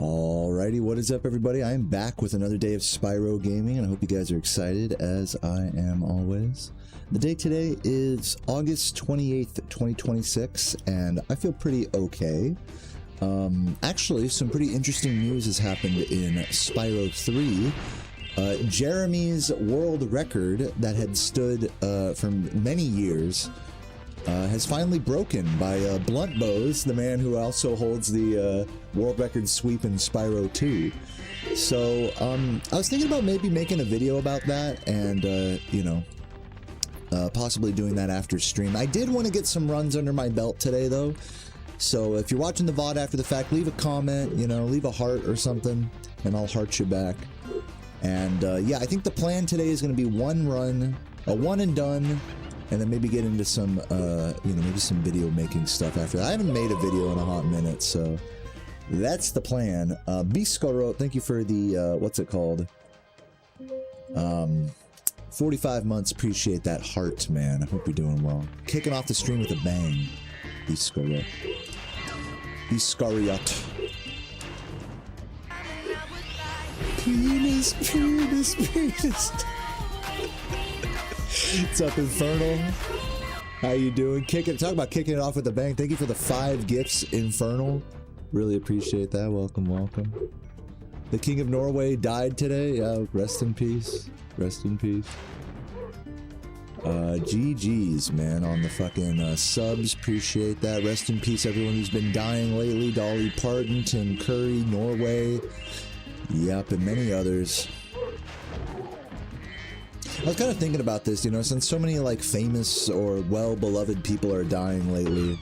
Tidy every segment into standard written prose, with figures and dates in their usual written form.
Alrighty, what is up everybody? I am back with another day of Spyro gaming, and I hope you guys are excited, as I am always. The day today is August 28th, 2026, and I feel pretty okay. Actually, some pretty interesting news has happened in Spyro 3. Jeremy's world record that had stood for many years has finally broken by Blunt Bows, the man who also holds the world record sweep in Spyro 2. So I was thinking about maybe making a video about that and, you know, possibly doing that after stream. I did want to get some runs under my belt today, though. So if you're watching the VOD after the fact, leave a comment, you know, leave a heart or something, and I'll heart you back. And yeah, I think the plan today is going to be one run, a one and done, and then maybe get into some, you know, maybe some video making stuff after that. I haven't made a video in a hot minute, so that's the plan. Biscaro, thank you for the, what's it called? 45 months, appreciate that heart, man. I hope you're doing well. Kicking off the stream with a bang. Biscaro. Biscariot. Penis, penis, penis. What's up, Infernal? How you doing? Talk about kicking it off with a bang. Thank you for the 5 gifts, Infernal. Really appreciate that. Welcome, welcome. The King of Norway died today. Rest in peace. Rest in peace. GG's, man, on the fucking subs. Appreciate that. Rest in peace, everyone who's been dying lately. Dolly Parton, Tim Curry, Norway. Yep, and many others. I was kind of thinking about this, you know, since so many like famous or well-beloved people are dying lately.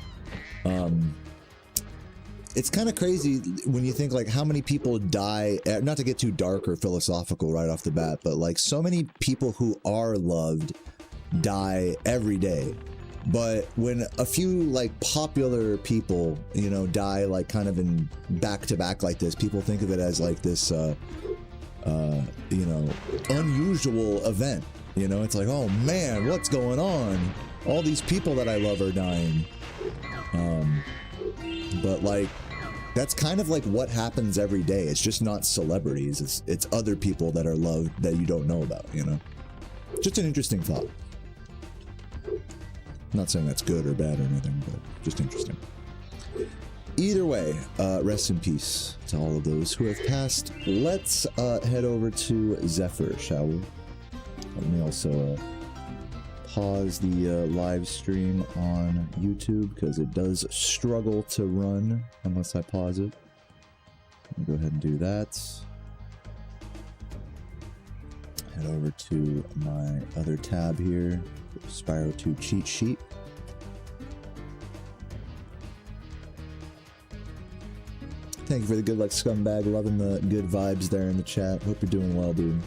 It's kind of crazy when you think like how many people die, not to get too dark or philosophical right off the bat, but like so many people who are loved die every day. But when a few like popular people, you know, die like kind of in back to back like this, people think of it as like this you know, unusual event. You know, it's like, oh man, what's going on? All these people that I love are dying. But like, that's kind of like what happens every day. It's just not celebrities. It's other people that are loved that you don't know about, you know? Just an interesting thought. I'm not saying that's good or bad or anything, but just interesting. Either way, rest in peace to all of those who have passed. Let's head over to Zephyr, shall we? Let me also pause the live stream on YouTube because it does struggle to run unless I pause it. Let me go ahead and do that. Head over to my other tab here, Spyro 2 cheat sheet. Thank you for the good luck, scumbag. Loving the good vibes there in the chat. Hope you're doing well, dude.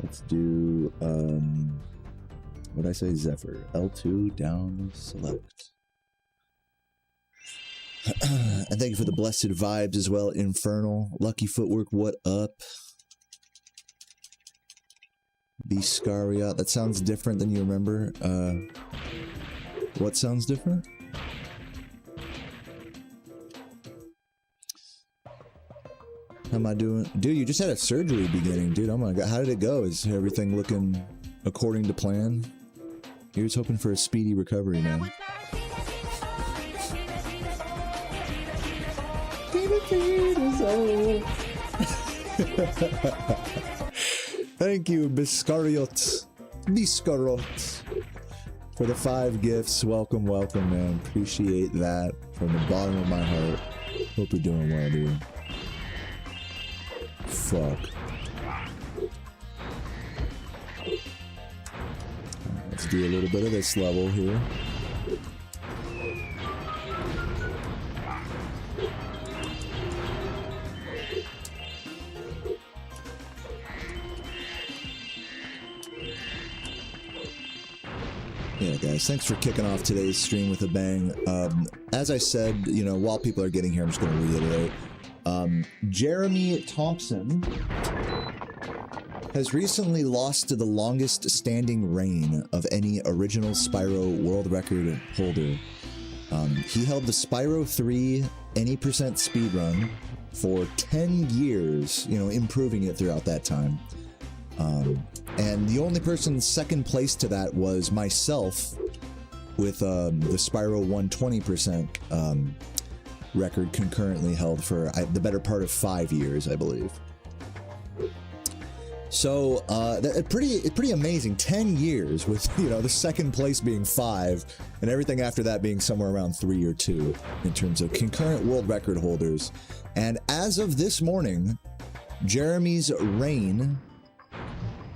Let's do, what did I say? Zephyr. L2 down select. And thank you for the blessed vibes as well, Infernal. Lucky Footwork, what up? Biscaria. That sounds different than you remember. What sounds different? How am I doing? Dude, you just had a surgery beginning, dude. Oh my god, how did it go? Is everything looking according to plan? Here's hoping for a speedy recovery, man. Thank you, Biscariot. Biscarot. For the 5 gifts. Welcome, welcome, man. Appreciate that from the bottom of my heart. Hope you're doing well, dude. Fuck. Let's do a little bit of this level here. Yeah, guys, thanks for kicking off today's stream with a bang. As I said, you know, while people are getting here, I'm just going to reiterate. Jeremy Thompson has recently lost to the longest standing reign of any original Spyro world record holder. He held the Spyro 3 any % speedrun for 10 years, you know, improving it throughout that time. And the only person second place to that was myself with the Spyro 120% record concurrently held for the better part of 5 years, I believe. So pretty amazing. 10 years with, you know, the second place being 5 and everything after that being somewhere around 3 or 2 in terms of concurrent world record holders. And as of this morning, Jeremy's reign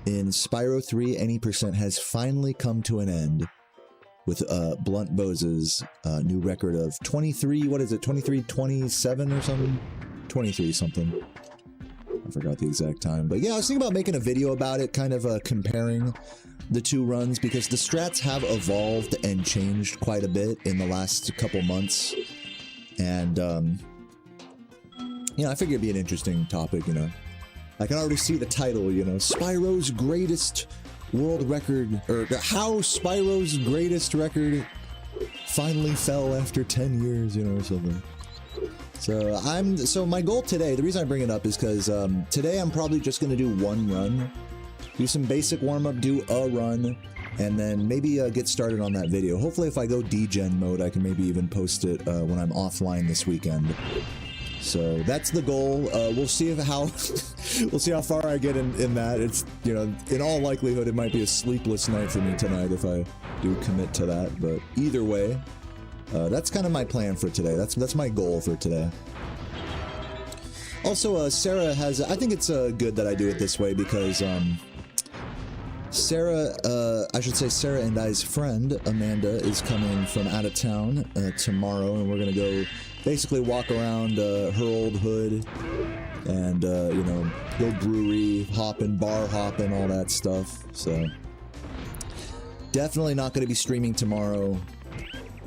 in Spyro 3 any percent has finally come to an end with Blunt Bose's new record of 23, what is it, 23-27 or something? 23 something. I forgot the exact time. But yeah, I was thinking about making a video about it, kind of comparing the two runs, because the strats have evolved and changed quite a bit in the last couple months. And, you know, I figured it'd be an interesting topic, you know. I can already see the title, you know, Spyro's greatest world record, or how Spyro's greatest record finally fell after 10 years, you know, or something. So my goal today, the reason I bring it up is because today I'm probably just going to do one run, do some basic warm-up, do a run, and then maybe get started on that video. Hopefully if I go degen mode, I can maybe even post it when I'm offline this weekend. So that's the goal. We'll see how we'll see how far I get in that. It's, you know, in all likelihood it might be a sleepless night for me tonight if I do commit to that. But either way, that's kind of my plan for today. That's my goal for today. Also, Sarah has. I think it's good that I do it this way because Sarah, I should say Sarah and I's friend Amanda is coming from out of town tomorrow, and we're gonna go basically walk around her old hood and, you know, go brewery hopping, bar hopping, all that stuff. So definitely not going to be streaming tomorrow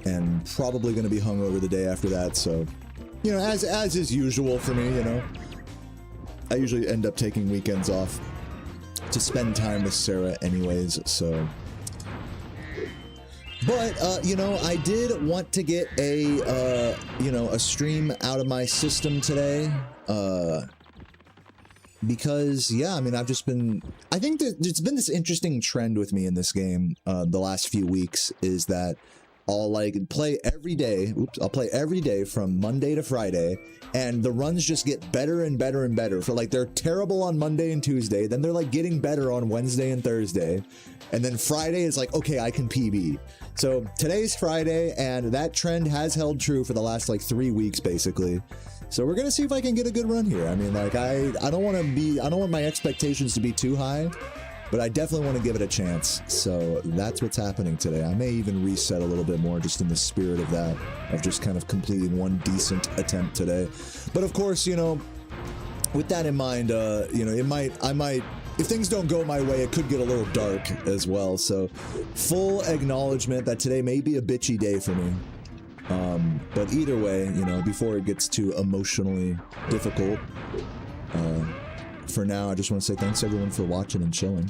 and probably going to be hungover the day after that. So, you know, as is usual for me, you know, I usually end up taking weekends off to spend time with Sarah anyways, so. But, you know, I did want to get a, you know, a stream out of my system today, because, yeah, I mean, I've just been, I think that there's been this interesting trend with me in this game, the last few weeks, is that I'll, like, play every day, I'll play every day from Monday to Friday, and the runs just get better and better and better. For, like, they're terrible on Monday and Tuesday, then they're, like, getting better on Wednesday and Thursday, and then Friday is like, okay, I can PB. So today's Friday, and that trend has held true for the last, like, 3 weeks, basically. So we're gonna see if I can get a good run here. I mean, like, I don't want my expectations to be too high, but I definitely want to give it a chance. So that's what's happening today. I may even reset a little bit more just in the spirit of that, of just kind of completing one decent attempt today. But of course, you know, with that in mind, you know, I might, if things don't go my way, it could get a little dark as well. So full acknowledgement that today may be a bitchy day for me. But either way, you know, before it gets too emotionally difficult, for now, I just want to say thanks everyone for watching and chilling.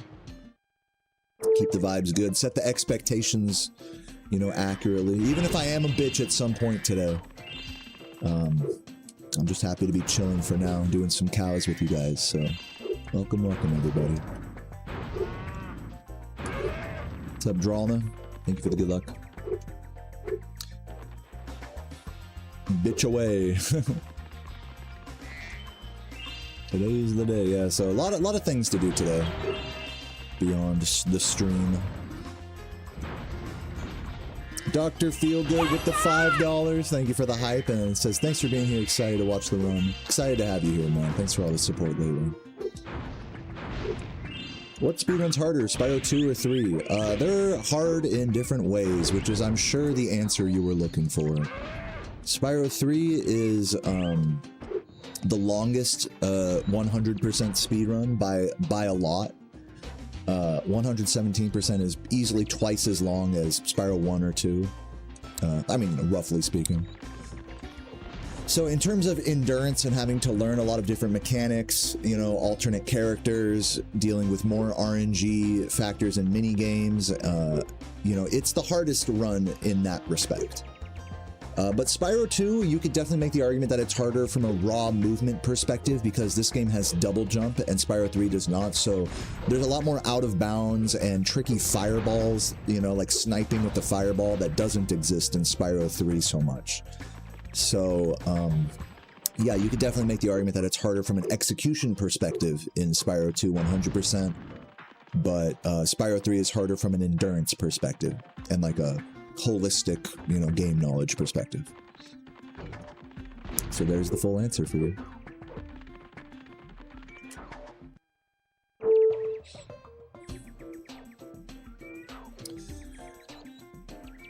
Keep the vibes good. Set the expectations, you know, accurately. Even if I am a bitch at some point today, I'm just happy to be chilling for now and doing some cows with you guys. So welcome, welcome everybody. What's up, Drawna? Thank you for the good luck. Bitch away. Today's the day, yeah. So a lot of things to do today beyond the stream. Dr. Feelgood with the $5. Thank you for the hype, and it says thanks for being here. Excited to watch the run. Excited to have you here, man. Thanks for all the support lately. What speedrun's harder, Spyro 2 or 3? They're hard in different ways, which is, I'm sure, the answer you were looking for. Spyro 3 is the longest 100% speedrun by a lot. 117% is easily twice as long as Spyro 1 or 2. I mean, roughly speaking. So in terms of endurance and having to learn a lot of different mechanics, you know, alternate characters, dealing with more RNG factors and mini games, you know, it's the hardest run in that respect. But Spyro 2, you could definitely make the argument that it's harder from a raw movement perspective because this game has double jump and Spyro 3 does not. So there's a lot more out of bounds and tricky fireballs, you know, like sniping with the fireball that doesn't exist in Spyro 3 so much. So, yeah, you could definitely make the argument that it's harder from an execution perspective in Spyro 2 100%. But Spyro 3 is harder from an endurance perspective and like a holistic, you know, game knowledge perspective. So there's the full answer for you.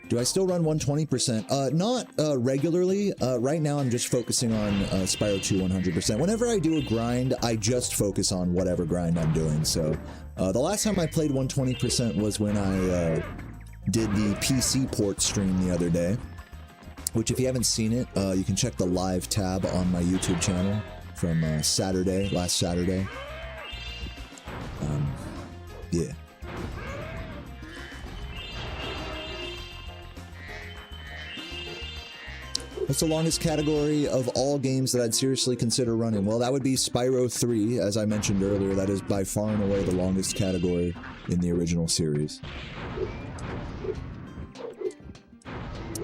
Do I still run 120%? Not regularly. Right now I'm just focusing on Spyro 2 100%. Whenever I do a grind, I just focus on whatever grind I'm doing. So the last time I played 120% was when I did the PC port stream the other day, which if you haven't seen it, you can check the live tab on my YouTube channel from Saturday, last Saturday. Yeah. What's the longest category of all games that I'd seriously consider running? Well, that would be Spyro 3, as I mentioned earlier. That is by far and away the longest category in the original series.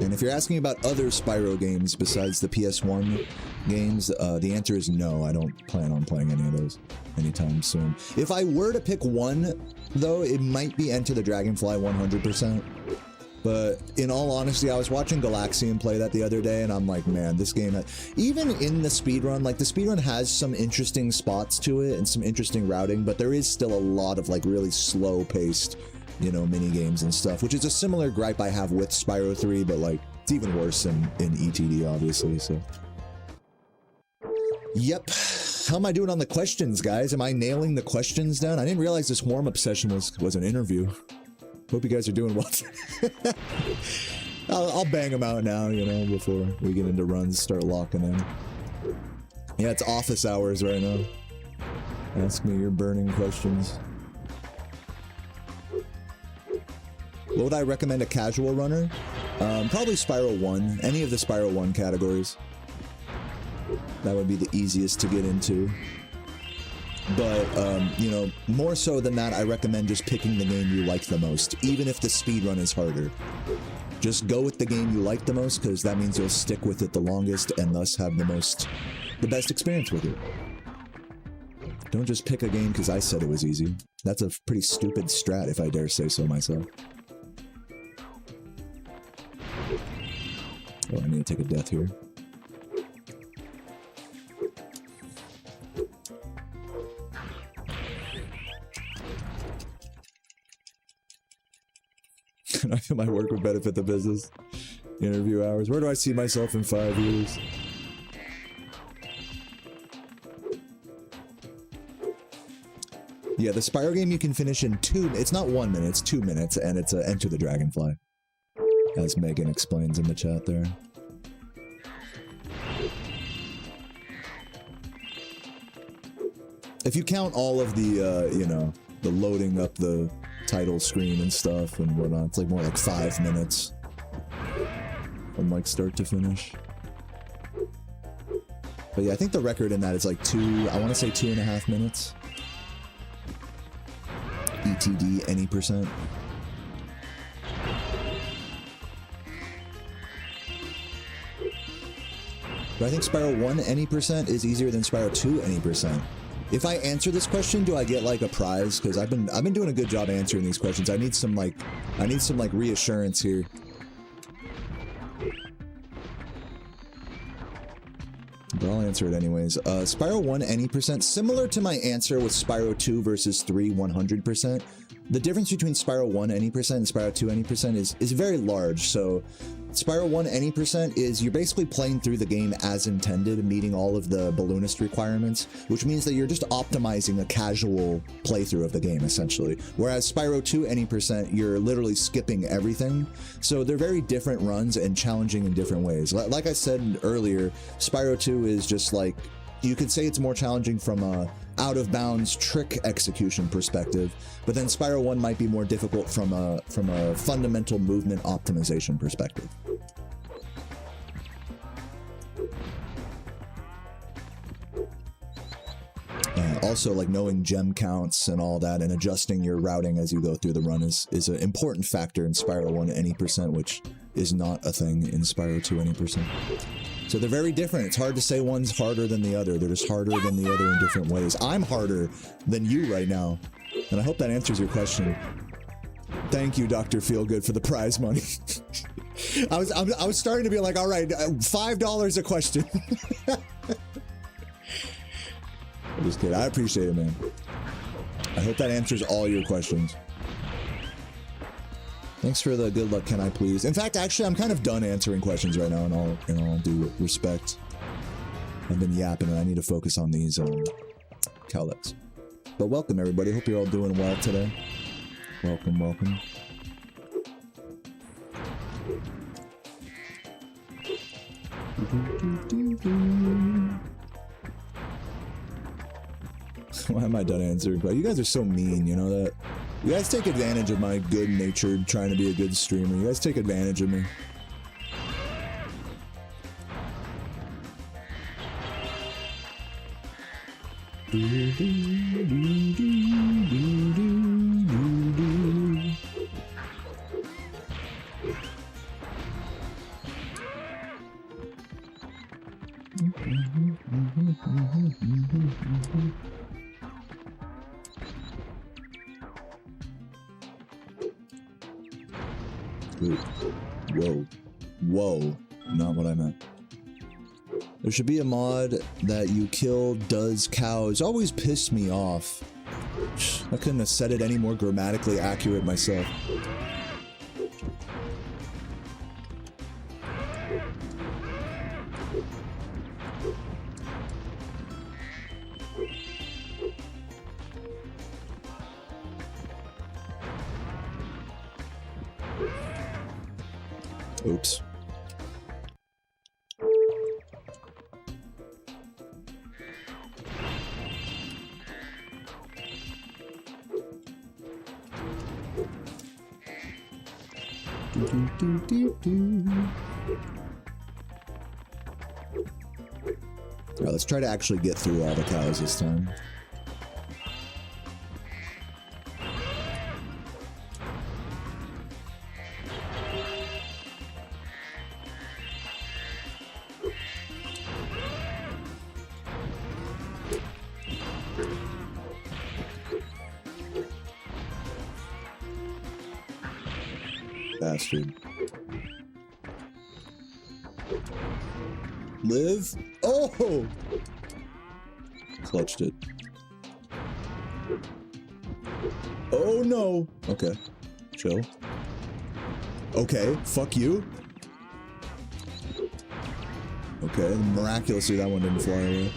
And if you're asking about other Spyro games besides the PS1 games, the answer is no. I don't plan on playing any of those anytime soon. If I were to pick one, though, it might be Enter the Dragonfly 100%. But in all honesty, I was watching Galaxian play that the other day, and I'm like, man, this game, even in the speedrun, like the speedrun has some interesting spots to it and some interesting routing, but there is still a lot of like really slow-paced, you know, mini games and stuff, which is a similar gripe I have with Spyro 3, but like it's even worse in ETD, obviously. So, yep. How am I doing on the questions, guys? Am I nailing the questions down? I didn't realize this warm-up session was an interview. Hope you guys are doing well. I'll bang them out now, you know, before we get into runs, start locking in. Yeah, it's office hours right now. Ask me your burning questions. What would I recommend a casual runner? Probably Spyro 1. Any of the Spyro 1 categories. That would be the easiest to get into. But, you know, more so than that, I recommend just picking the game you like the most, even if the speedrun is harder. Just go with the game you like the most, because that means you'll stick with it the longest and thus have the best experience with it. Don't just pick a game because I said it was easy. That's a pretty stupid strat, if I dare say so myself. Oh, I need to take a death here. I feel my work would benefit the business. Interview hours. Where do I see myself in 5 years? Yeah, the Spyro game you can finish in it's not 1 minute, it's 2 minutes, and it's Enter the Dragonfly. As Megan explains in the chat there. If you count all of the, you know, the loading up the title screen and stuff and whatnot, it's like more like 5 minutes from like start to finish. But yeah, I think the record in that is like I want to say 2.5 minutes. ETD any %. But I think Spyro 1 any % is easier than Spyro 2 any %. If I answer this question, do I get like a prize? Because I've been doing a good job answering these questions. I need some like reassurance here. But I'll answer it anyways. Spyro 1 any %, similar to my answer with Spyro 2 versus 3 100%. The difference between Spyro 1 any % and Spyro 2 any % is very large. So Spyro 1 any % is you're basically playing through the game as intended, meeting all of the balloonist requirements, which means that you're just optimizing a casual playthrough of the game, essentially. Whereas Spyro 2 any %, you're literally skipping everything. So they're very different runs and challenging in different ways. Like I said earlier, Spyro 2 is just like, you could say it's more challenging from a out-of-bounds trick execution perspective, but then Spyro 1 might be more difficult from a fundamental movement optimization perspective. Also, like knowing gem counts and all that and adjusting your routing as you go through the run is an important factor in Spyro 1 any percent, which is not a thing in Spyro 2 any percent. So they're very different. It's hard to say one's harder than the other. They're just harder than the other in different ways. I'm harder than you right now, and I hope that answers your question. Thank you, Dr. Feelgood, for the prize money. I was starting to be like, all right, $5 a question. I'm just kidding. I appreciate it, man. I hope that answers all your questions. Thanks for the good luck, can I please? In fact, actually, I'm kind of done answering questions right now, in all due respect. I've been yapping, and I need to focus on these cowlicks. But welcome, everybody. Hope you're all doing well today. Welcome, welcome. Why am I done answering? You guys are so mean, you know that? You guys take advantage of my good-natured trying to be a good streamer. You guys take advantage of me. Ooh. Whoa. Whoa. Not what I meant. There should be a mod that you kill does cows. Always pissed me off. I couldn't have said it any more grammatically accurate myself. Oops. Alright, let's try to actually get through all the cows this time. Bastard. Live? Oh! Clutched it. Oh no! Okay. Chill. Okay, fuck you. Okay, miraculously that one didn't fly away.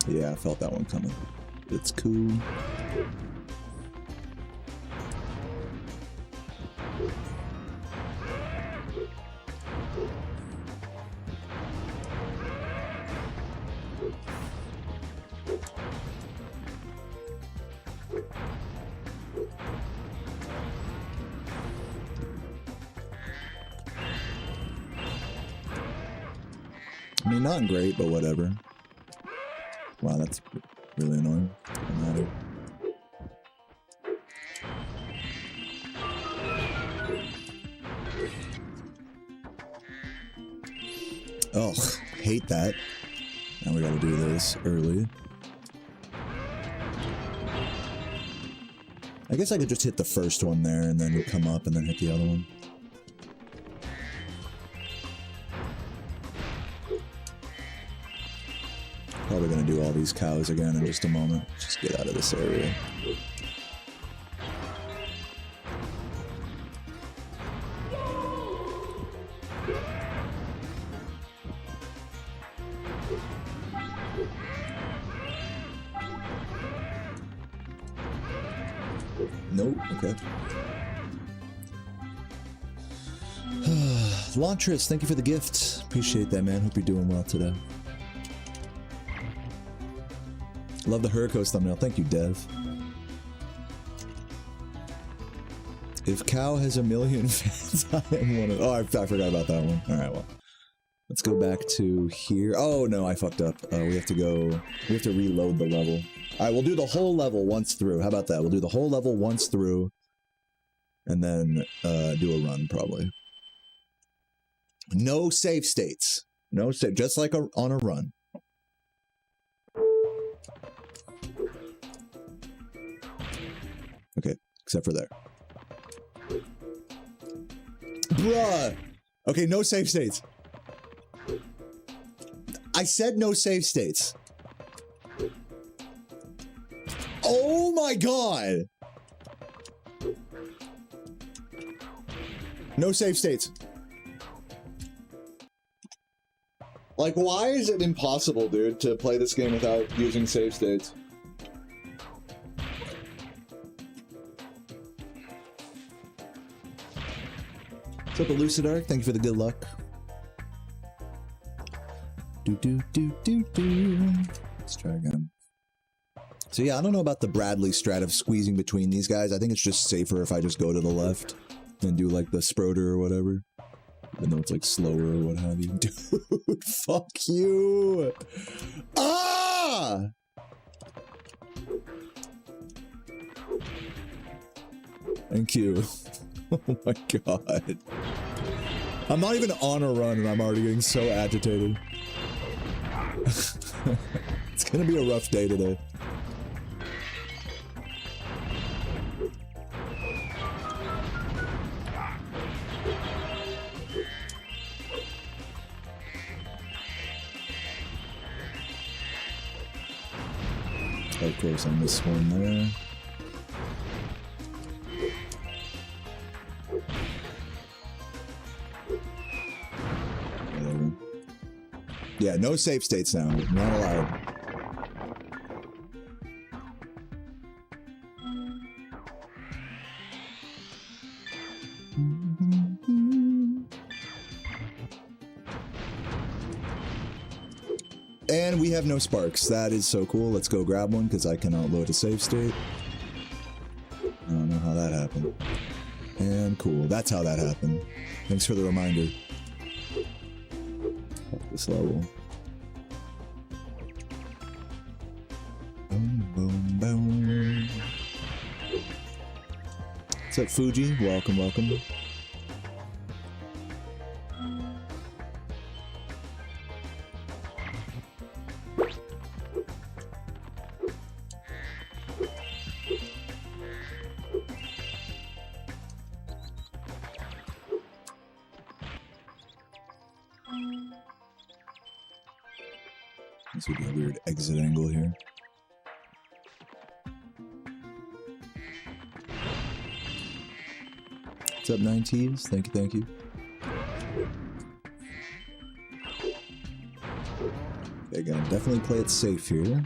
Yeah, I felt that one coming. It's cool. I mean, not great, but whatever. Wow, that's really annoying. Doesn't matter. Oh, hate that. Now we gotta do this early. I guess I could just hit the first one there and then come up and then hit the other one. Probably gonna do all these cows again in just a moment. Just get out of this area. Nope, okay. Lantris, thank you for the gift. Appreciate that, man. Hope you're doing well today. Love the Hurricos thumbnail. Thank you, Dev. If cow has a million fans, I am one of... Oh, I forgot about that one. Alright, well. Let's go back to here. Oh, no, I fucked up. We have to go... We have to reload the level. Alright, we'll do the whole level once through. How about that? We'll do the whole level once through. And then do a run, probably. No save states. No save. Just like on a run. Okay, except for there. Bruh! Okay, no save states. I said no save states. Oh my god! No save states. Like, why is it impossible, dude, to play this game without using save states? What's up, Elucidark? Thank you for the good luck. Let's try again. So yeah, I don't know about the Bradley strat of squeezing between these guys. I think it's just safer if I just go to the left and do like the Sproder or whatever. Even though it's like slower or what have you. Dude, fuck you! Ah! Thank you. Oh my god. I'm not even on a run and I'm already getting so agitated. It's gonna be a rough day today. Of course, I missed one there. Whatever. Yeah, no save states now. Not allowed. And we have no sparks. That is so cool. Let's go grab one because I cannot load a save state. I don't know how that happened. And cool. That's how that happened. Thanks for the reminder. Fuck this level. Boom, boom, boom. What's up, Fuji? Welcome, welcome. This would be a weird exit angle here. What's up, 9Ts? Thank you, thank you. Okay, gotta definitely play it safe here.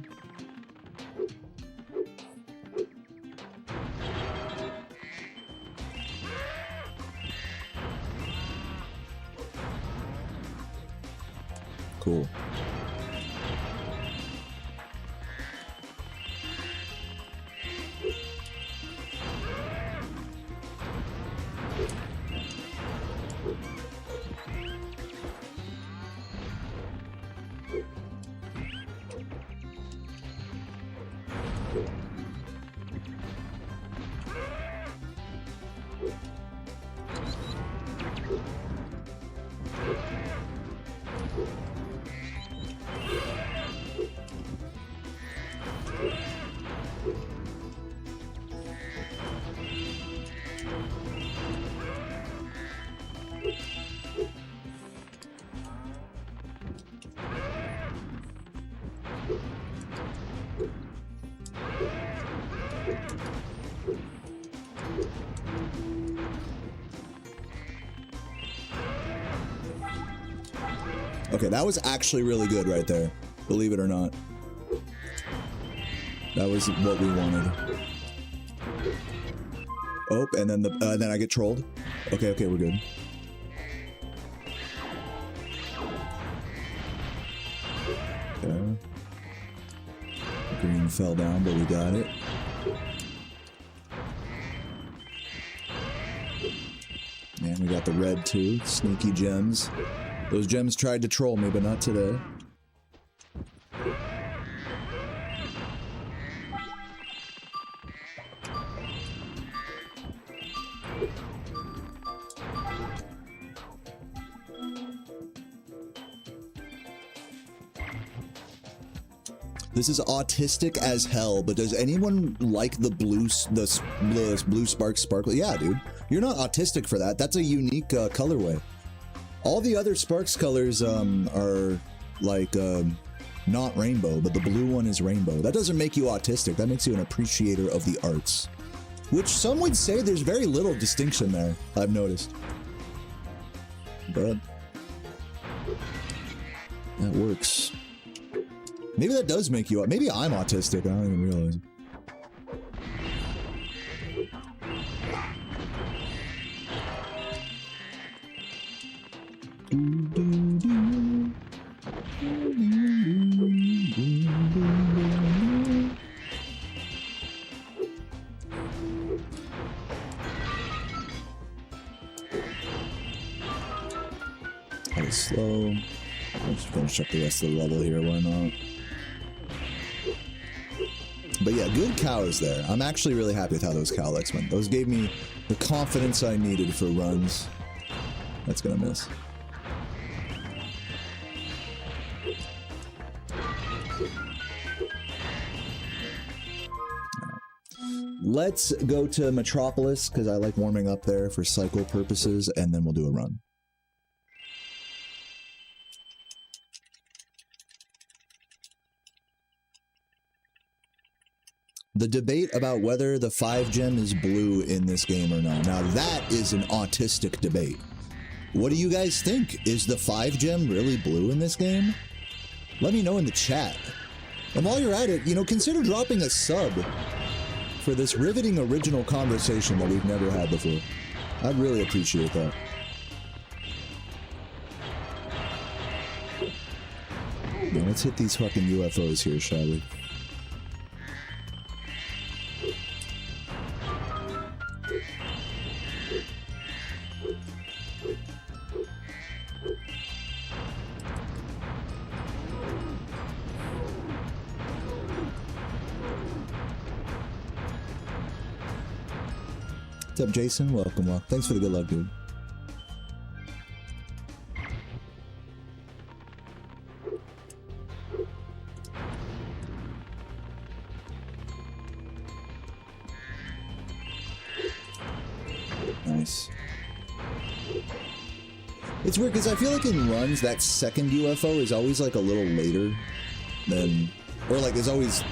Cool. Okay, that was actually really good right there. Believe it or not. That was what we wanted. Oh, and then then I get trolled. Okay, okay, we're good. Okay. Green fell down, but we got it. And we got the red too. Sneaky gems. Those gems tried to troll me, but not today. This is autistic as hell, but does anyone like the blue spark sparkle? Yeah, dude. You're not autistic for that. That's a unique colorway. All the other Sparks colors are like not rainbow, but the blue one is rainbow. That doesn't make you autistic. That makes you an appreciator of the arts. Which some would say there's very little distinction there, I've noticed. But that works. Maybe that does make you... Maybe I'm autistic, I don't even realize it. That was slow. I'll just finish up the rest of the level here, why not? But yeah, good cows there. I'm actually really happy with how those cowlicks went. Those gave me the confidence I needed for runs. That's gonna miss. Let's go to Metropolis, because I like warming up there for cycle purposes, and then we'll do a run. The debate about whether the 5-gem is blue in this game or not. Now that is an autistic debate. What do you guys think? Is the 5-gem really blue in this game? Let me know in the chat. And while you're at it, you know, consider dropping a sub for this riveting original conversation that we've never had before. I'd really appreciate that. Now let's hit these fucking UFOs here, shall we? What's up, Jason? Welcome, welcome. Thanks for the good luck, dude. Nice. It's weird because I feel like in runs that second UFO is always like a little later than, or like is always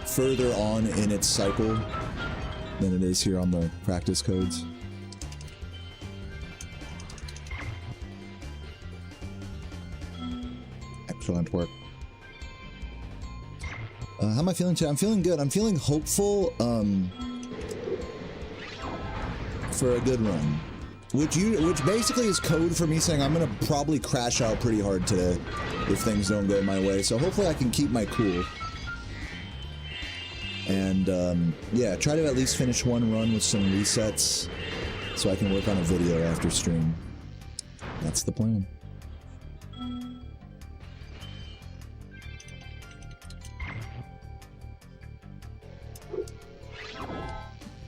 further on in its cycle than it is here on the practice codes. Excellent work. How am I feeling today? I'm feeling good. I'm feeling hopeful for a good run. Which basically is code for me saying I'm gonna probably crash out pretty hard today if things don't go my way. So hopefully I can keep my cool. And yeah, try to at least finish one run with some resets so I can work on a video after stream. That's the plan.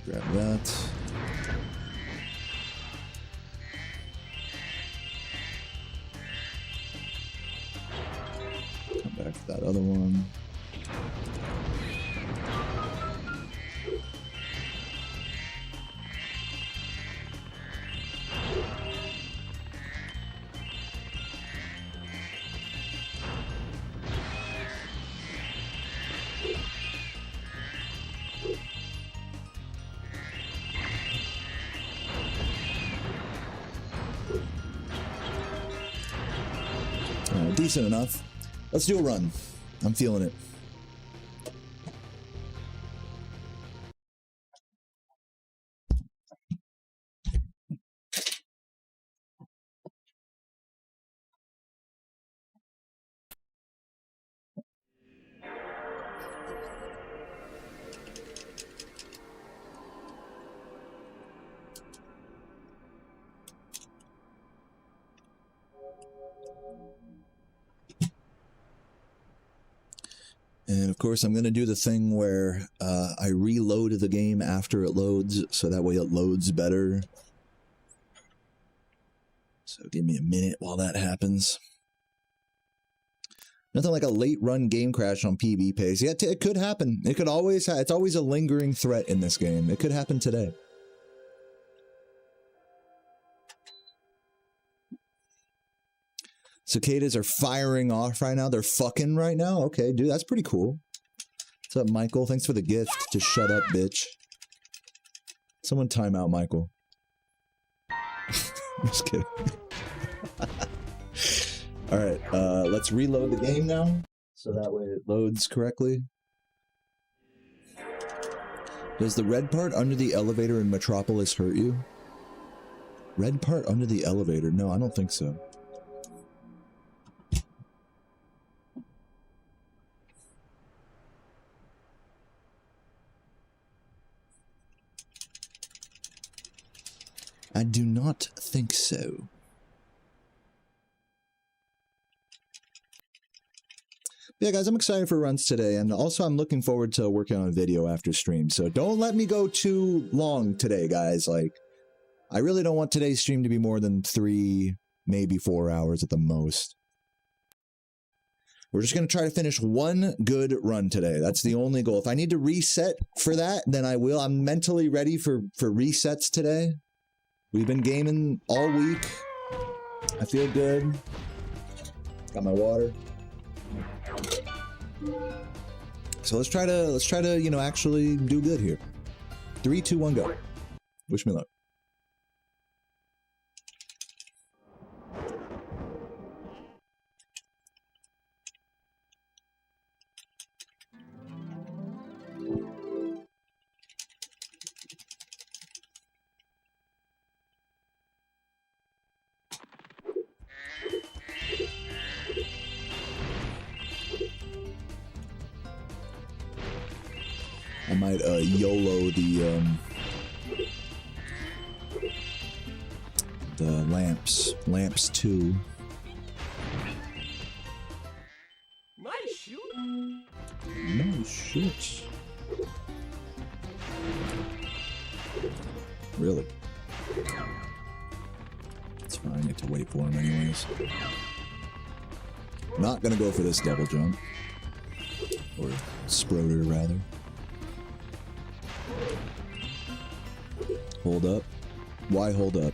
Grab that. Come back to that other one. Decent enough. Let's do a run. I'm feeling it. Of course, I'm going to do the thing where I reload the game after it loads, so that way it loads better. So give me a minute while that happens. Nothing like a late run game crash on PB pace. Yeah, it could happen. It could always it's always a lingering threat in this game. It could happen today. Cicadas are firing off right now. They're fucking right now. Okay, dude, that's pretty cool. What's up, Michael? Thanks for the gift to shut up, bitch. Someone time out, Michael. I'm just kidding. Alright, let's reload the game now, so that way it loads correctly. Does the red part under the elevator in Metropolis hurt you? Red part under the elevator? No, I don't think so. I do not think so. Yeah, guys, I'm excited for runs today, and also I'm looking forward to working on a video after stream, so don't let me go too long today, guys. Like, I really don't want today's stream to be more than 3, maybe 4 hours at the most. We're just going to try to finish one good run today. That's the only goal. If I need to reset for that, then I will. I'm mentally ready for resets today. We've been gaming all week. I feel good. Got my water. So let's try to, you know, actually do good here. 3, 2, 1, go. Wish me luck. I might YOLO the lamps 2. Nice shoot. Nice shoot. Really? It's fine. I get to wait for him anyways. Not gonna go for this double jump. Or Sproder, rather. Hold up. Why hold up?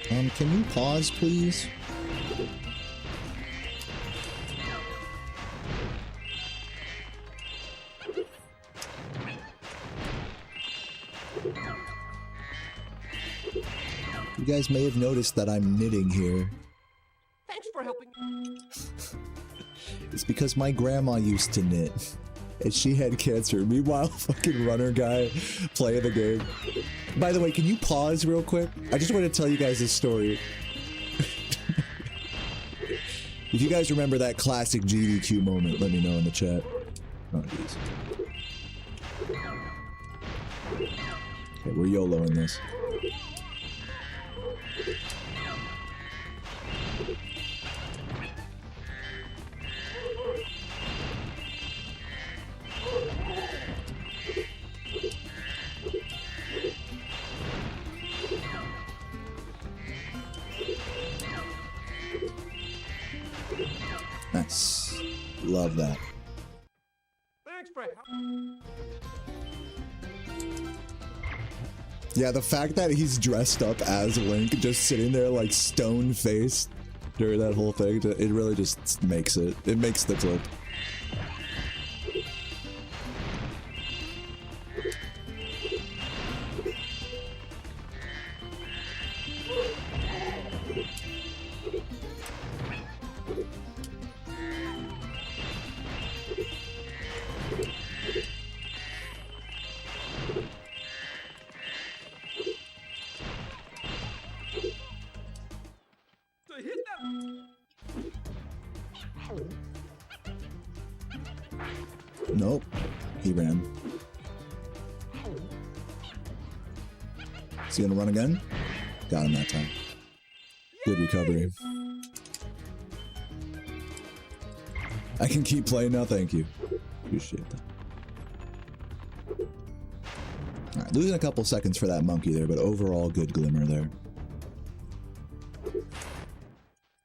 Can you pause, please? You guys may have noticed that I'm knitting here. Thanks for helping. It's because my grandma used to knit. And she had cancer. Meanwhile, fucking runner guy playing the game. By the way, can you pause real quick? I just want to tell you guys this story. If you guys remember that classic GDQ moment, let me know in the chat. Oh, jeez. Okay, we're YOLOing this. Nice. Love that. Thanks for Yeah, the fact that he's dressed up as Link, just sitting there like stone-faced during that whole thing, it really just makes it. It makes the clip. Nope. He ran. Is he gonna run again? Got him that time. Good recovery. I can keep playing now, thank you. Appreciate that. Alright, losing a couple seconds for that monkey there, but overall good glimmer there.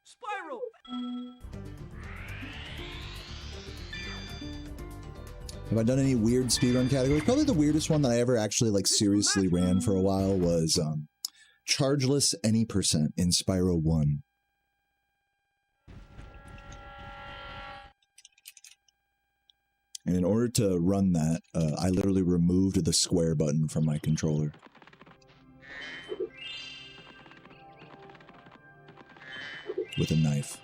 Spyro! Have I done any weird speedrun categories? Probably the weirdest one that I ever actually like seriously ran for a while was chargeless any percent in Spyro 1. And in order to run that, I literally removed the square button from my controller. With a knife.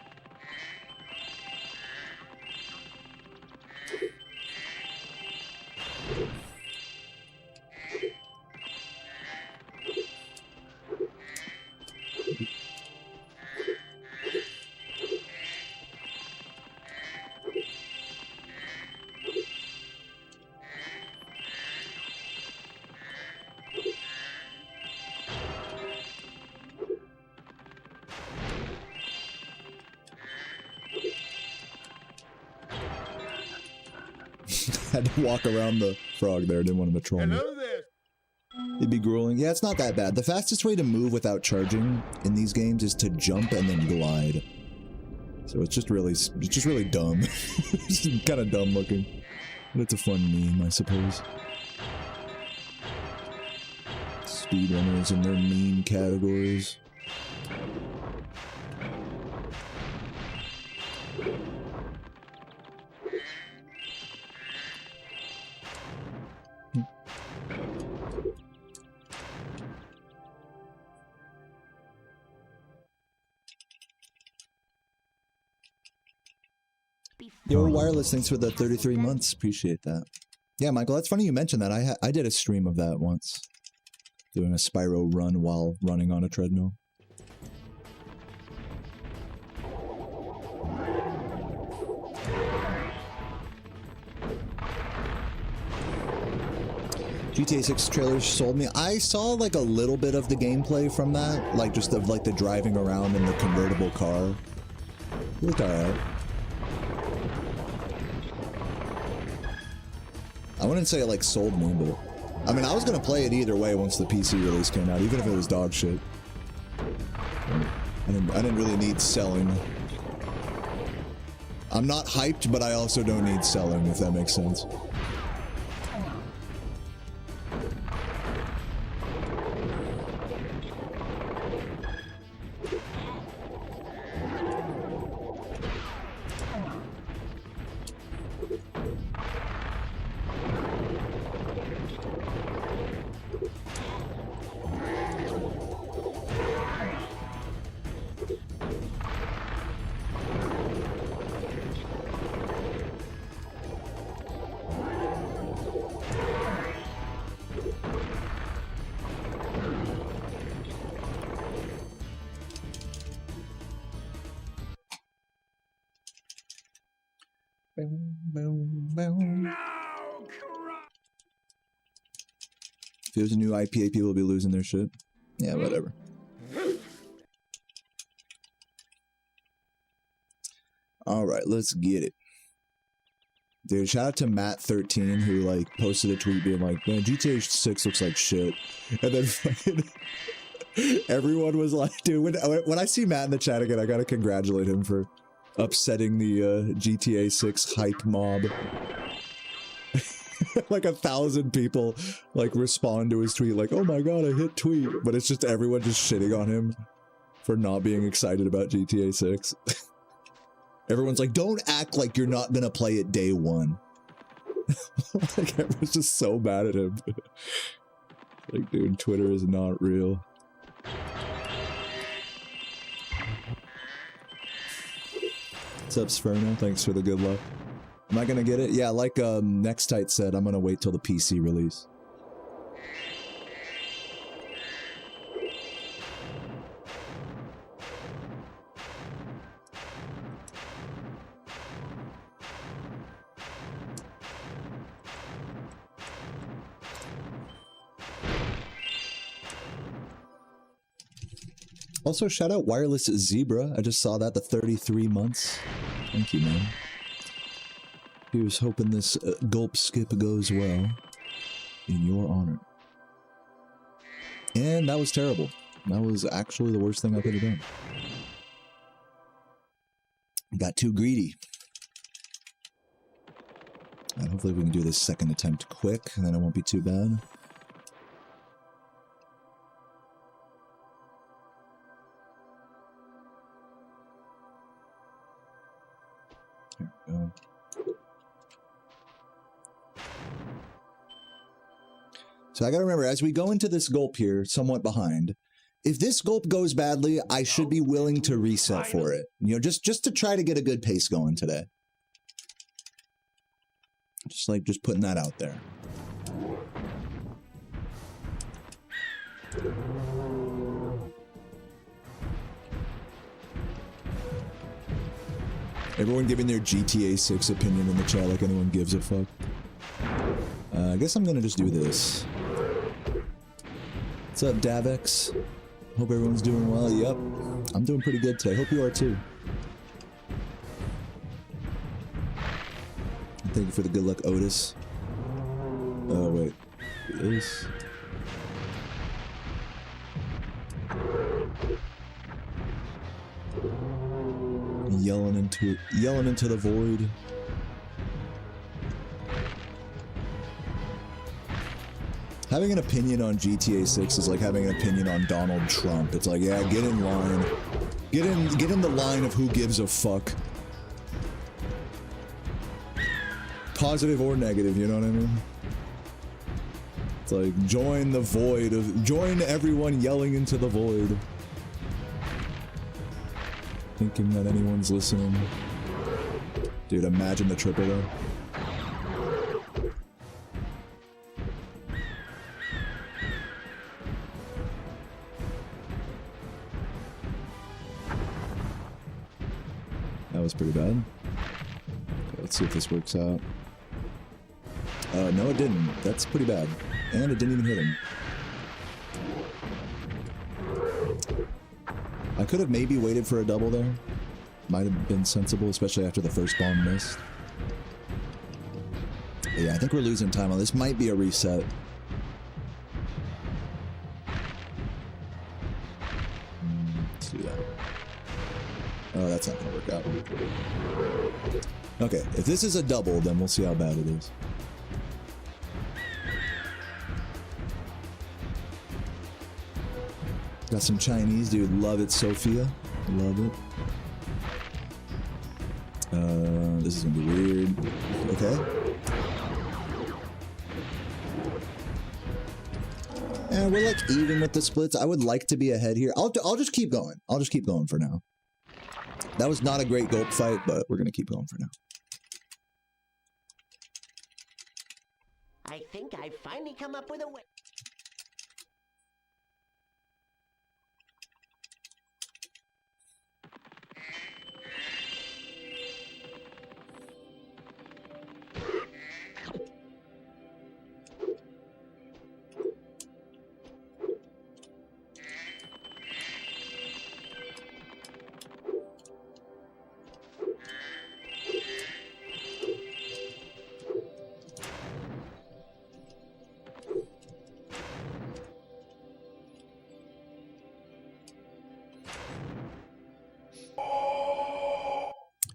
Had to walk around the frog there, didn't want him to troll me. Hello there. It'd be grueling. Yeah, it's not that bad. The fastest way to move without charging in these games is to jump and then glide. So it's just really dumb. It's kind of dumb looking. But it's a fun meme, I suppose. Speedrunners and their meme categories. Yo, Wireless, thanks for the 33 months. Appreciate that. Yeah, Michael, that's funny you mentioned that. I did a stream of that once. Doing a Spyro run while running on a treadmill. GTA 6 trailers sold me. I saw like a little bit of the gameplay from that. Like just of like the driving around in the convertible car. It looked alright. I wouldn't say it like sold me, but I mean I was gonna play it either way once the PC release came out, even if it was dog shit. I didn't really need selling. I'm not hyped, but I also don't need selling, if that makes sense. If there's a new IPA, people will be losing their shit. Yeah, whatever. Alright, let's get it. Dude, shout out to Matt13 who like posted a tweet being like, man, GTA 6 looks like shit. And then fucking everyone was like, dude, when I see Matt in the chat again, I gotta congratulate him for upsetting the GTA 6 hype mob. Like 1,000 people like respond to his tweet like, oh my god, I hit tweet. But it's just everyone just shitting on him for not being excited about GTA 6. Everyone's like, don't act like you're not gonna play it day one. Like everyone's just so mad at him. Like, dude, Twitter is not real. What's up, Sferno? Thanks for the good luck. Am I gonna get it? Yeah, like Nextite said, I'm gonna wait till the PC release. Also, shout out Wireless Zebra. I just saw that, the 33 months. Thank you, man. Here's hoping this gulp skip goes well. In your honor. And that was terrible. That was actually the worst thing I could have done. Got too greedy. Hopefully we can do this second attempt quick, and then it won't be too bad. Here we go. So I gotta remember, as we go into this gulp here, somewhat behind, if this gulp goes badly, I should be willing to reset for it. You know, just to try to get a good pace going today. Just putting that out there. Everyone giving their GTA 6 opinion in the chat like anyone gives a fuck. I guess I'm gonna just do this. What's up, Davex? Hope everyone's doing well. Yep, I'm doing pretty good today. Hope you are too. Thank you for the good luck, Otis. Oh, wait. This. Yelling into the void. Having an opinion on GTA 6 is like having an opinion on Donald Trump. It's like, yeah, get in line. Get in the line of who gives a fuck. Positive or negative, you know what I mean? It's like, join the void of... Join everyone yelling into the void. Thinking that anyone's listening. Dude, imagine the triple though. That was pretty bad. Okay, let's see if this works out. No, it didn't. That's pretty bad. And it didn't even hit him. I could have maybe waited for a double there. Might have been sensible, especially after the first bomb missed. But yeah, I think we're losing time on this. Might be a reset. Let's do that. Oh, that's not gonna work out. Okay, if this is a double, then we'll see how bad it is. Got some Chinese, dude. Love it, Sophia. Love it. This is gonna be weird. Okay. And we're like even with the splits. I would like to be ahead here. I'll just keep going. I'll just keep going for now. That was not a great gulp fight, but we're gonna keep going for now. I think I've finally come up with a way.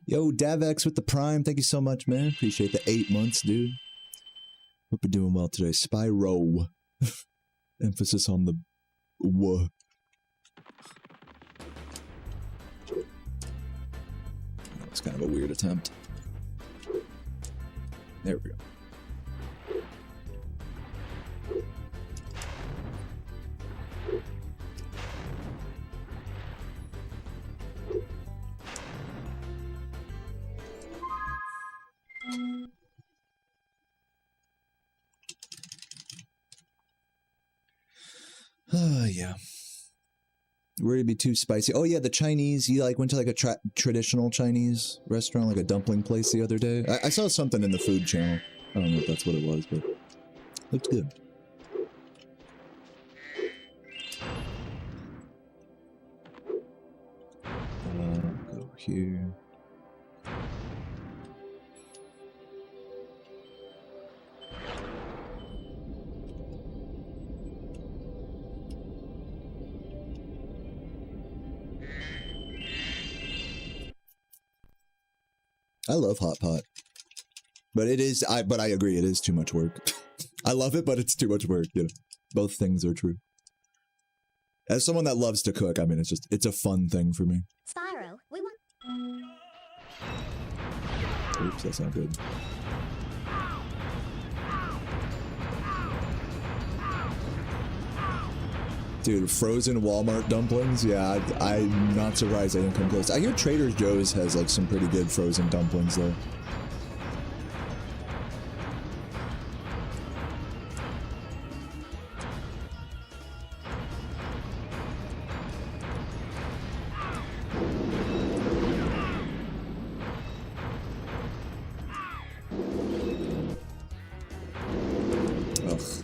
Yo, Davex with the Prime. Thank you so much, man. Appreciate the 8 months, dude. Hope you're doing well today. Spyro. Emphasis on the w. That was kind of a weird attempt. There we go. Yeah. Worried it'd be too spicy. Oh yeah, the Chinese. You like went to like a traditional Chinese restaurant, like a dumpling place the other day. I saw something in the food channel. I don't know if that's what it was, but looked good. Go over here. I love hot pot. But it is, but I agree, it is too much work. I love it, but it's too much work, you know. Both things are true. As someone that loves to cook, I mean, it's a fun thing for me. Spyro, we want... Oops, that's not good. Dude, frozen Walmart dumplings? Yeah, I'm not surprised I didn't come close. I hear Trader Joe's has, like, some pretty good frozen dumplings, though.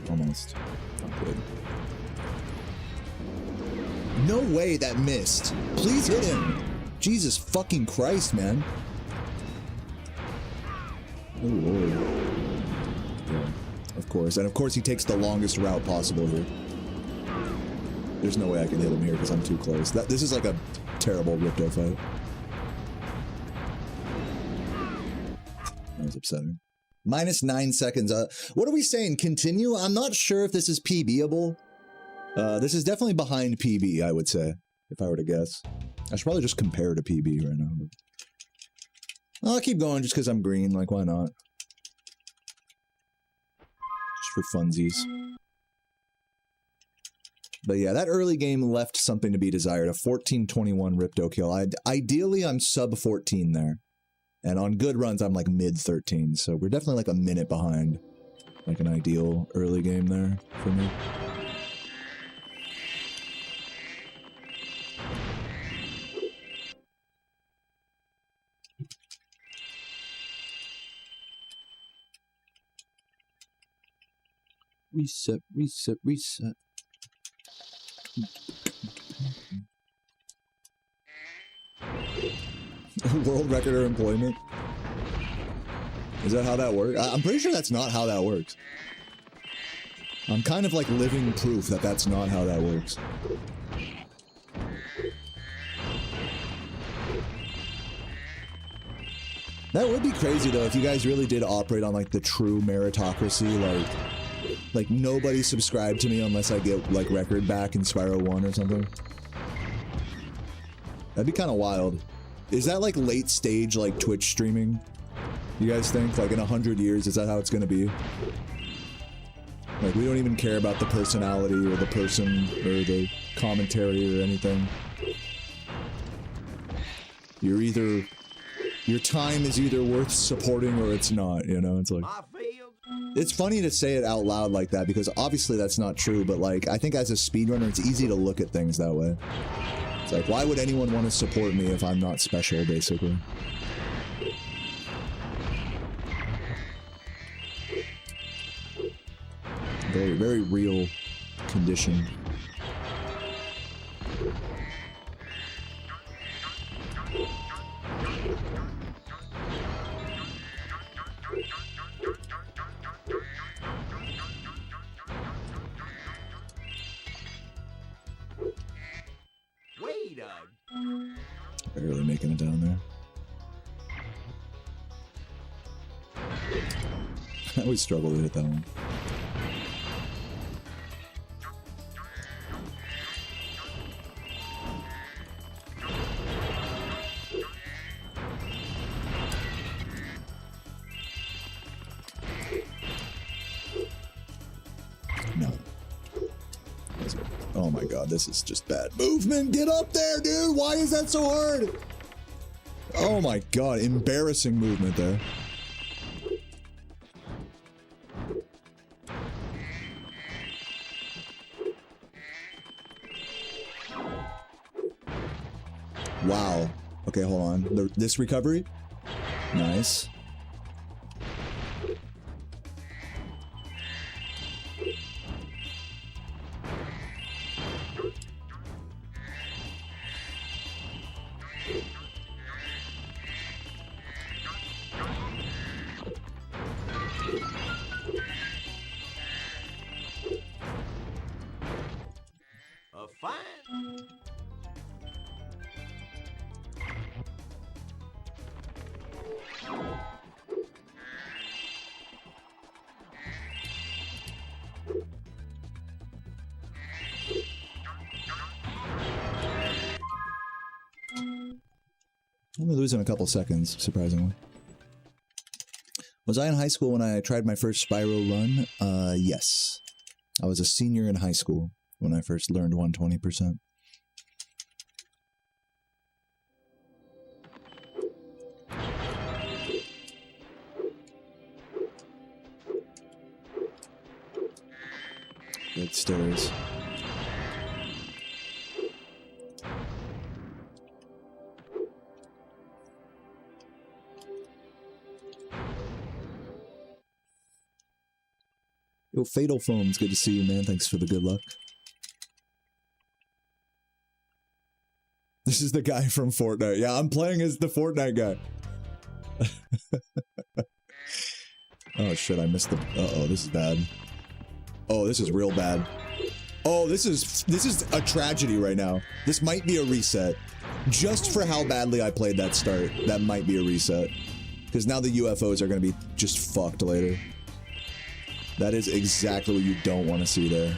Almost. Not good. No way that missed. Please hit him. Jesus fucking Christ, man. Oh, Lord. Yeah, of course. And of course he takes the longest route possible here. There's no way I can hit him here because I'm too close. This is like a terrible Ripto fight. That was upsetting. -9 seconds. What are we saying? Continue? I'm not sure if this is PB-able. This is definitely behind PB, I would say, if I were to guess. I should probably just compare to PB right now. But I'll keep going just because I'm green. Like, why not? Just for funsies. But yeah, that early game left something to be desired. A 14-21 Ripto kill. Ideally, I'm sub 14 there. And on good runs, I'm like mid-13, so we're definitely like a minute behind. Like an ideal early game there for me. Reset, reset, reset. World record or employment? Is that how that works? I'm pretty sure that's not how that works. I'm kind of like living proof that that's not how that works. That would be crazy though if you guys really did operate on like the true meritocracy, like nobody subscribed to me unless I get like record back in Spyro 1 or something. That'd be kind of wild. Is that like late stage like Twitch streaming? You guys think like in 100 years, is that how it's gonna be? Like we don't even care about the personality or the person or the commentary or anything. Your time is either worth supporting or it's not, you know? It's like, it's funny to say it out loud like that because obviously that's not true, but like I think as a speedrunner it's easy to look at things that way. It's like, why would anyone want to support me if I'm not special, basically? Very, very real condition. Barely making it down there. I always struggle to hit that one. No. Oh my god, this is just bad movement. Get up there, dude! Why is that so hard? Oh my god, embarrassing movement there. Wow. Okay, hold on. This recovery? Nice. only losing a couple seconds, surprisingly. Was I in high school when I tried my first Spyro run? Yes. I was a senior in high school when I first learned 120%. Good stairs. Yo, Fatal Foam's good to see you, man. Thanks for the good luck. This is the guy from Fortnite. Yeah, I'm playing as the Fortnite guy. Oh shit, I missed the... Uh-oh, this is bad. Oh, this is real bad. Oh, this is a tragedy right now. This might be a reset. Just for how badly I played that start, that might be a reset. Because now the UFOs are going to be just fucked later. That is exactly what you don't want to see there.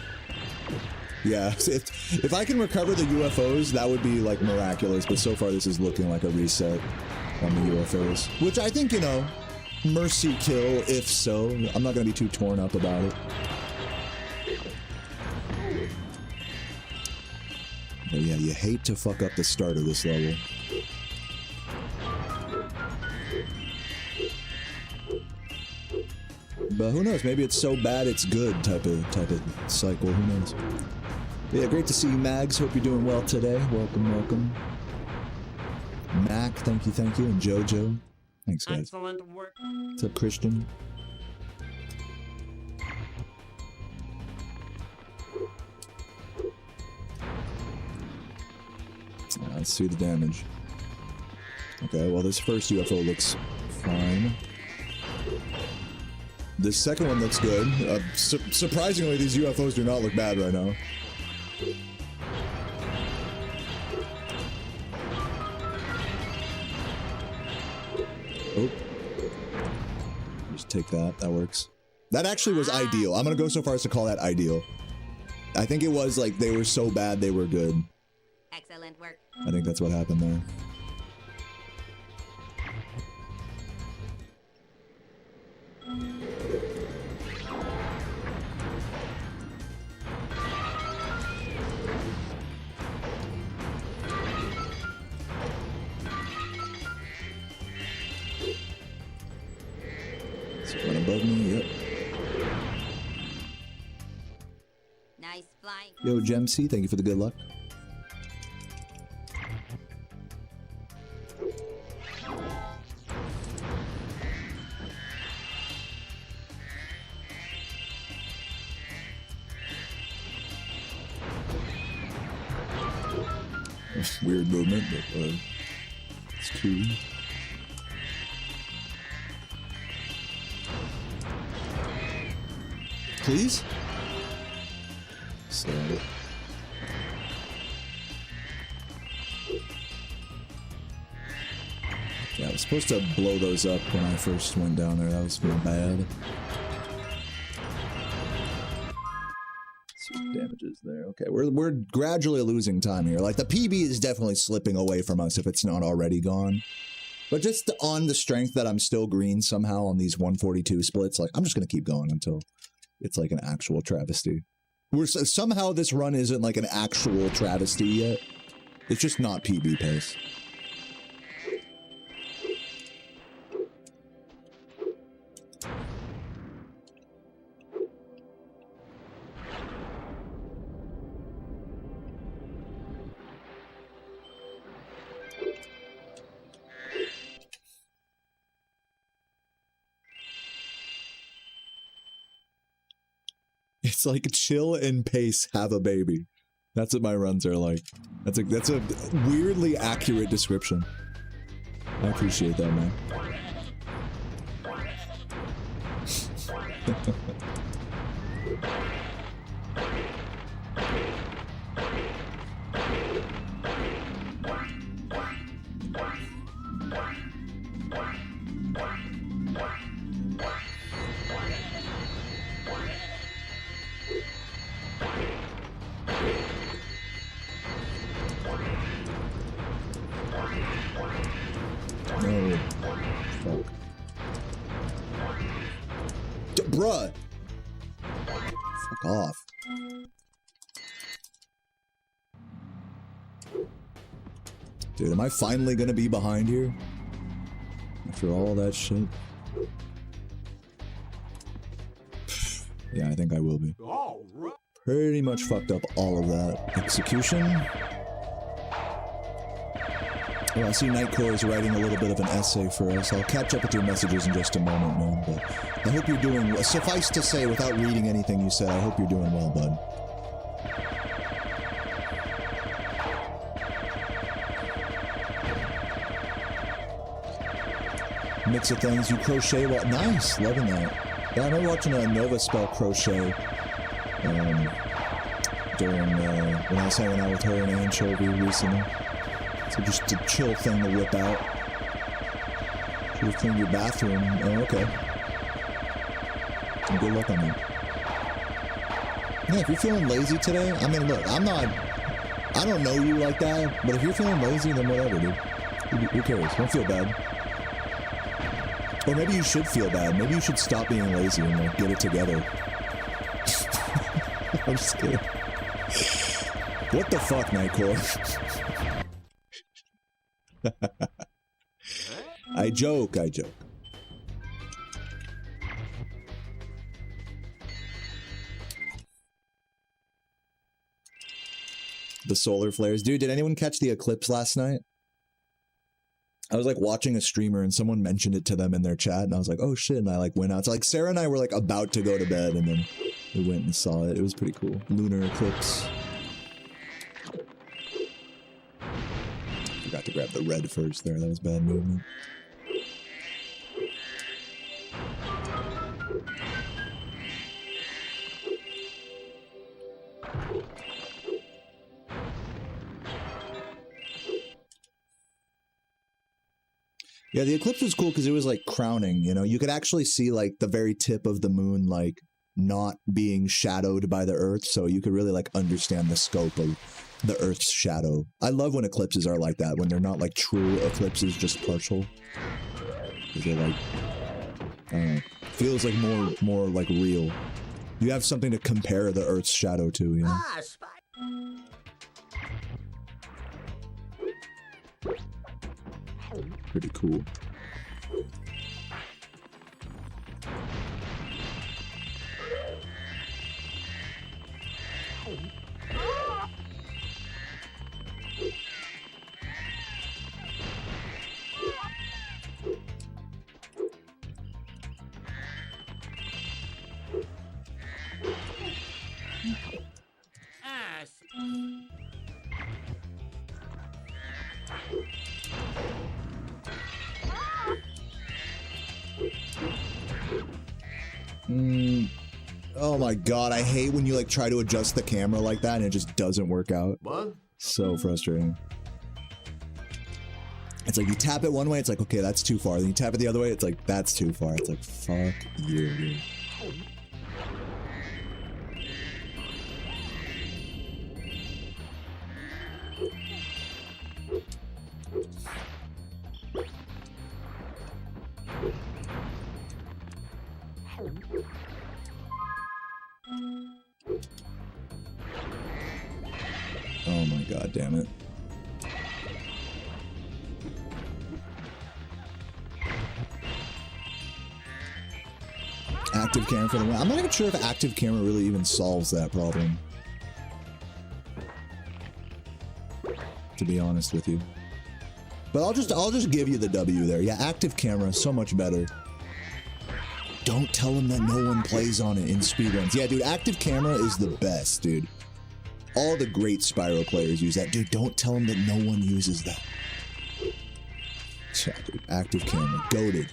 Yeah, if I can recover the UFOs, that would be, like, miraculous. But so far, this is looking like a reset on the UFOs. Which I think, you know, mercy kill, if so. I'm not going to be too torn up about it. But yeah, you hate to fuck up the start of this level. But who knows? Maybe it's so bad it's good type of cycle. Who knows? But yeah, great to see you, Mags. Hope you're doing well today. Welcome, welcome. Mac, thank you, and Jojo. Thanks, guys. Excellent work. What's up, Christian? Let's see the damage. Okay, well, this first UFO looks fine. This second one looks good. Surprisingly, these UFOs do not look bad right now. Oh. Just take that. That works. That actually was ideal. I'm gonna go so far as to call that ideal. I think it was like they were so bad they were good. Excellent work. I think that's what happened there. Someone above me, yep. Nice flying. Yo, Gemc, thank you for the good luck. Weird movement, but it's cool. Please? Slide it. Yeah, I was supposed to blow those up when I first went down there. That was real bad. Some damages there. Okay, we're gradually losing time here. Like, the PB is definitely slipping away from us if it's not already gone. But just on the strength that I'm still green somehow on these 142 splits, like, I'm just gonna keep going until it's like an actual travesty. Somehow this run isn't like an actual travesty yet. It's just not PB pace. It's like chill and pace, have a baby. That's what my runs are like. That's a weirdly accurate description. I appreciate that, man. dude. Am I finally gonna be behind here? After all that shit? Yeah, I think I will be. All right. Pretty much fucked up all of that. Execution. Well, I see Nightcore is writing a little bit of an essay for us. I'll catch up with your messages in just a moment, man. But I hope you're doing well. Suffice to say, without reading anything you said, I hope you're doing well, bud. Mix of things. You crochet well. Nice. Loving that. Yeah, I remember watching a Nova spell crochet during when I was hanging out with her and Anchovy recently. So just a chill thing to whip out. Should have cleaned your bathroom. Oh, okay. And good luck on that. Yeah, if you're feeling lazy today, I mean, look, I don't know you like that, but if you're feeling lazy, then whatever, dude. Who cares? Don't feel bad. Or maybe you should feel bad. Maybe you should stop being lazy and like get it together. I'm just kidding. What the fuck, Nightcore? I joke. The solar flares. Dude, did anyone catch the eclipse last night? I was like watching a streamer and someone mentioned it to them in their chat and I was like, oh shit, and I like went out. So like Sarah and I were like about to go to bed and then we went and saw it. It was pretty cool. Lunar eclipse. Forgot to grab the red first there. That was bad movement. Yeah, the eclipse was cool because it was like crowning, you know? You could actually see like the very tip of the moon like not being shadowed by the earth, so you could really like understand the scope of the earth's shadow. I love when eclipses are like that, when they're not like true eclipses, just partial. They're like, I don't know, feels like more like real. You have something to compare the earth's shadow to, you know? Ah, Pretty cool. Oh my god, I hate when you like try to adjust the camera like that and it just doesn't work out. What? So frustrating. It's like you tap it one way, it's like, okay, that's too far. Then you tap it the other way, it's like, that's too far. It's like, fuck you, dude. Oh my god, damn it. Active camera for the win. I'm not even sure if active camera really even solves that problem, to be honest with you. But I'll just give you the W there. Yeah, active camera, so much better. Don't tell them that no one plays on it in speedruns. Yeah, dude, active camera is the best, dude. All the great Spyro players use that. Dude, don't tell them that no one uses that. Yeah, dude, active camera. Goated.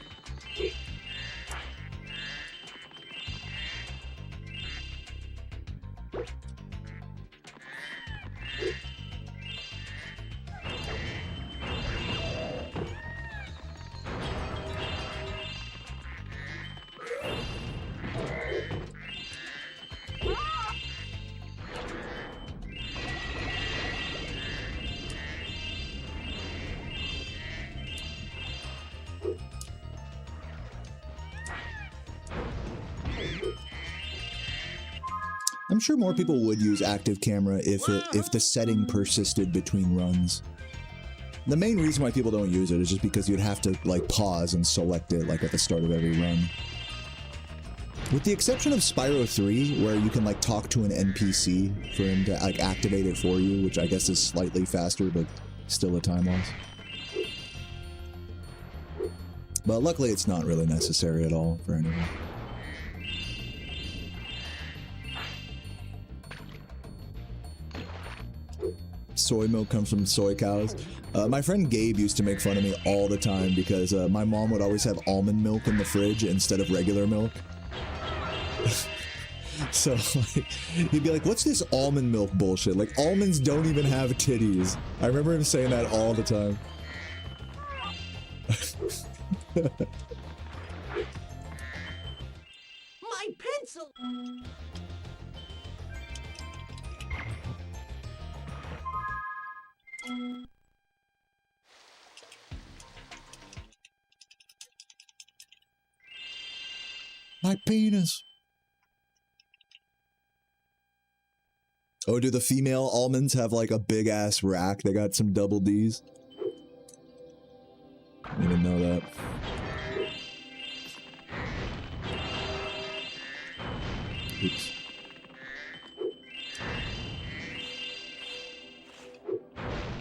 I'm sure more people would use active camera if the setting persisted between runs. The main reason why people don't use it is just because you'd have to like pause and select it like at the start of every run. With the exception of Spyro 3, where you can like talk to an NPC for him to like activate it for you, which I guess is slightly faster, but still a time loss. But luckily it's not really necessary at all for anyone. Soy milk comes from soy cows. My friend Gabe used to make fun of me all the time because my mom would always have almond milk in the fridge instead of regular milk. So like, he'd be like, what's this almond milk bullshit? Like, almonds don't even have titties. I remember him saying that all the time. My pencil! My penis. Oh, do the female almonds have like a big ass rack? They got some double D's. I didn't know that. Oops.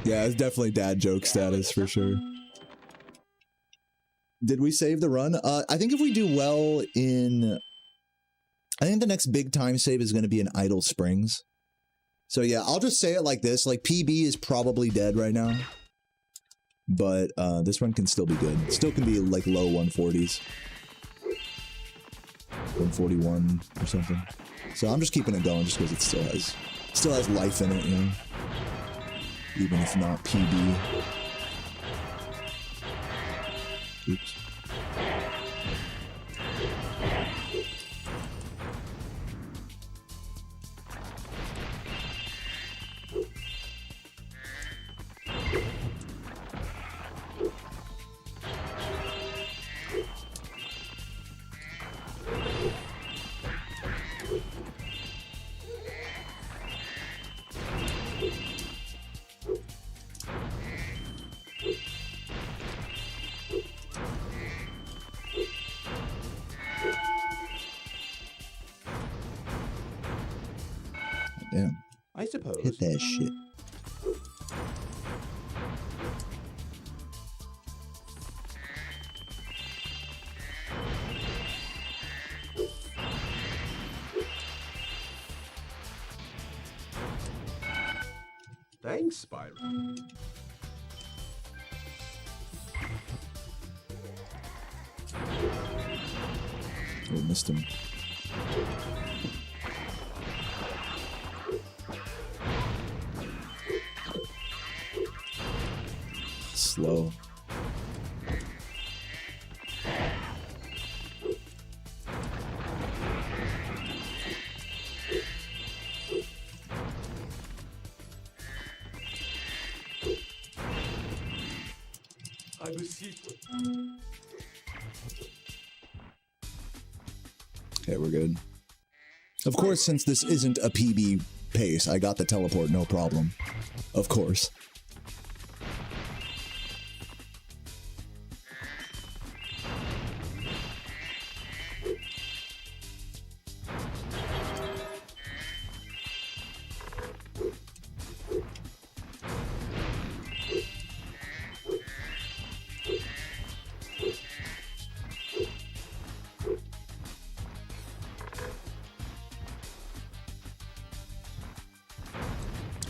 Yeah, it's definitely dad joke status for sure. Did we save the run? I think if we do well in... I think the next big time save is going to be in Idle Springs. So yeah, I'll just say it like this. Like, PB is probably dead right now. But this one can still be good. Still can be like low 140s. 141 or something. So I'm just keeping it going just because it still has life in it, you know? Even if not PB. Oops. Damn. I suppose. Hit that shit. Thanks, Spyro. Oh, missed him. Slow. I will see. Okay, we're good. Of course, since this isn't a PB pace, I got the teleport, no problem. Of course.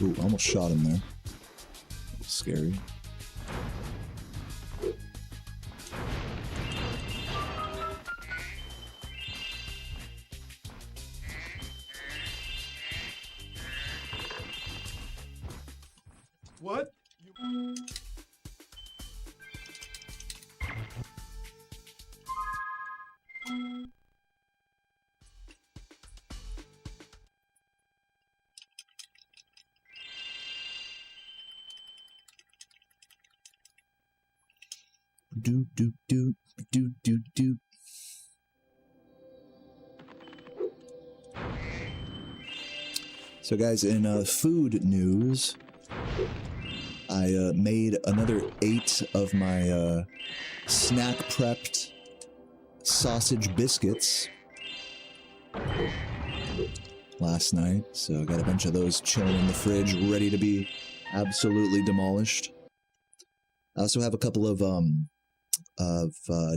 Ooh, almost shot him there. Scary. What? You... Do do do do do do. So guys, in food news, I made another 8 of my snack prepped sausage biscuits last night, so I got a bunch of those chilling in the fridge, ready to be absolutely demolished. I also have a couple of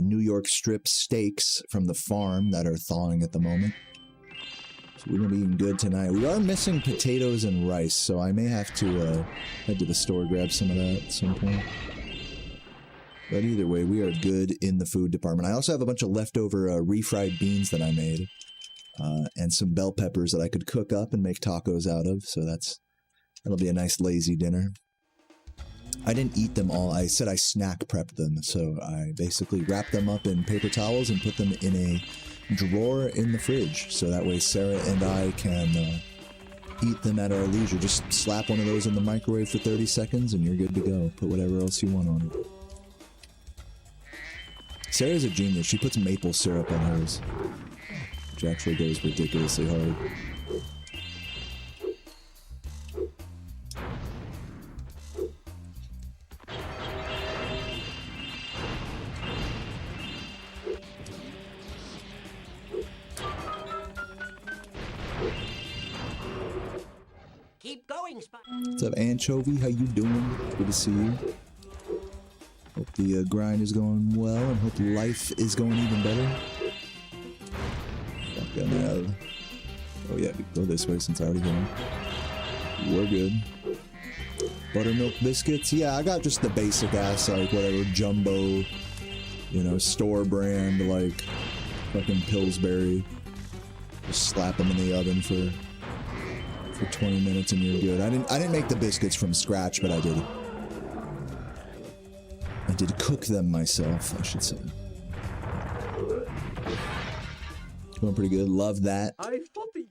New York strip steaks from the farm that are thawing at the moment. So we're gonna be eating good tonight. We are missing potatoes and rice, so I may have to head to the store, grab some of that at some point. But either way, we are good in the food department. I also have a bunch of leftover refried beans that I made, and some bell peppers that I could cook up and make tacos out of, so that'll be a nice lazy dinner. I didn't eat them all. I said I snack prepped them, so I basically wrapped them up in paper towels and put them in a drawer in the fridge, so that way Sarah and I can eat them at our leisure. Just slap one of those in the microwave for 30 seconds and you're good to go. Put whatever else you want on it. Sarah's a genius. She puts maple syrup on hers, which actually goes ridiculously hard. Keep going, Spyro. What's up, Anchovy? How you doing? Good to see you. Hope the grind is going well, and hope life is going even better. Fucking hell. Oh yeah, we go this way since I already went. We're good. Buttermilk biscuits? Yeah, I got just the basic ass, like, whatever, jumbo, you know, store brand, like, fucking Pillsbury. Just slap them in the oven for 20 minutes and you're good. I didn't make the biscuits from scratch, but I did cook them myself, I should say. Going pretty good. Love that. I thought the...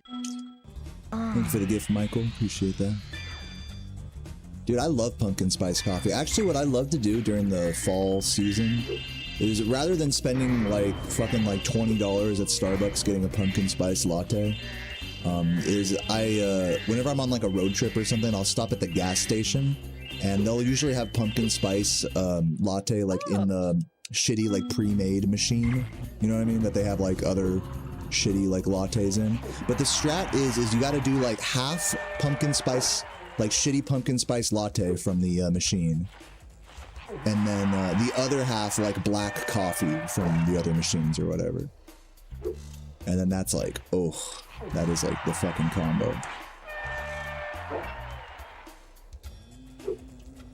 Thank you for the gift, Michael. Appreciate that. Dude, I love pumpkin spice coffee. Actually, what I love to do during the fall season is, rather than spending like fucking like $20 at Starbucks getting a pumpkin spice latte, whenever I'm on like a road trip or something, I'll stop at the gas station and they'll usually have pumpkin spice latte like in the shitty like pre-made machine. You know what I mean? That they have like other shitty like lattes in. But the strat is you got to do like half pumpkin spice, like shitty pumpkin spice latte from the machine, and then the other half like black coffee from the other machines or whatever. And then that's like, oh, that is like the fucking combo.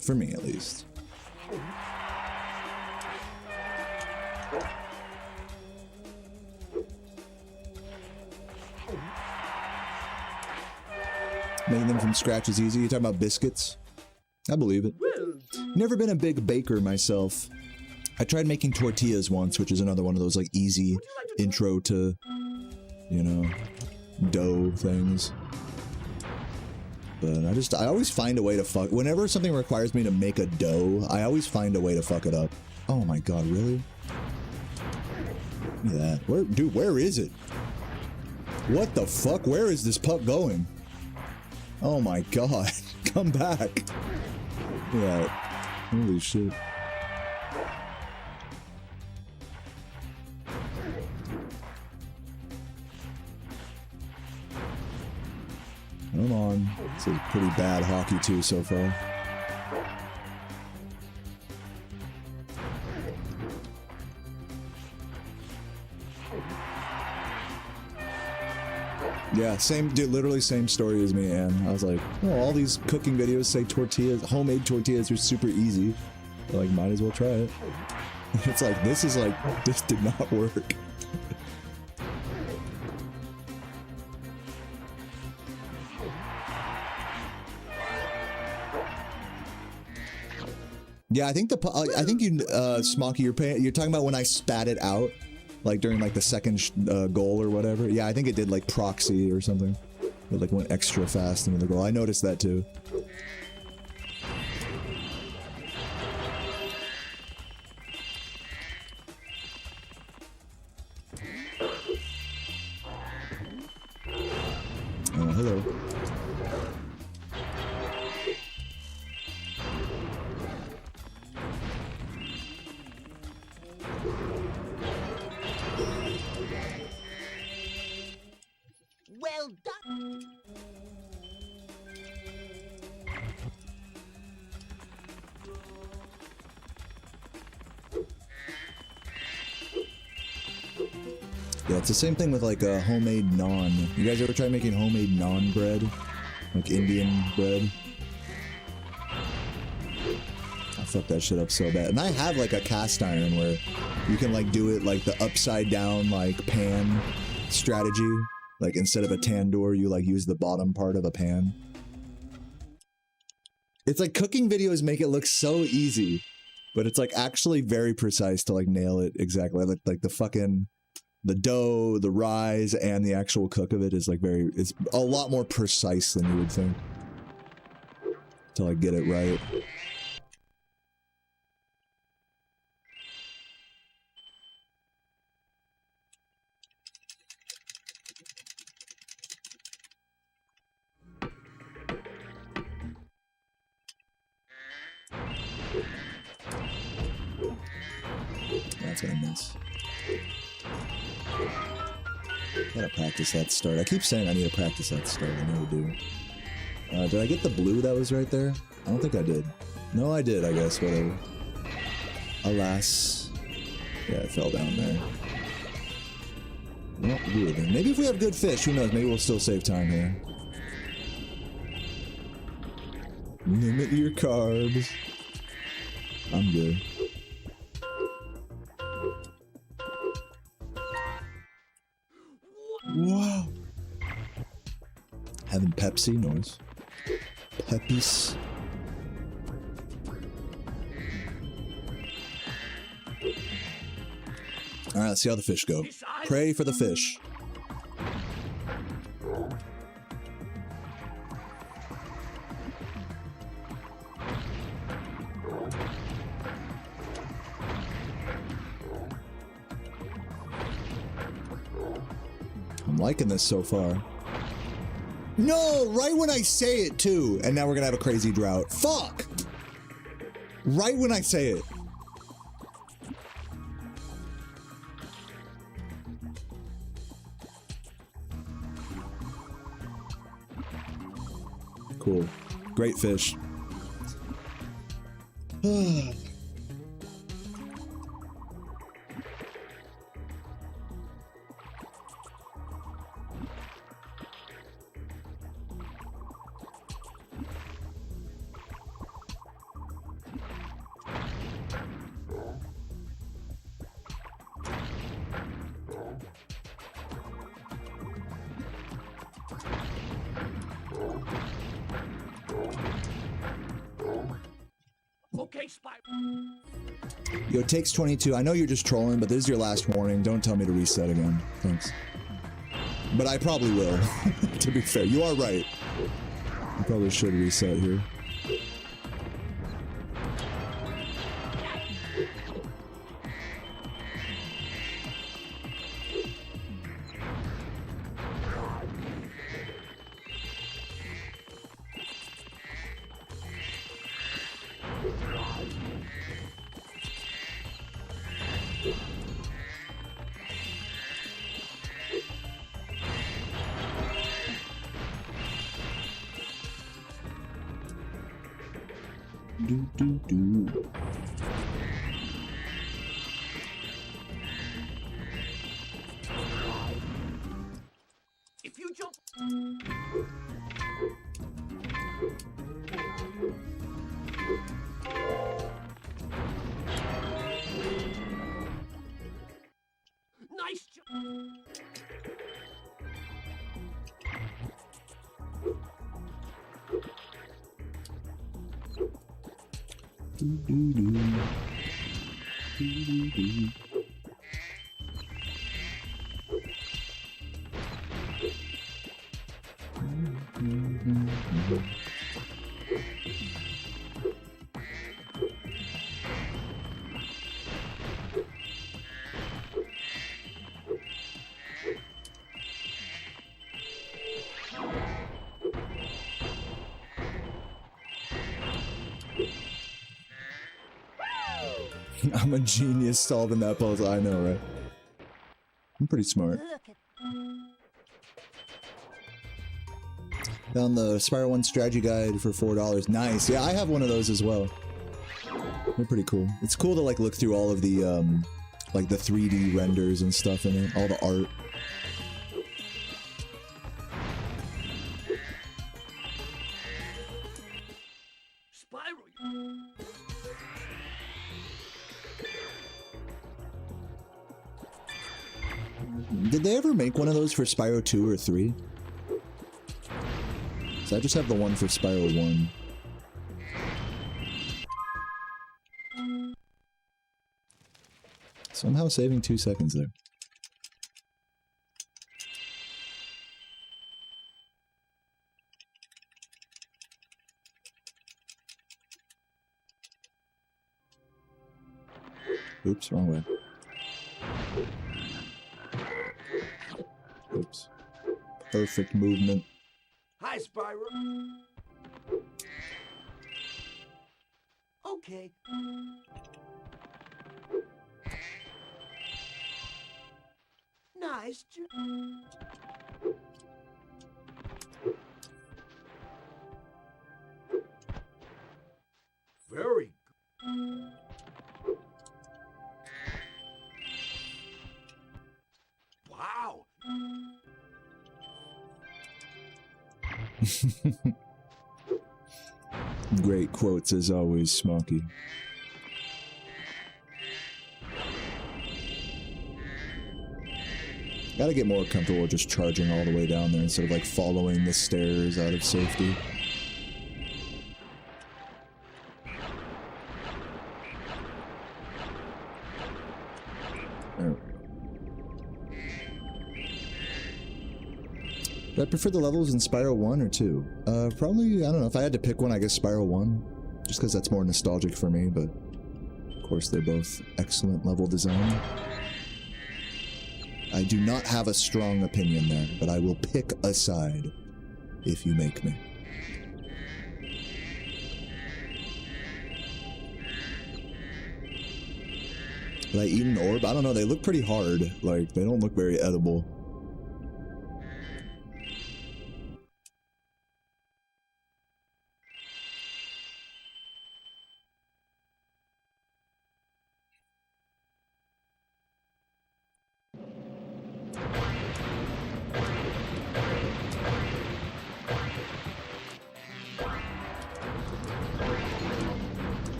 For me, at least. Making them from scratch is easy. You talking about biscuits? I believe it. Never been a big baker myself. I tried making tortillas once, which is another one of those like easy intro to, you know, dough things. But I always find a way to fuck. Whenever something requires me to make a dough, I always find a way to fuck it up. Oh my god, really? Look at that. Dude, where is it? What the fuck? Where is this pup going? Oh my god. Come back. Look at that. Holy shit. Come on. This is pretty bad hockey too so far. Yeah, same, dude, literally same story as me, and I was like, oh, all these cooking videos say tortillas, homemade tortillas are super easy. They're like, might as well try it. It's like, this did not work. Yeah, I think you, Smoky, you're talking about when I spat it out, like during like the second goal or whatever. Yeah, I think it did like proxy or something. It like went extra fast into the goal. I noticed that too. Oh, hello. Yeah, it's the same thing with like a homemade naan. You guys ever try making homemade naan bread? Like Indian bread? I fucked that shit up so bad. And I have like a cast iron where you can like do it like the upside down like pan strategy. Like instead of a tandoor, you like use the bottom part of a pan. It's like cooking videos make it look so easy, but it's like actually very precise to like nail it exactly. Like the fucking, the dough, the rise, and the actual cook of it is like very, it's a lot more precise than you would think to like get it right. That's gonna miss. Gotta practice that start. I keep saying I need to practice that start. I never do. Did I get the blue that was right there? I don't think I did. No, I did, I guess. Whatever. Alas. Yeah, it fell down there. Well, weird. Maybe if we have good fish, who knows? Maybe we'll still save time here. Limit your carbs. I'm good. Wow. Having Pepsi noise. Peppies. Alright, let's see how the fish go. Pray for the fish. I'm liking this so far. No, right when I say it too, and now we're gonna have a crazy drought. Fuck! Right when I say it. Cool. Great fish. Okay, Spyro. Yo, takes 22. I know you're just trolling, but this is your last warning. Don't tell me to reset again. Thanks. But I probably will, to be fair. You are right. I probably should reset here. If you jump... Nice jump! I'm a genius solving that puzzle. I know, right? I'm pretty smart. Found the Spyro 1 strategy guide for $4. Nice. Yeah, I have one of those as well. They're pretty cool. It's cool to like look through all of the like the 3D renders and stuff in it, all the art. Did they ever make one of those for Spyro 2 or 3? So I just have the one for Spyro 1. Somehow saving 2 seconds there. Oops, wrong way. Oops. Perfect movement. Hi, Spyro. Okay. Nice. Very good. Wow. Great quotes as always, Smoky. Gotta get more comfortable with just charging all the way down there instead of like following the stairs out of safety. There we go. Do I prefer the levels in Spyro 1 or 2? Probably, I don't know, if I had to pick one, I guess Spyro 1. Just because that's more nostalgic for me, but of course they're both excellent level design. I do not have a strong opinion there, but I will pick a side if you make me. Did I eat an orb? I don't know, they look pretty hard. Like, they don't look very edible.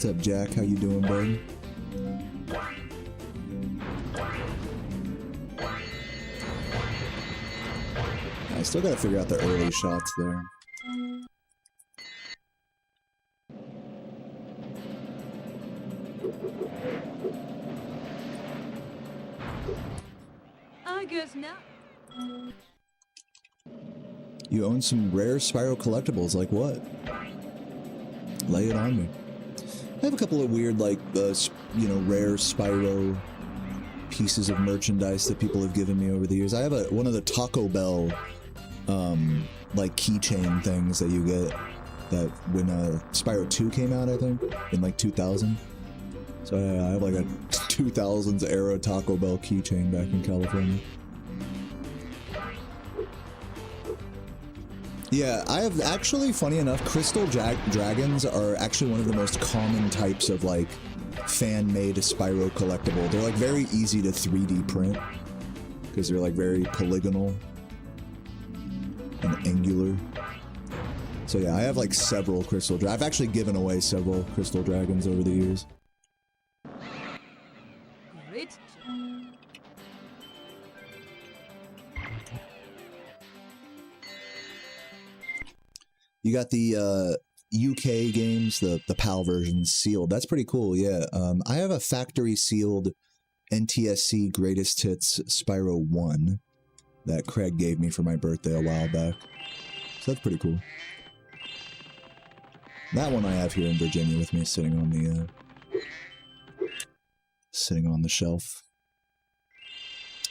What's up, Jack? How you doing, bud? I still gotta figure out the early shots there. I guess not. You own some rare Spyro collectibles, like what? Lay it on me. I have a couple of weird, like, you know, rare Spyro pieces of merchandise that people have given me over the years. I have one of the Taco Bell, like, keychain things that you get that when Spyro 2 came out, I think, in, like, 2000. So I have, like, a 2000s era Taco Bell keychain back in California. Yeah, I have actually, funny enough, crystal dragons are actually one of the most common types of, like, fan-made Spyro collectible. They're, like, very easy to 3D print because they're, like, very polygonal and angular. So yeah, I have, like, several crystal dragons. I've actually given away several crystal dragons over the years. Great. You got the UK games, the PAL versions sealed. That's pretty cool, yeah. I have a factory sealed NTSC Greatest Hits Spyro 1 that Craig gave me for my birthday a while back. So that's pretty cool. That one I have here in Virginia with me, sitting on the shelf.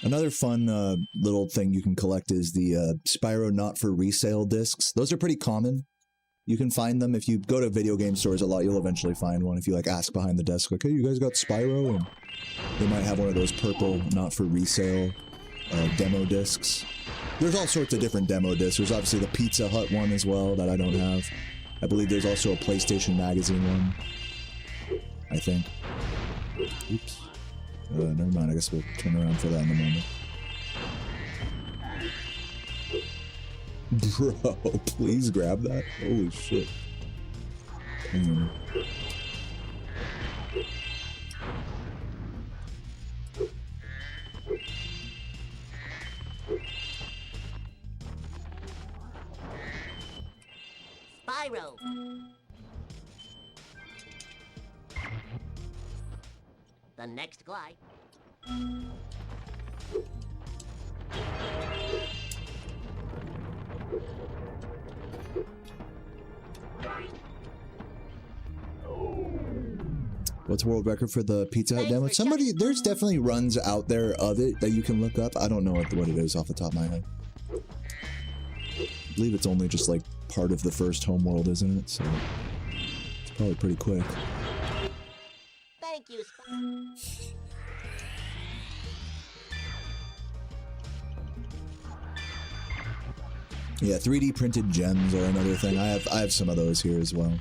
Another fun little thing you can collect is the Spyro Not For Resale discs. Those are pretty common. You can find them if you go to video game stores a lot. You'll eventually find one if you like ask behind the desk, like, hey, you guys got Spyro? And they might have one of those purple Not For Resale demo discs. There's all sorts of different demo discs. There's obviously the Pizza Hut one as well that I don't have. I believe there's also a PlayStation Magazine one. I think. Oops. Never mind. I guess we'll turn around for that in a moment. Bro, please grab that. Holy shit. Spyro. The next glide. What's world record for the Pizza Hut demo? Somebody, there's definitely runs out there of it that you can look up. I don't know what it is off the top of my head. I believe it's only just like part of the first homeworld, isn't it? So it's probably pretty quick. Thank you, Spyro. Yeah, 3D printed gems are another thing. I have some of those here as well.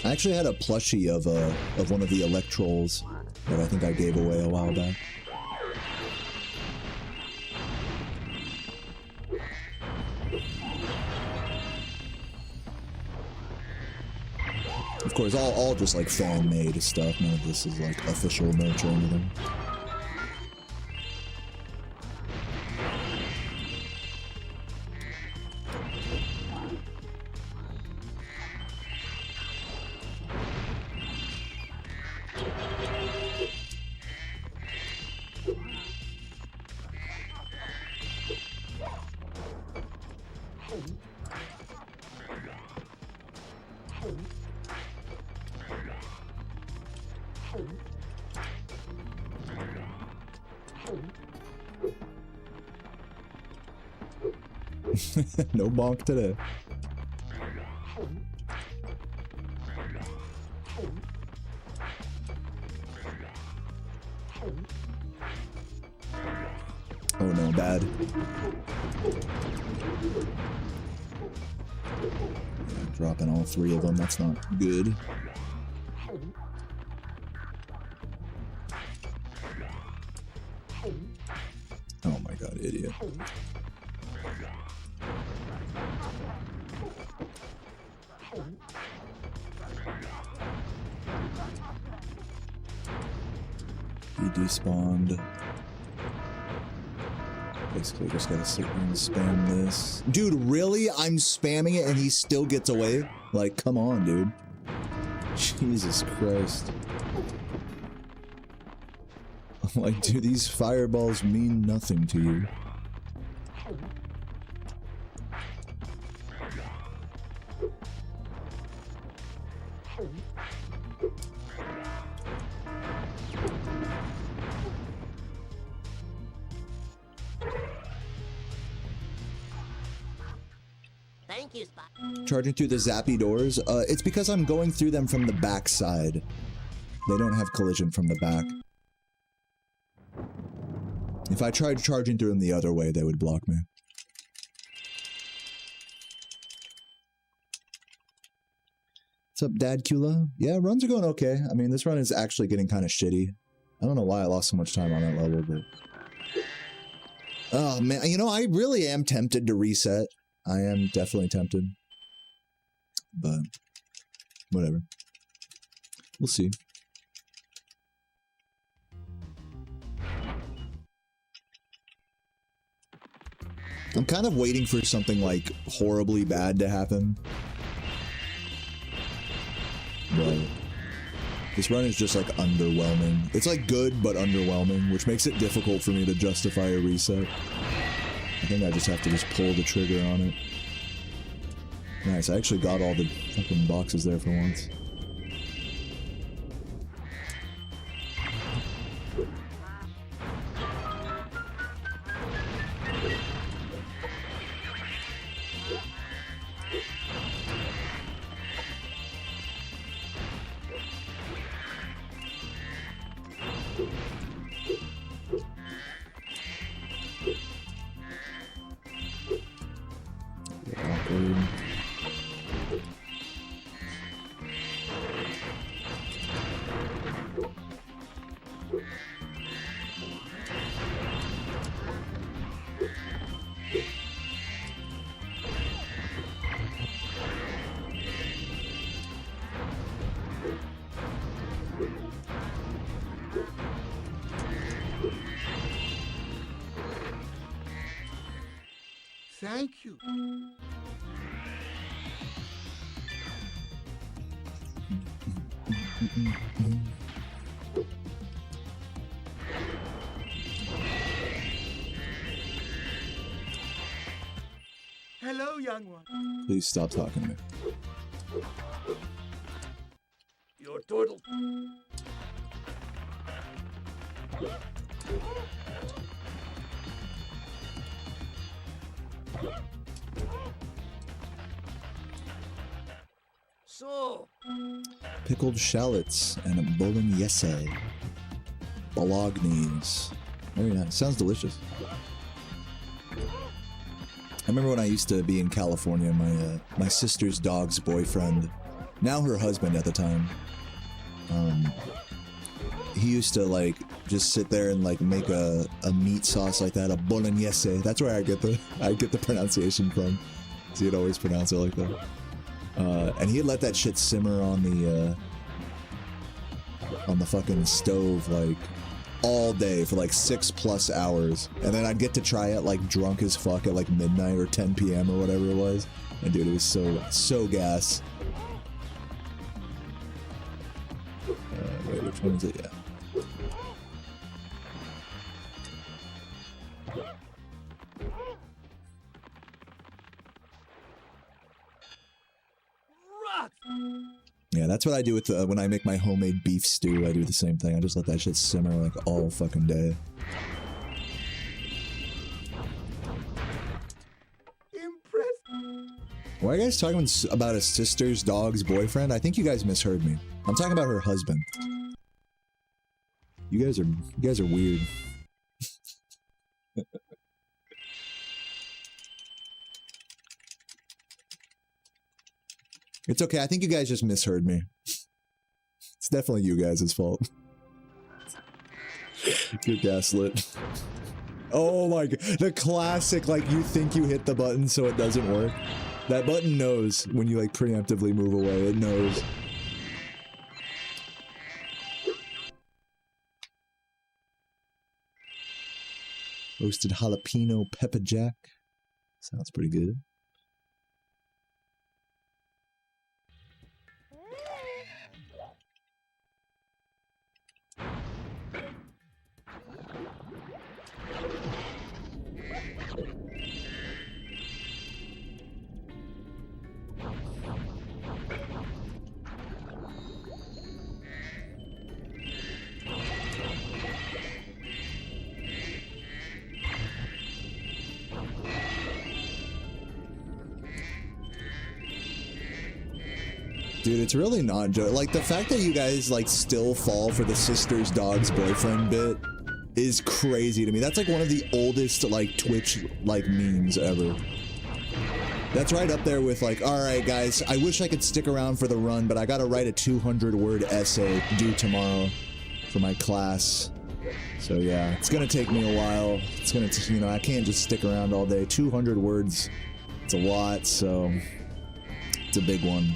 I actually had a plushie of one of the Electrols that I think I gave away a while back. Of course, all just like fan-made stuff. None of this is like official merch or anything. No bonk today. Oh no, bad. Yeah, dropping all three of them, that's not good. Oh my god, idiot. He despawned. Basically just gotta sit here and spam this. Dude, really? I'm spamming it and he still gets away? Like, come on, dude. Jesus Christ. I'm like, dude, these fireballs mean nothing to you. Thank you, Spyro. Charging through the zappy doors? It's because I'm going through them from the back side. They don't have collision from the back. If I tried charging through them the other way, they would block me. What's up, Dad Kula? Yeah, runs are going okay. I mean, this run is actually getting kind of shitty. I don't know why I lost so much time on that level, but... Oh, man. You know, I really am tempted to reset. I am definitely tempted. But... whatever. We'll see. I'm kind of waiting for something, like, horribly bad to happen. But this run is just, like, underwhelming. It's, like, good, but underwhelming, which makes it difficult for me to justify a reset. I think I just have to just pull the trigger on it. Nice, I actually got all the fucking boxes there for once. Thank you. Hello, young one. Please stop talking to me. Your turtle. So, Pickled shallots and a bolognese. Bolognese. Very nice. Sounds delicious. I remember when I used to be in California, my sister's dog's boyfriend, now her husband at the time, he used to like just sit there and like make a meat sauce like that, a bolognese. That's where I get the pronunciation from. So he'd always pronounce it like that. And he'd let that shit simmer on the fucking stove like all day for like 6+ hours, and then I'd get to try it like drunk as fuck at like midnight or 10 p.m. or whatever it was, and dude, it was so gas. Wait, which one is it? Yeah. rock. Yeah, that's what I do with when I make my homemade beef stew. I do the same thing. I just let that shit simmer like all fucking day. Impressed. Why are you guys talking about a sister's dog's boyfriend? I think you guys misheard me. I'm talking about her husband. You guys are weird. It's okay. I think you guys just misheard me. It's definitely you guys' fault. You're gaslit. Oh my god. The classic, like, you think you hit the button so it doesn't work. That button knows when you, like, preemptively move away. It knows. Roasted jalapeno pepper jack. Sounds pretty good. Dude, it's really not joke. Like, the fact that you guys, like, still fall for the sister's dog's boyfriend bit is crazy to me. That's, like, one of the oldest, like, Twitch, like, memes ever. That's right up there with, like, alright, guys, I wish I could stick around for the run, but I gotta write a 200-word essay due tomorrow for my class. So, yeah, it's gonna take me a while. It's gonna, you know, I can't just stick around all day. 200 words, it's a lot, so it's a big one.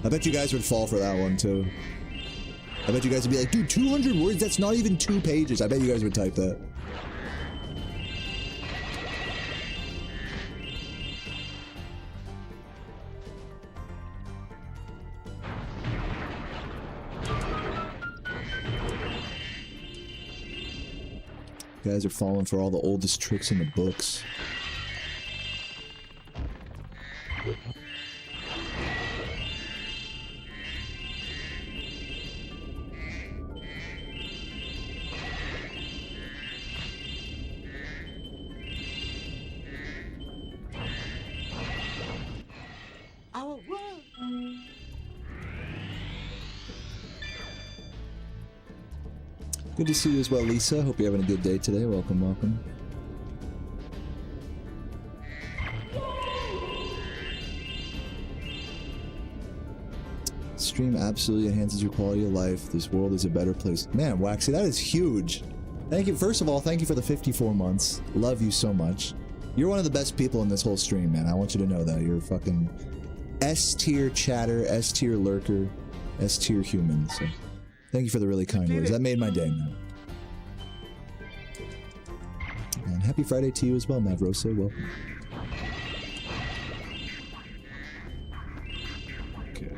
I bet you guys would fall for that one, too. I bet you guys would be like, dude, 200 words? That's not even 2 pages. I bet you guys would type that. You guys are falling for all the oldest tricks in the books. Good to see you as well, Lisa. Hope you're having a good day today. Welcome, welcome. Stream absolutely enhances your quality of life. This world is a better place. Man, Waxy, that is huge. Thank you. First of all, thank you for the 54 months. Love you so much. You're one of the best people in this whole stream, man. I want you to know that. You're a fucking S-tier chatter, S-tier lurker, S-tier human. So thank you for the really kind words. That made my day, man. happy Friday to you as well, Mavrosa. Welcome. Okay.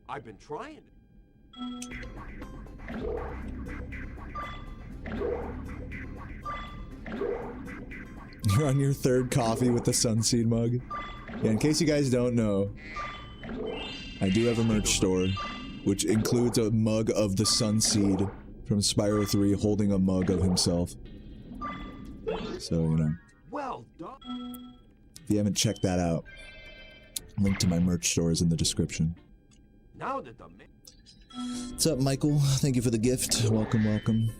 I've been trying. You're on your third coffee with the Sunseed mug. Yeah, in case you guys don't know, I do have a merch store, which includes a mug of the Sunseed from Spyro 3 holding a mug of himself. So, you know. Well done. If you haven't checked that out, link to my merch store is in the description. Now that the What's up, Michael? Thank you for the gift. Welcome, welcome.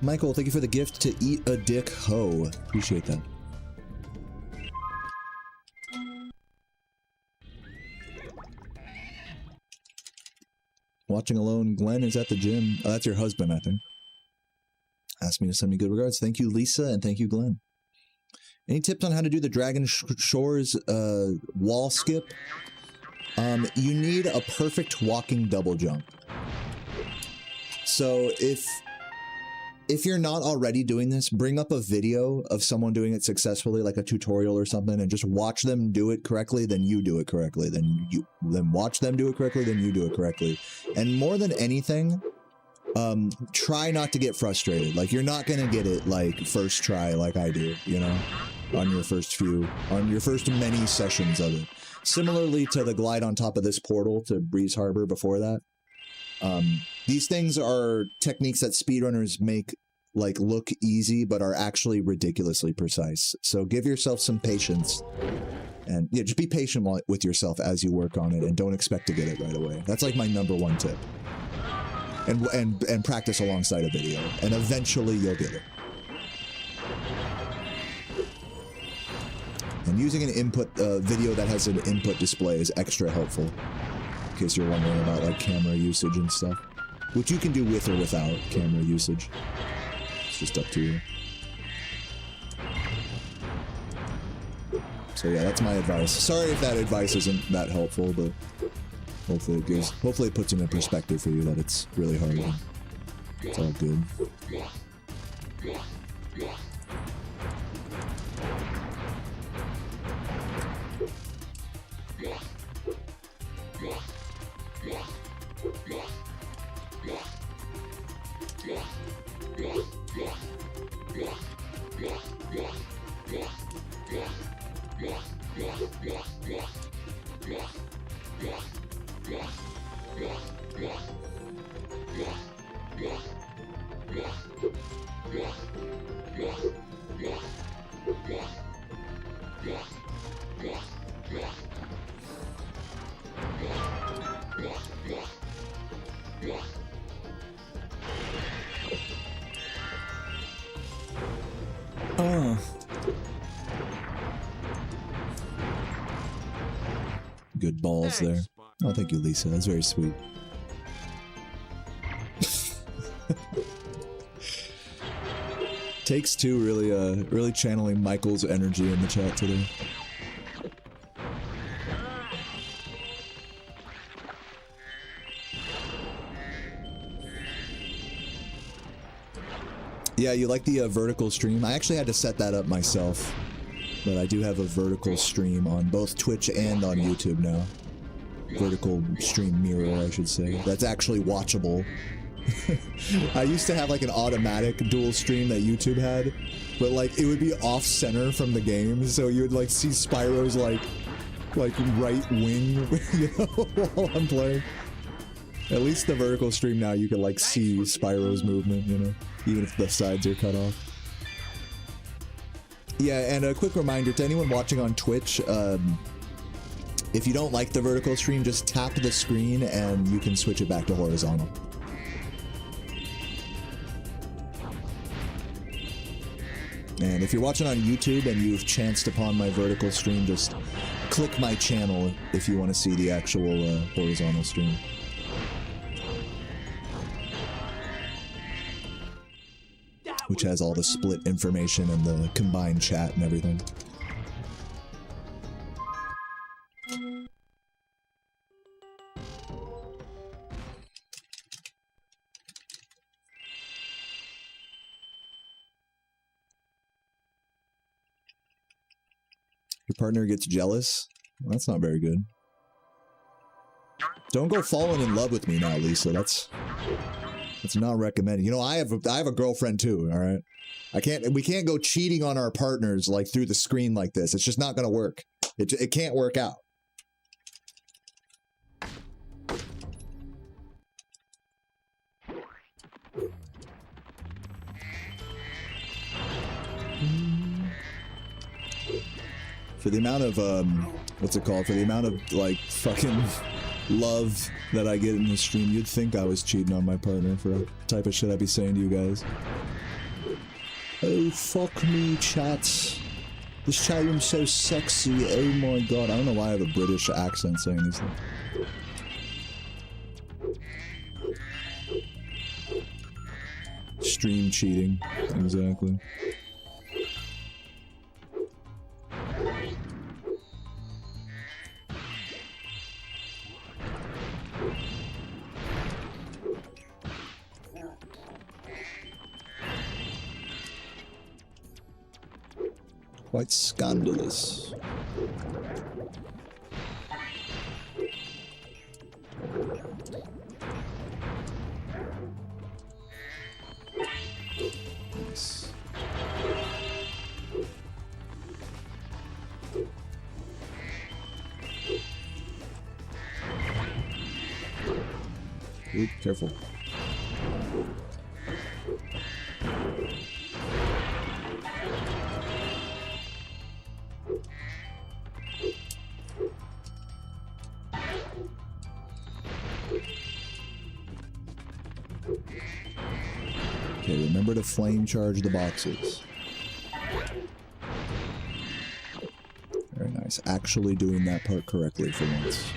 Michael, thank you for the gift to eat a dick ho. Appreciate that. Watching alone, Glenn is at the gym. Oh, that's your husband, I think. Asked me to send me good regards. Thank you, Lisa, and thank you, Glenn. Any tips on how to do the Dragon Shores wall skip? You need a perfect walking double jump. So if you're not already doing this, bring up a video of someone doing it successfully, like a tutorial or something, and just watch them do it correctly, then you do it correctly, then watch them do it correctly, then you do it correctly. And more than anything, try not to get frustrated. Like, you're not gonna get it like first try like I do, you know, on your first many sessions of it. Similarly to the glide on top of this portal to Breeze Harbor before that. These things are techniques that speedrunners make like look easy, but are actually ridiculously precise. So give yourself some patience, and yeah, just be patient with yourself as you work on it, and don't expect to get it right away. That's like my #1 tip. And practice alongside a video, and eventually you'll get it. And using an input video that has an input display is extra helpful, in case you're wondering about like camera usage and stuff, which you can do with or without camera usage. It's just up to you. So yeah, that's my advice. Sorry if that advice isn't that helpful, but hopefully it puts it in perspective for you that it's really hard. It's all good. Oh. Good balls there. Oh, thank you, Lisa. That's very sweet. Takes two really channeling Michael's energy in the chat today. Yeah, you like the vertical stream? I actually had to set that up myself, but I do have a vertical stream on both Twitch and on YouTube now. Vertical stream mirror, I should say. That's actually watchable. I used to have like an automatic dual stream that YouTube had, but like it would be off center from the game, so you would like see Spyro's like right wing, you know, while I'm playing. At least the vertical stream now you can like see Spyro's movement, you know, even if the sides are cut off. Yeah, and a quick reminder to anyone watching on Twitch, if you don't like the vertical stream, just tap the screen and you can switch it back to horizontal. And if you're watching on YouTube and you've chanced upon my vertical stream, just click my channel if you want to see the actual horizontal stream. Which has all the split information and the combined chat and everything. Your partner gets jealous? Well, that's not very good. Don't go falling in love with me now, Lisa. That's not recommended. You know, I have a girlfriend too, all right? We can't go cheating on our partners like through the screen like this. It's just not going to work. It can't work out. For the amount of, what's it called? For the amount of, like, fucking love that I get in the stream, you'd think I was cheating on my partner for the type of shit I'd be saying to you guys. Oh, fuck me, chat. This chat room's so sexy. Oh my god. I don't know why I have a British accent saying these things. Stream cheating. Exactly. Quite scandalous. Nice. Ooh, careful. Okay, remember to flame charge the boxes. Very nice. Actually doing that part correctly for once.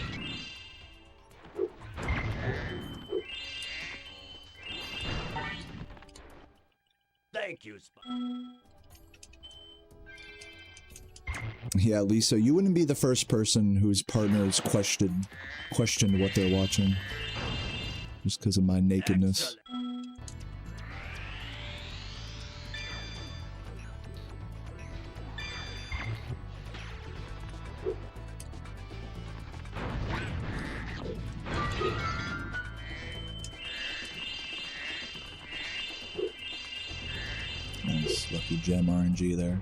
Thank you, Spy. Yeah, Lisa, you wouldn't be the first person whose partners questioned what they're watching. Just because of my nakedness. Excellent. Nice, lucky gem RNG there.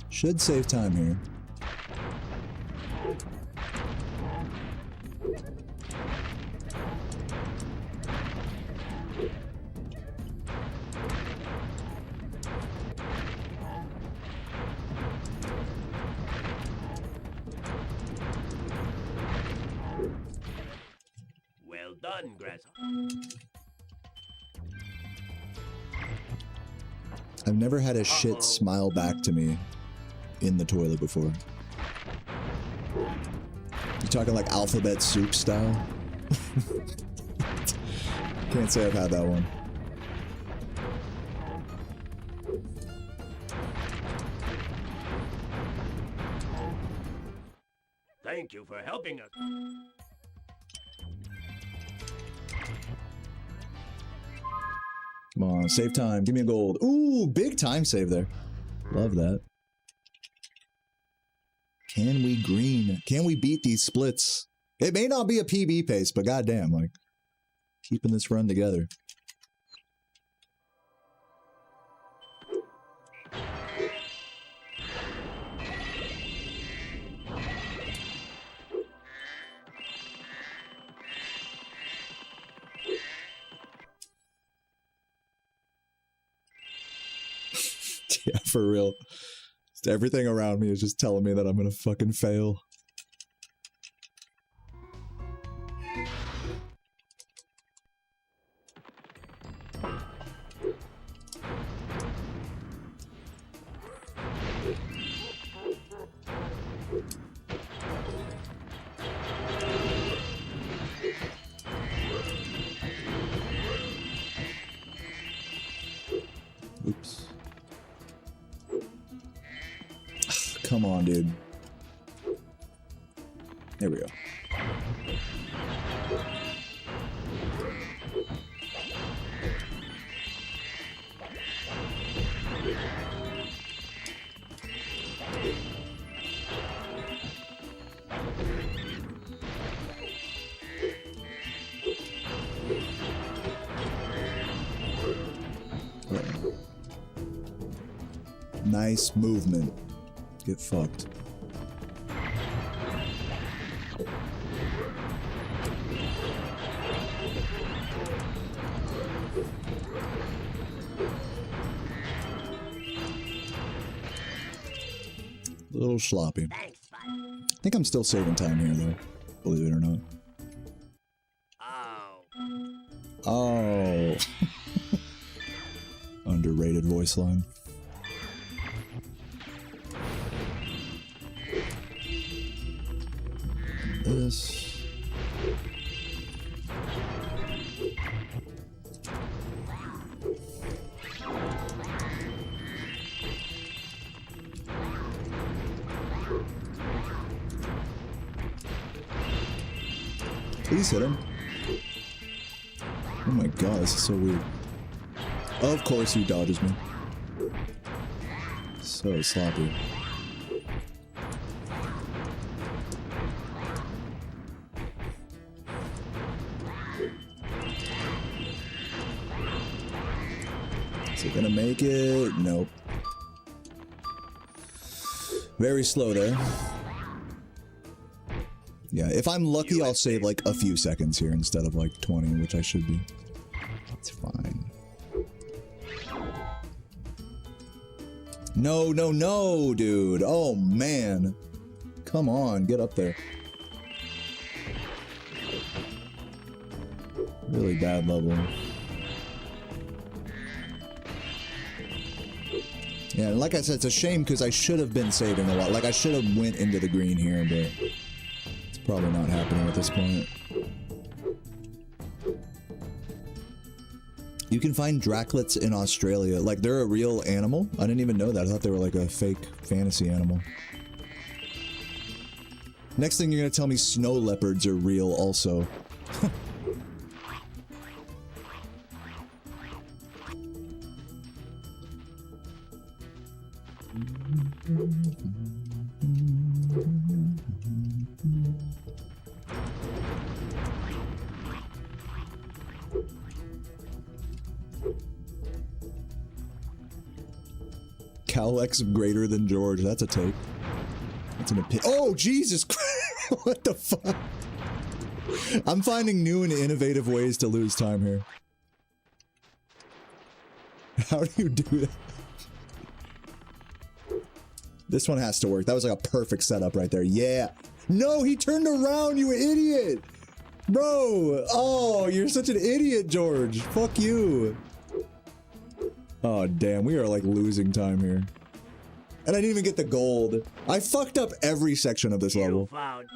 Should save time here. Well done, Grasshopper. I've never had a shit smile back to me in the toilet before. You talking like alphabet soup style? Can't say I've had that one. Thank you for helping us. Come on, save time. Give me a gold. Ooh, big time save there. Love that. Can we green? Can we beat these splits? It may not be a PB pace, but goddamn, like, keeping this run together. Yeah, for real. Everything around me is just telling me that I'm gonna fucking fail. Come on, dude. There we go. Nice movement. Get fucked. A little sloppy. Thanks, Spyro. I think I'm still saving time here, though. Believe it or not. Oh. Oh. Underrated voice line. This. Please hit him. Oh my god, this is so weird. Of course he dodges me. So sloppy. Is it gonna make it? Nope. Very slow there. Yeah, if I'm lucky, I'll save like a few seconds here instead of like 20, which I should be. It's fine. No, no, no, dude. Oh, man. Come on, get up there. Really bad level. Yeah, and like I said, it's a shame because I should have been saving a lot. Like, I should have went into the green here, but it's probably not happening at this point. You can find Draklets in Australia. Like, they're a real animal? I didn't even know that. I thought they were like a fake fantasy animal. Next thing you're gonna tell me snow leopards are real also. Cowlex greater than George. That's a take. That's an opinion. Oh, Jesus Christ. What the fuck? I'm finding new and innovative ways to lose time here. How do you do that? This one has to work. That was like a perfect setup right there. Yeah. No, he turned around, you idiot. Bro. Oh, you're such an idiot, George. Fuck you. Oh, damn. We are like losing time here. And I didn't even get the gold. I fucked up every section of this level. Found.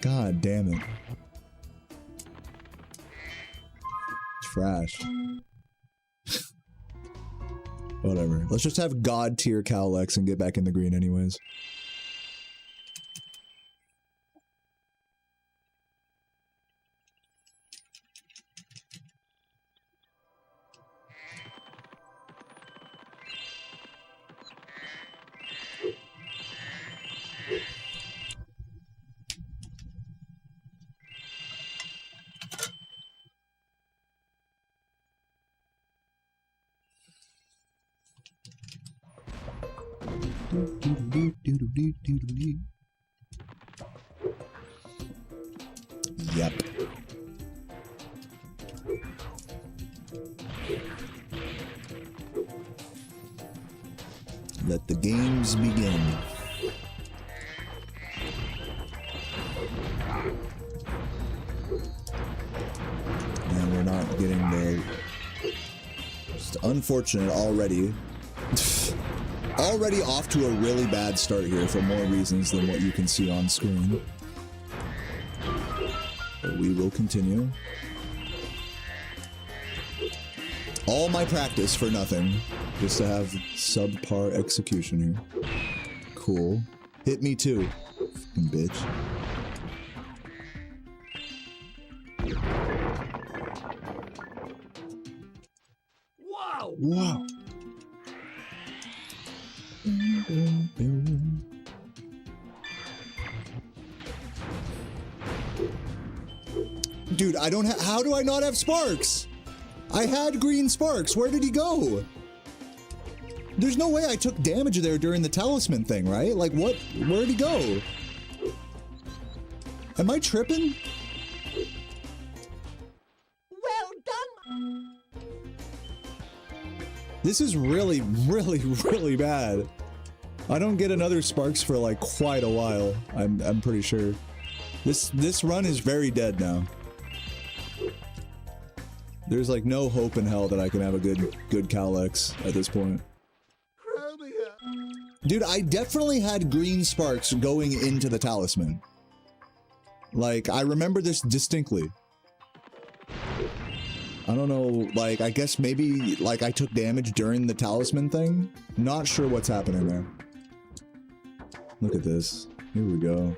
God damn it. Trash. Whatever. Let's just have God tier Cowlex and get back in the green anyways. Yep. Let the games begin. And we're not getting the... Just unfortunate already. Already off to a really bad start here for more reasons than what you can see on screen. But we will continue. All my practice for nothing. just to have subpar execution here. Cool. Hit me too, fucking bitch. Wow! Wow. Dude, I don't have. How do I not have sparks? I had green sparks. Where did he go? There's no way I took damage there during the talisman thing, right? Like, what? Where'd he go? Am I tripping? Well done. This is really, really, really bad. I don't get another sparks for like quite a while. I'm pretty sure. This run is very dead now. There's like no hope in hell that I can have a good Calyx at this point. Dude, I definitely had green sparks going into the talisman. Like, I remember this distinctly. I don't know, like, I guess maybe, like, I took damage during the talisman thing? Not sure what's happening there. Look at this. Here we go.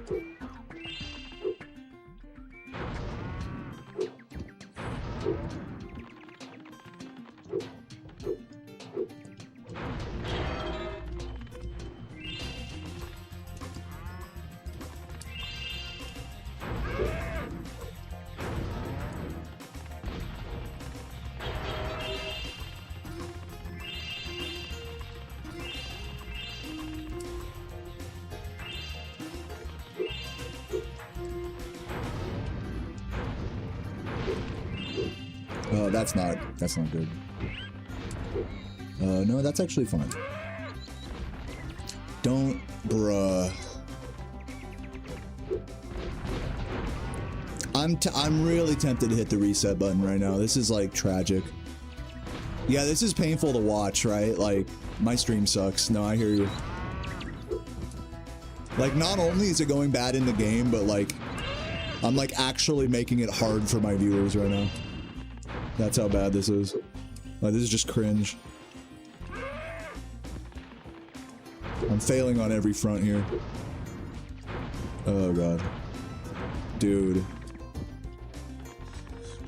That's not good. No, that's actually fine. Don't, bruh. I'm really tempted to hit the reset button right now. This is like tragic. Yeah, this is painful to watch, right? Like, my stream sucks. No, I hear you. Like, not only is it going bad in the game, but like, I'm like actually making it hard for my viewers right now. That's how bad this is. Like, this is just cringe. I'm failing on every front here. Oh god. Dude.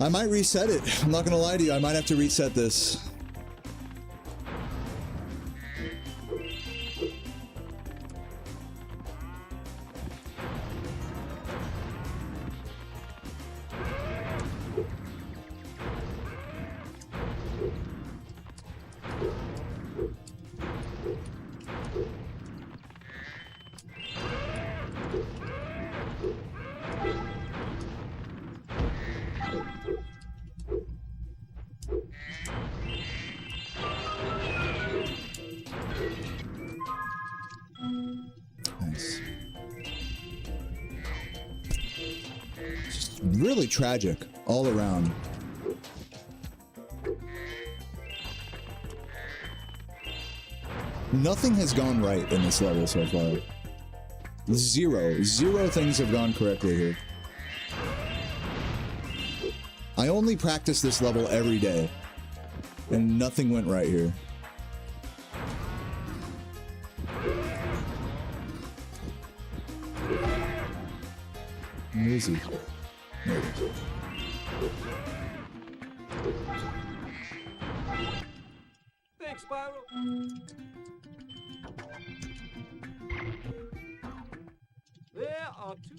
I might reset it. I'm not gonna lie to you, I might have to reset this. Really tragic all around. Nothing has gone right in this level so far. Zero things have gone correctly here. I only practice this level every day, and nothing went right here. Where is he? There he is. Thanks, Spyro. There are two.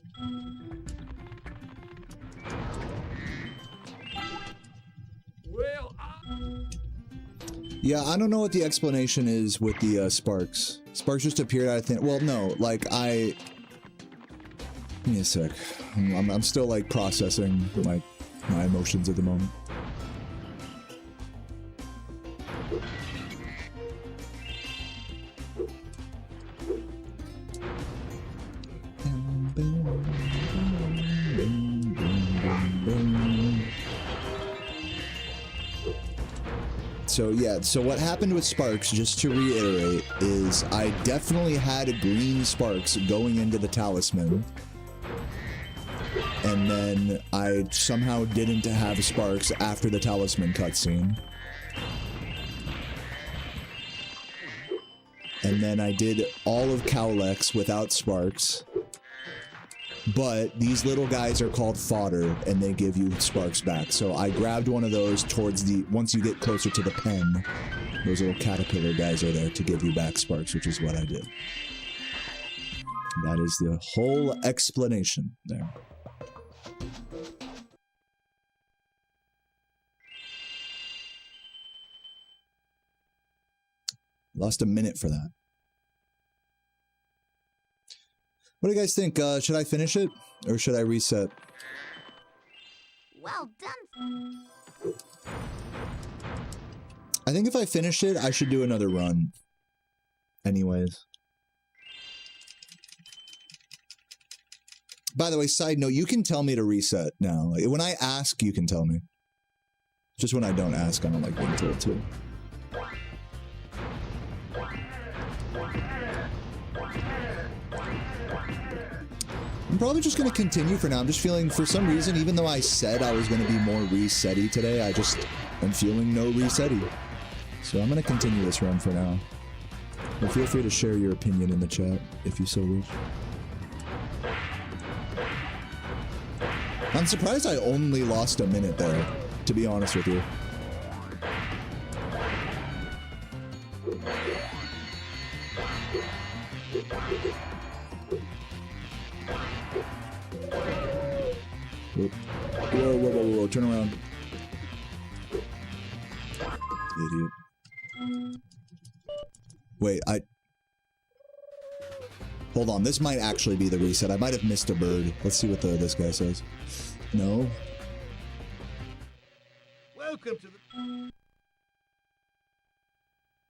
Well, Yeah, I don't know what the explanation is with the sparks. Sparks just appeared out of thin. Well, no, like give me a sec. I'm still like processing my emotions at the moment. So yeah, so what happened with sparks, just to reiterate, is I definitely had green sparks going into the talisman. And then I somehow didn't have sparks after the talisman cutscene. And then I did all of Cowlex without sparks. But these little guys are called fodder, and they give you sparks back. So I grabbed one of those towards the... Once you get closer to the pen, those little caterpillar guys are there to give you back sparks, which is what I did. That is the whole explanation there. Lost a minute for that. What do you guys think? Should I finish it or should I reset? Well done. I think if I finish it, I should do another run. Anyways. By the way, side note, you can tell me to reset now. Like, when I ask, you can tell me. Just when I don't ask, I don't like being told to. I'm probably just going to continue for now. I'm just feeling, for some reason, even though I said I was going to be more reset-y today, I just am feeling no reset-y. So I'm going to continue this run for now. But feel free to share your opinion in the chat, if you so wish. I'm surprised I only lost a minute there, to be honest with you. Whoa, whoa, whoa, whoa, turn around. Idiot. Wait, hold on, this might actually be the reset. I might have missed a bird. Let's see what this guy says. No. Welcome to the...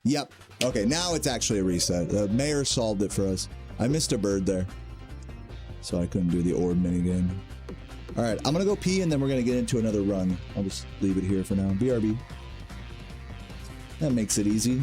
Yep. Okay, now it's actually a reset. The mayor solved it for us. I missed a bird there. So I couldn't do the orb minigame. Alright, I'm gonna go pee and then we're gonna get into another run. I'll just leave it here for now. BRB. That makes it easy.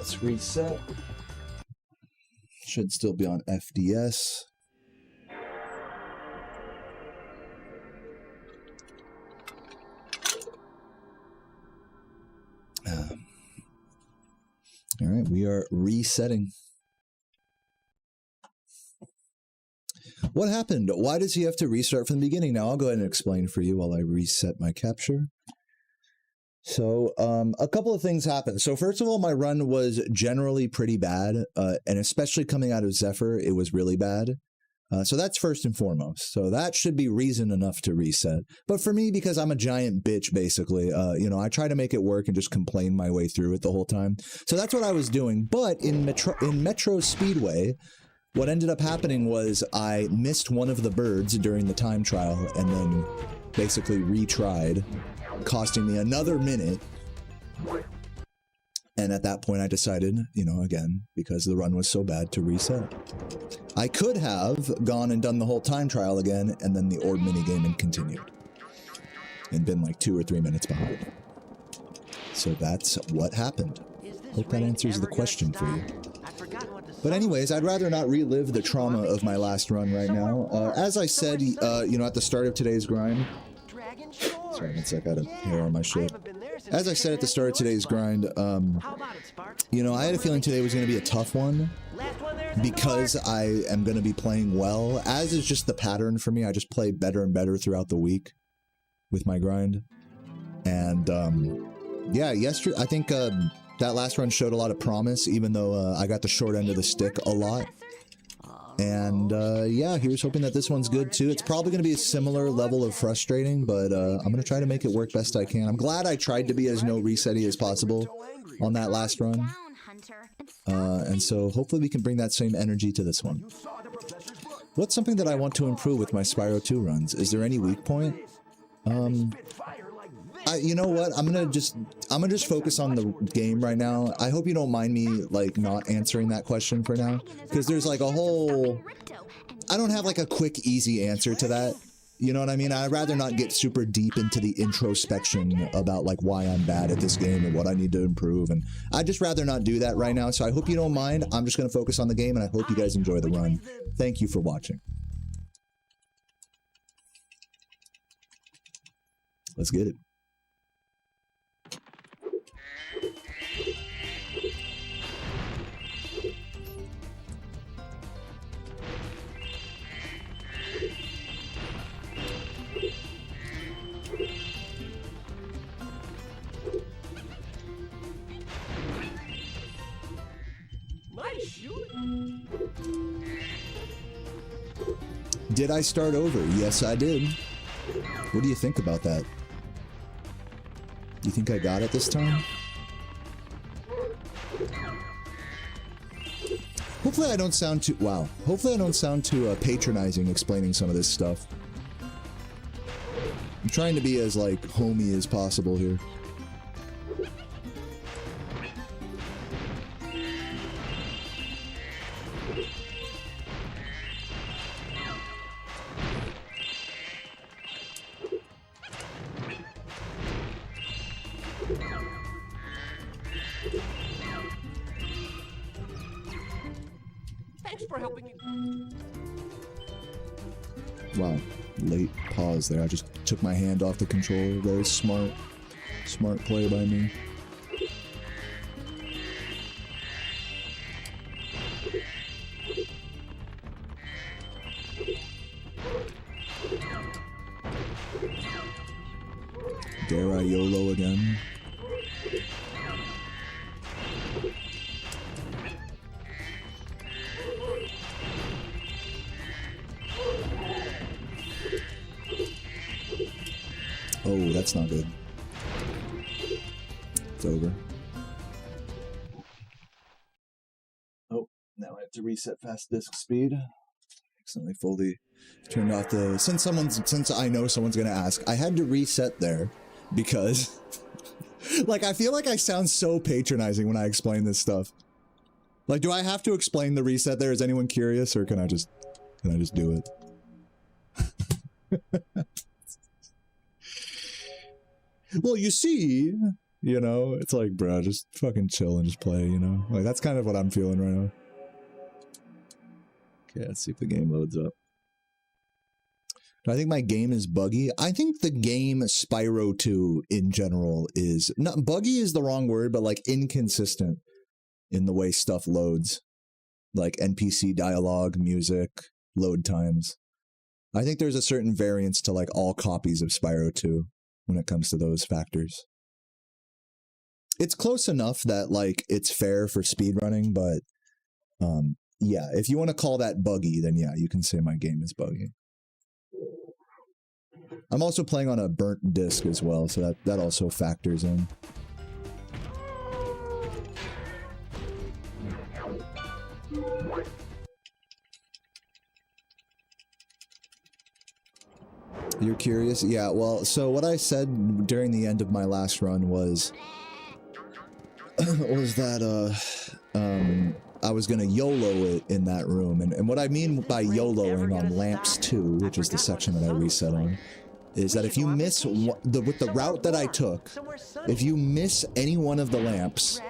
Let's reset. Should still be on FDS. All right, we are resetting. What happened? Why does he have to restart from the beginning? Now I'll go ahead and explain for you while I reset my capture. So, a couple of things happened. So first of all, my run was generally pretty bad, and especially coming out of Zephyr, it was really bad. So that's first and foremost. So that should be reason enough to reset. But for me, because I'm a giant bitch, basically, you know, I try to make it work and just complain my way through it the whole time. So that's what I was doing. But in Metro Speedway, what ended up happening was I missed one of the birds during the time trial and then basically retried. costing me another minute. And at that point I decided, you know, again, because the run was so bad, to reset. I could have gone and done the whole time trial again, and then the orb minigame and continued. And been like 2 or 3 minutes behind. So that's what happened. Hope that answers the question for you. But anyways, I'd rather not relive the trauma of my last run right now. As I said, you know, at the start of today's grind... Sorry, one sec, I got a hair on my shirt. As I said at the start of today's grind, you know, I had a feeling today was going to be a tough one. Because I am going to be playing well, as is just the pattern for me. I just play better and better throughout the week with my grind. And, yeah, yesterday, I think that last run showed a lot of promise, even though I got the short end of the stick a lot. And, yeah, here's hoping that this one's good, too. It's probably going to be a similar level of frustrating, but I'm going to try to make it work best I can. I'm glad I tried to be as no reset-y as possible on that last run. And so hopefully we can bring that same energy to this one. What's something that I want to improve with my Spyro 2 runs? Is there any weak point? You know what? I'm gonna just focus on the game right now. I hope you don't mind me like not answering that question for now, because there's like a whole. I don't have like a quick, easy answer to that. You know what I mean? I'd rather not get super deep into the introspection about like why I'm bad at this game and what I need to improve, and I'd just rather not do that right now. So I hope you don't mind. I'm just gonna focus on the game, and I hope you guys enjoy the run. Thank you for watching. Let's get it. Did I start over? Yes, I did. What do you think about that? You think I got it this time? Hopefully I don't sound too... Wow. Hopefully I don't sound too patronizing explaining some of this stuff. I'm trying to be as, like, homey as possible here. Thanks for helping me. Wow. Late pause there. I just took my hand off the controller. Very smart. Smart play by me. Dare I YOLO again? Oh, that's not good. It's over. Oh, now I have to reset fast disk speed. Accidentally fully turned off the... Since I know someone's gonna ask, I had to reset there because... like, I feel like I sound so patronizing when I explain this stuff. Like, do I have to explain the reset there? Is anyone curious, or can I just do it? Well, you see, you know, it's like, bro, just fucking chill and just play, you know? Like, that's kind of what I'm feeling right now. Okay, let's see if the game loads up. Do I think my game is buggy? I think the game Spyro 2 in general is... not buggy is the wrong word, but, like, inconsistent in the way stuff loads. Like, NPC dialogue, music, load times. I think there's a certain variance to, like, all copies of Spyro 2. When it comes to those factors. It's close enough that, like, it's fair for speedrunning, but, yeah, if you want to call that buggy, then yeah, you can say my game is buggy. I'm also playing on a burnt disc as well, so that also factors in. You're curious? Yeah, well, so what I said during the end of my last run was... was that, I was gonna YOLO it in that room. And what I mean by YOLOing on Lamps 2, which is the section that I reset on, is that if you miss with the route that I took, if you miss any one of the lamps,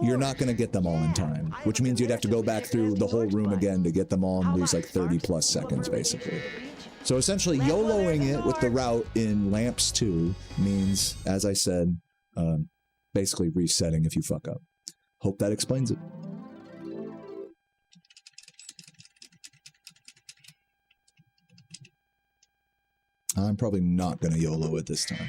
you're not going to get them all in time, which means you'd have to go back through the whole room again to get them all and lose like 30 plus seconds, basically. So essentially, YOLOing it with the route in Lamps 2 means, as I said, basically resetting if you fuck up. Hope that explains it. I'm probably not going to YOLO it this time.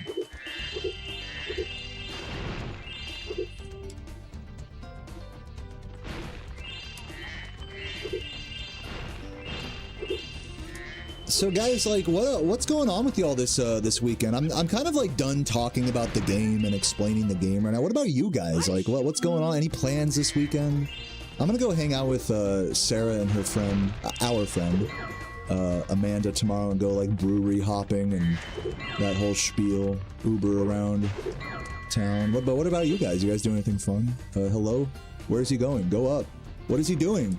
So guys, like, what's going on with y'all this weekend? I'm kind of like done talking about the game and explaining the game right now. What about you guys? Like, what's going on? Any plans this weekend? I'm gonna go hang out with Sarah and her friend, our friend, Amanda tomorrow, and go like brewery hopping and that whole spiel, Uber around town. But what about you guys? You guys doing anything fun? Hello? Where's he going? Go up. What is he doing?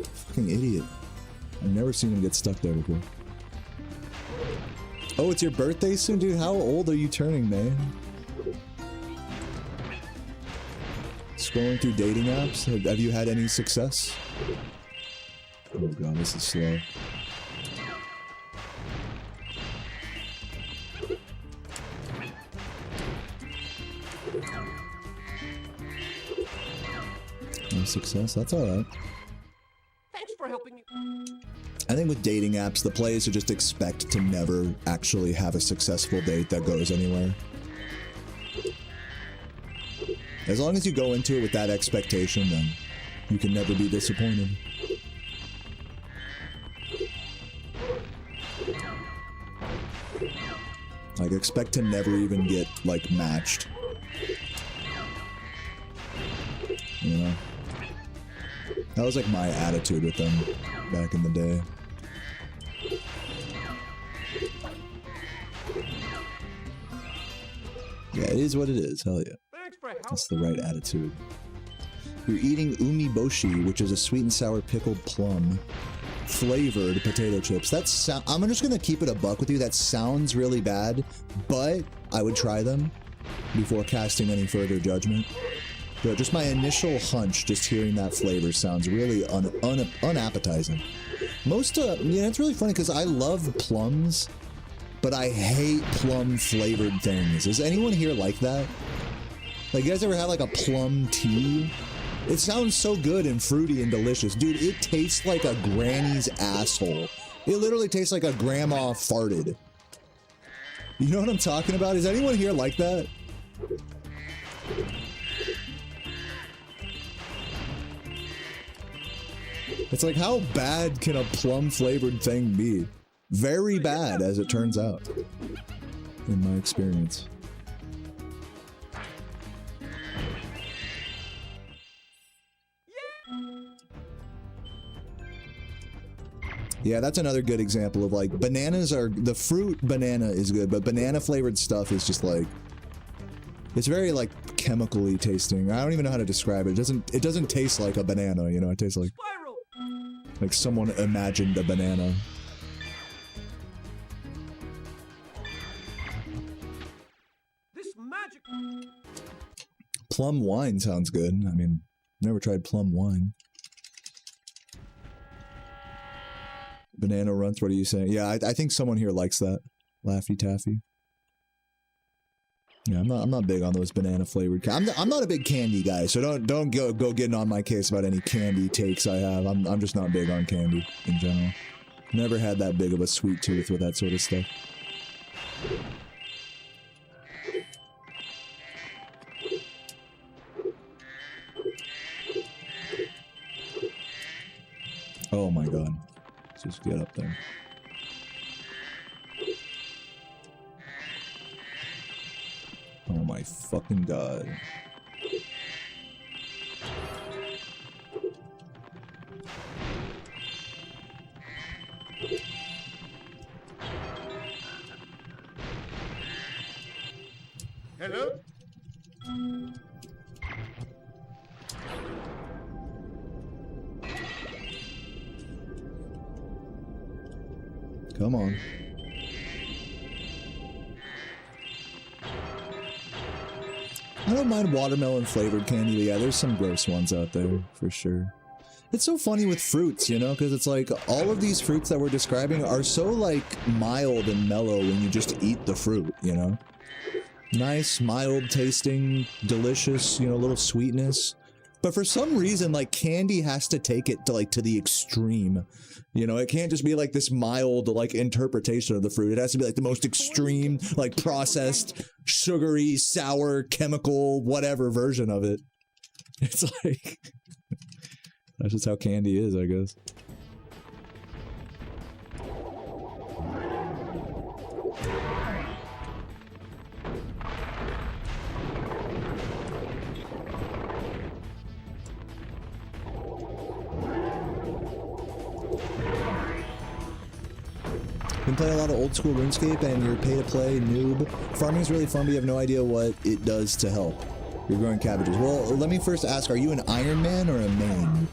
Fucking idiot. I've never seen him get stuck there before. Oh, it's your birthday soon? Dude, how old are you turning, man? Scrolling through dating apps? Have you had any success? Oh god, this is slow. No success? That's alright. Thanks for helping me. I think with dating apps, the players should just expect to never actually have a successful date that goes anywhere. As long as you go into it with that expectation, then you can never be disappointed. Like, expect to never even get, like, matched. You know? That was, like, my attitude with them back in the day. Yeah, it is what it is, hell yeah. That's the right attitude. You're eating umeboshi, which is a sweet and sour pickled plum flavored potato chips. That's I'm just gonna keep it a buck with you. That sounds really bad, but I would try them before casting any further judgment. But just my initial hunch, just hearing that flavor sounds really unappetizing. Most, yeah, it's really funny because I love plums, but I hate plum flavored things. Is anyone here like that? Like, you guys ever had like a plum tea? It sounds so good and fruity and delicious. Dude, it tastes like a granny's asshole. It literally tastes like a grandma farted. You know what I'm talking about? Is anyone here like that? It's like, how bad can a plum flavored thing be? Very bad, as it turns out, in my experience. Yeah, that's another good example of like, bananas are, the fruit banana is good, but banana flavored stuff is just like, it's very like chemically tasting. I don't even know how to describe it. It doesn't taste like a banana, you know, it tastes like, Spyro! like someone imagined a banana. This magic. Plum wine sounds good. I mean, never tried plum wine. Banana Runts, what are you saying? Yeah, I think someone here likes that. Laffy Taffy. Yeah, I'm not big on those banana flavored. I'm not a big candy guy, so don't go getting on my case about any candy takes I have. I'm just not big on candy in general. Never had that big of a sweet tooth with that sort of stuff. Oh my god. Let's just get up there. Oh my fucking god. Hello? Come on. I don't mind watermelon flavored candy, but yeah, there's some gross ones out there, for sure. It's so funny with fruits, you know, because it's like all of these fruits that we're describing are so like mild and mellow when you just eat the fruit, you know? Nice, mild tasting, delicious, you know, a little sweetness. But for some reason, like, candy has to take it to, like, to the extreme. You know, it can't just be, like, this mild, like, interpretation of the fruit. It has to be, like, the most extreme, like, processed, sugary, sour, chemical, whatever version of it. It's like... that's just how candy is, I guess. Been playing a lot of old school RuneScape and you're pay to play noob. Farming is really fun, but you have no idea what it does to help. You're growing cabbages. Well, let me first ask, are you an Iron Man or a main?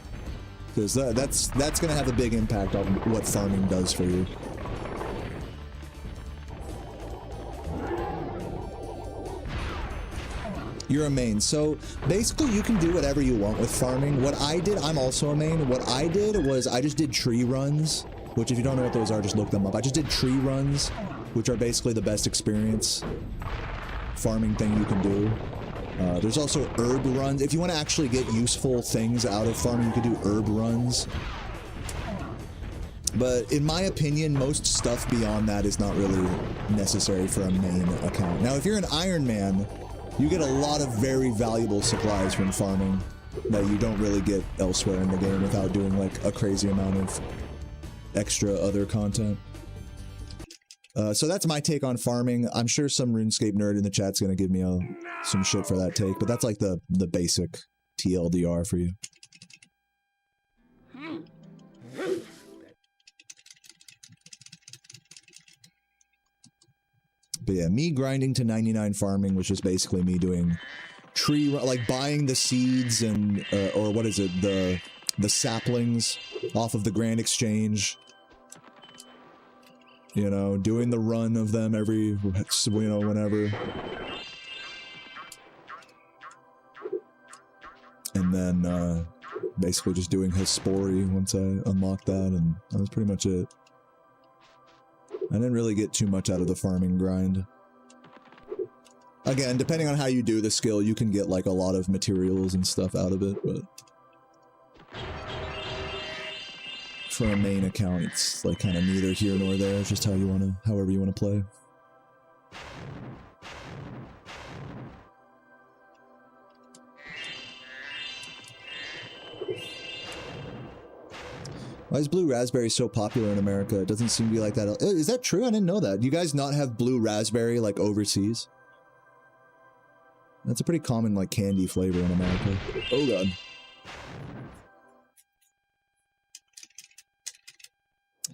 Because that's going to have a big impact on what farming does for you. You're a main. So basically you can do whatever you want with farming. What I did, I'm also a main. What I did was I just did tree runs, which if you don't know what those are, just look them up. I just did tree runs, which are basically the best experience farming thing you can do. There's also herb runs. If you want to actually get useful things out of farming, you can do herb runs. But in my opinion, most stuff beyond that is not really necessary for a main account. Now, if you're an Iron Man, you get a lot of very valuable supplies from farming that you don't really get elsewhere in the game without doing like a crazy amount of extra other content. So that's my take on farming. I'm sure some RuneScape nerd in the chat's gonna give me some shit for that take, but that's like the basic TLDR for you. But yeah, me grinding to 99 farming, which is basically me doing like buying the seeds and or what is it, the saplings off of the Grand Exchange. You know, doing the run of them every, you know, whenever. And then, basically just doing Hispori once I unlocked that, and that was pretty much it. I didn't really get too much out of the farming grind. Again, depending on how you do the skill, you can get, like, a lot of materials and stuff out of it, but... for a main account, it's like kind of neither here nor there. It's just how you want to, however you want to play. Why is blue raspberry so popular in America? It doesn't seem to be like that. Is that true? I didn't know that. Do you guys not have blue raspberry like overseas? That's a pretty common like candy flavor in America. Oh god.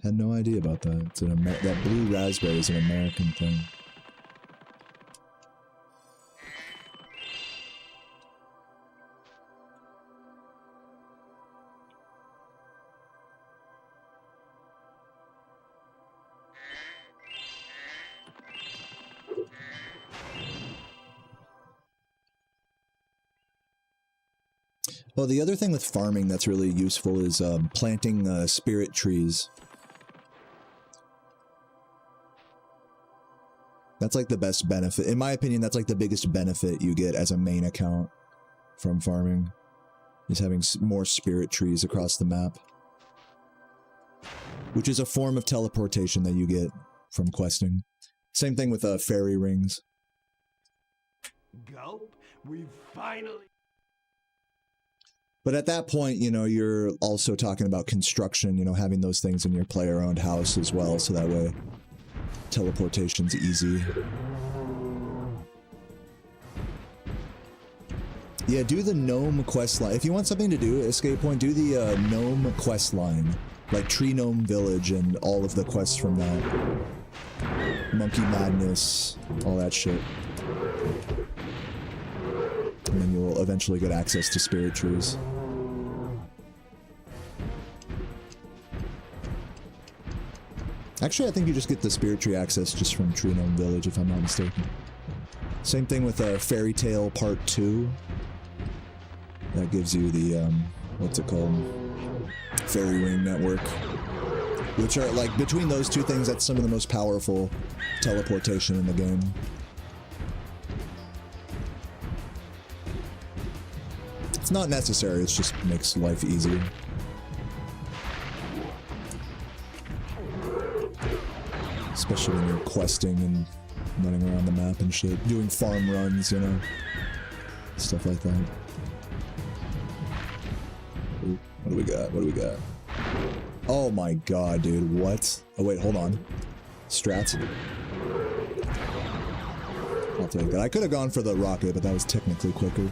Had no idea about that. It's that blue raspberry is an American thing. Well, the other thing with farming that's really useful is planting spirit trees. That's like the best benefit. In my opinion, that's like the biggest benefit you get as a main account from farming, is having more spirit trees across the map. Which is a form of teleportation that you get from questing. Same thing with fairy rings. Gulp, we finally... But at that point, you know, you're also talking about construction, you know, having those things in your player-owned house as well, so that way teleportation's easy. Yeah, do the gnome quest line. If you want something to do, Escape Point, do the gnome quest line. Like Tree Gnome Village and all of the quests from that. Monkey Madness, all that shit. eventually get access to spirit trees. Actually, I think you just get the spirit tree access just from Tree Gnome Village, if I'm not mistaken. Same thing with Fairy Tale Part 2. That gives you the, what's it called? Fairy Ring Network. Which are, like, between those two things, that's some of the most powerful teleportation in the game. It's not necessary, it just makes life easier. Especially when you're questing and running around the map and shit. Doing farm runs, you know? Stuff like that. Ooh, what do we got? What do we got? Oh my god, dude, what? Oh wait, hold on. Strats. I'll take that. I could have gone for the rocket, but that was technically quicker.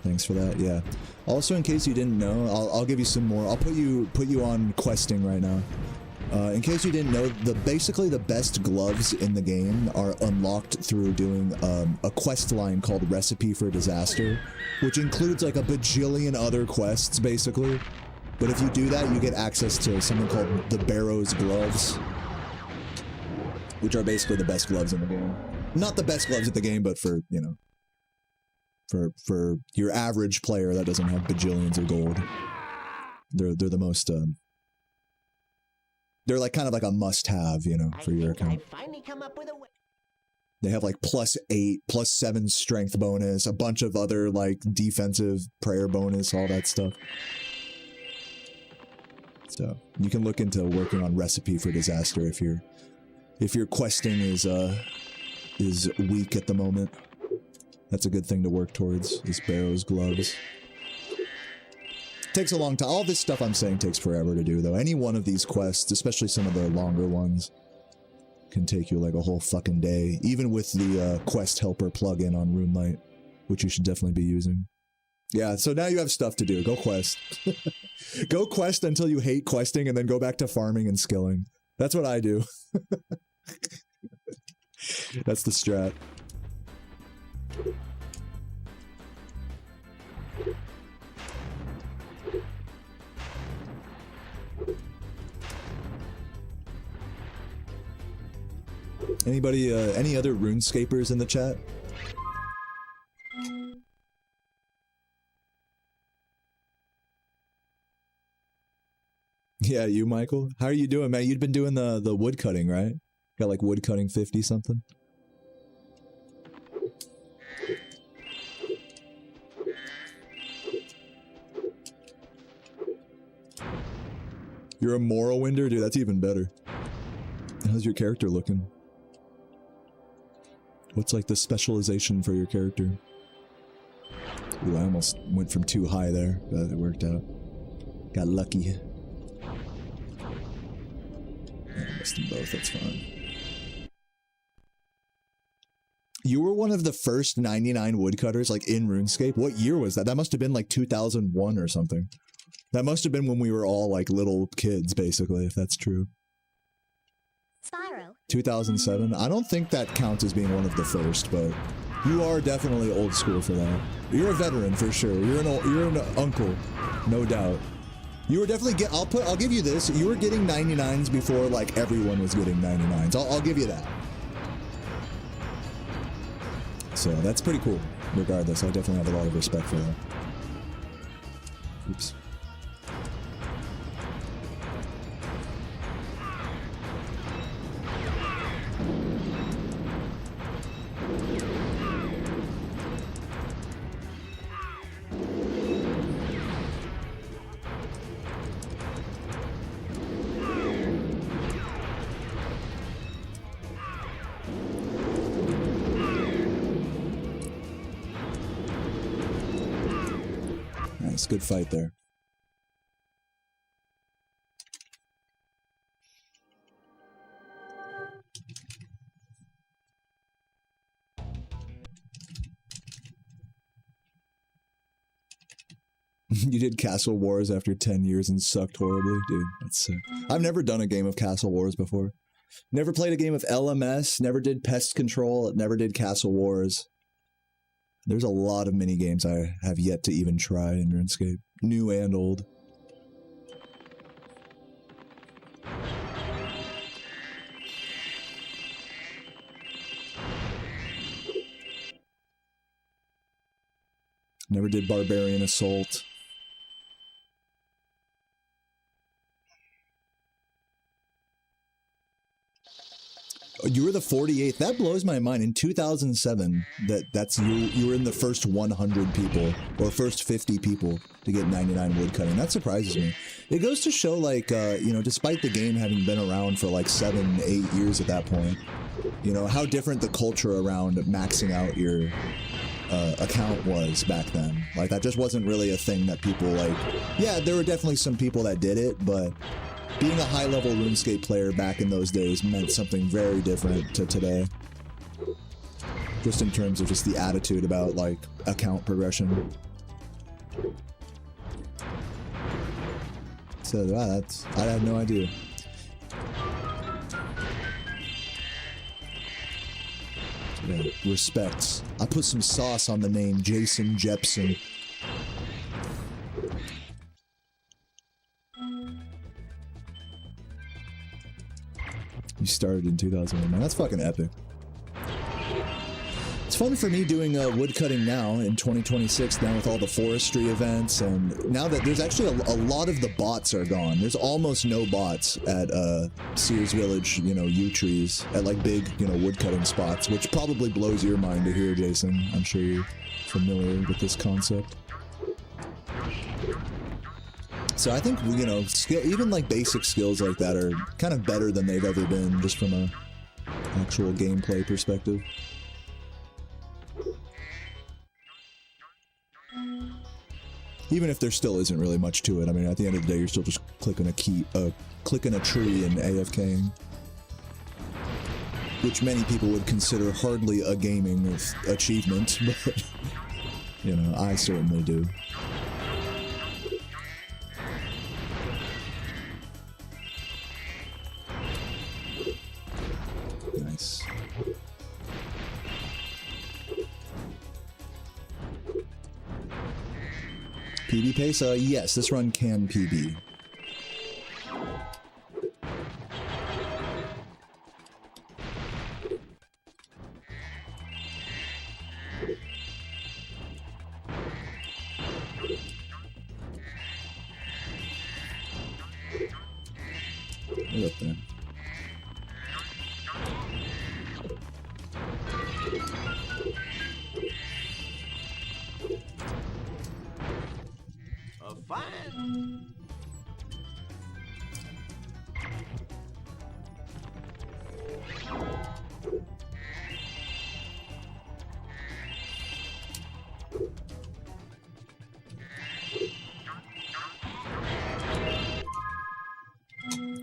Thanks for that, yeah. Also, in case you didn't know, I'll give you some more. I'll put you on questing right now. In case you didn't know, basically the best gloves in the game are unlocked through doing a quest line called Recipe for Disaster, which includes like a bajillion other quests, basically. But if you do that, you get access to something called the Barrow's Gloves, which are basically the best gloves in the game. Not the best gloves in the game, but for, you know, for your average player that doesn't have bajillions of gold. They're the most, they're like kind of like a must-have, you know, for your account. I finally come up with a way. They have like +8, +7 strength bonus, a bunch of other like defensive prayer bonus, all that stuff. So you can look into working on Recipe for Disaster if your questing is weak at the moment. That's a good thing to work towards, is Barrow's Gloves. Takes a long time. All this stuff I'm saying takes forever to do, though. Any one of these quests, especially some of the longer ones, can take you like a whole fucking day, even with the Quest Helper plugin on Runelite, which you should definitely be using. Yeah, so now you have stuff to do. Go quest. Go quest until you hate questing, and then go back to farming and skilling. That's what I do. That's the strat. Anybody, any other RuneScapers in the chat? Yeah, you, Michael? How are you doing, man? You'd been doing the wood cutting, right? Got like wood cutting 50 something? You're a Morrowinder? Dude, that's even better. How's your character looking? What's like the specialization for your character? Ooh, I almost went from too high there, but it worked out. Got lucky. I missed them both, that's fine. You were one of the first 99 woodcutters, like, in RuneScape? What year was that? That must have been, like, 2001 or something. That must have been when we were all, like, little kids, basically, if that's true. Spyro. 2007? I don't think that counts as being one of the first, but you are definitely old school for that. You're a veteran, for sure. You're an uncle, no doubt. You were definitely I'll give you this. You were getting 99s before, like, everyone was getting 99s. I'll give you that. So that's pretty cool. Regardless, I definitely have a lot of respect for that. Oops. Nice, good fight there. You did Castle Wars after 10 years and sucked horribly? Dude, that's sick. I've never done a game of Castle Wars before. Never played a game of LMS, never did Pest Control, never did Castle Wars. There's a lot of mini games I have yet to even try in RuneScape, new and old. Never did Barbarian Assault. You were the 48th. That blows my mind. In 2007, that's you were in the first 100 people or first 50 people to get 99 woodcutting. That surprises me. It goes to show, like, you know, despite the game having been around for like 7, 8 years at that point, you know, how different the culture around maxing out your account was back then. Like, that just wasn't really a thing that people, like, yeah, there were definitely some people that did it, but being a high-level RuneScape player back in those days meant something very different to today. Just in terms of just the attitude about, like, account progression. So, wow, I had no idea. Yeah, respect. I put some sauce on the name Jason Jepson. You started in 2001. That's fucking epic. It's fun for me doing woodcutting now in 2026, now with all the forestry events, and now that there's actually a lot of the bots are gone. There's almost no bots at Sears Village, you know, yew trees, at like big, you know, woodcutting spots, which probably blows your mind to hear, Jason. I'm sure you're familiar with this concept. So I think, you know, even like basic skills like that are kind of better than they've ever been, just from a actual gameplay perspective. Even if there still isn't really much to it. I mean, at the end of the day, you're still just clicking a key, clicking a tree and AFKing, which many people would consider hardly a gaming achievement, but you know, I certainly do. Nice. PB pace? Yes, this run can PB. Look up there. Fine.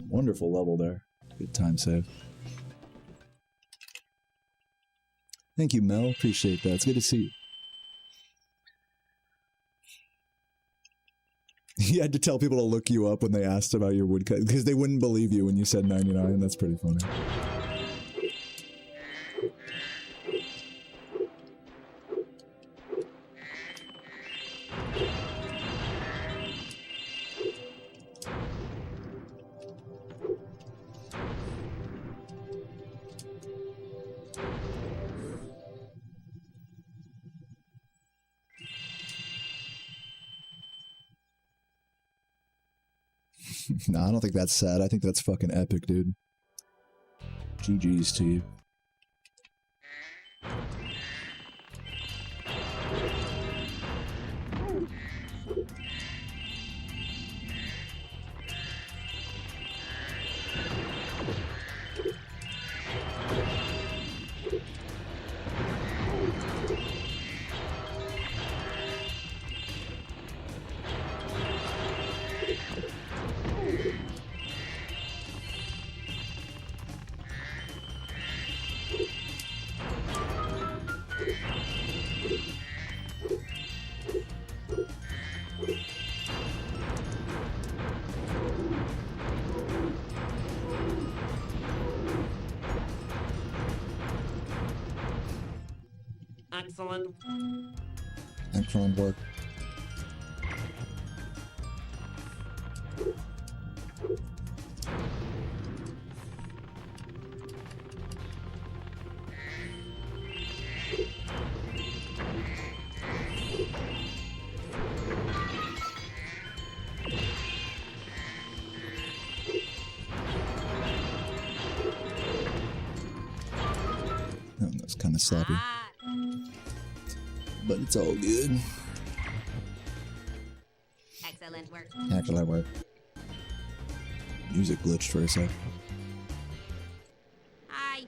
Wonderful level there. Good time save. Thank you, Mel. Appreciate that. It's good to see you. You had to tell people to look you up when they asked about your woodcut, because they wouldn't believe you when you said 99. That's pretty funny. Nah, I don't think that's sad. I think that's fucking epic, dude. GG's to you. Excellent. Excellent work. Oh, that's kind of sloppy. But it's all good. Excellent work. Excellent work. Music glitched for a sec. Hi.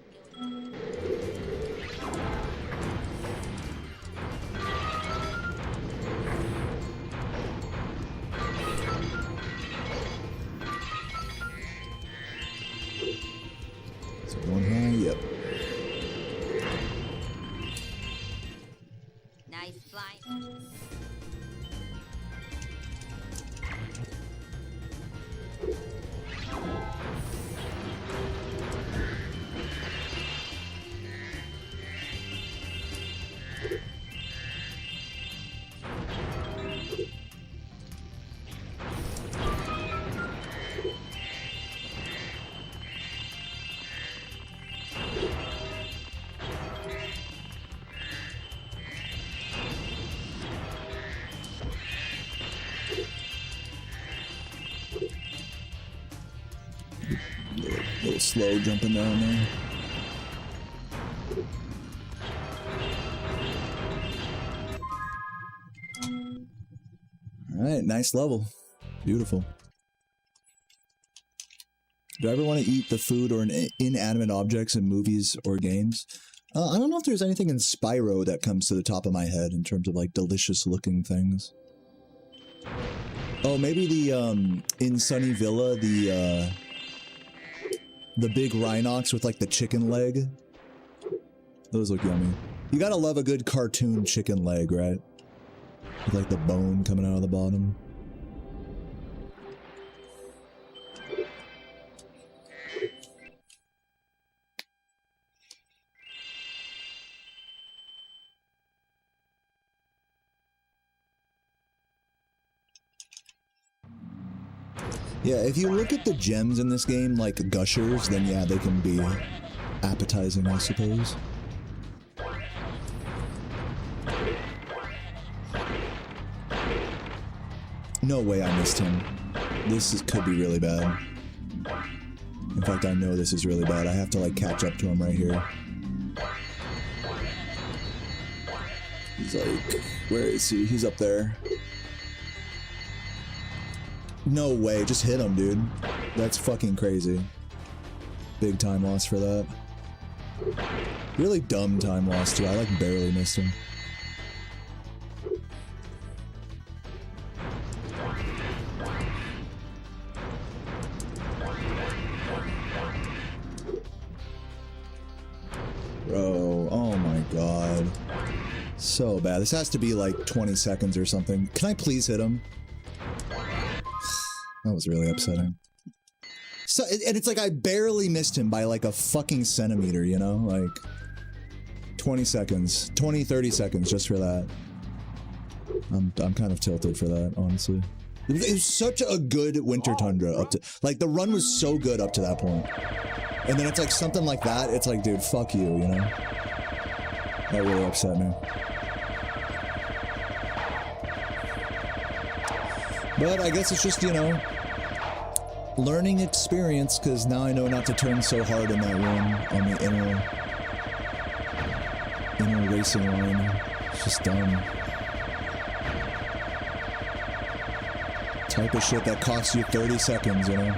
Is it going high? Yep. Nice flying. Little slow jumping down there. Alright, nice level. Beautiful. Do I ever want to eat the food or inanimate objects in movies or games? I don't know if there's anything in Spyro that comes to the top of my head in terms of like delicious looking things. Oh, maybe the in Sunny Villa, the big Rhinox with like the chicken leg. Those look yummy. You gotta love a good cartoon chicken leg, right? With like the bone coming out of the bottom. Yeah, if you look at the gems in this game like gushers, then yeah, they can be appetizing, I suppose. No way I missed him. Could be really bad. In fact, I know this is really bad. I have to like catch up to him right here. He's like, where is he? He's up there. No way, just hit him, dude. That's fucking crazy. Big time loss for that. Really dumb time loss too. I like barely missed him. Bro, oh my god. So bad. This has to be like 20 seconds or something. Can I please hit him? That was really upsetting. So, and it's like I barely missed him by like a fucking centimeter, you know? Like 20 seconds, 20, 30 seconds just for that. I'm kind of tilted for that, honestly. It was such a good Winter Tundra up to, like the run was so good up to that point. And then it's like something like that, it's like, dude, fuck you, you know? That really upset me. But I guess it's just, you know, learning experience, because now I know not to turn so hard in that run on the inner racing line. It's just dumb. Type of shit that costs you 30 seconds, you know?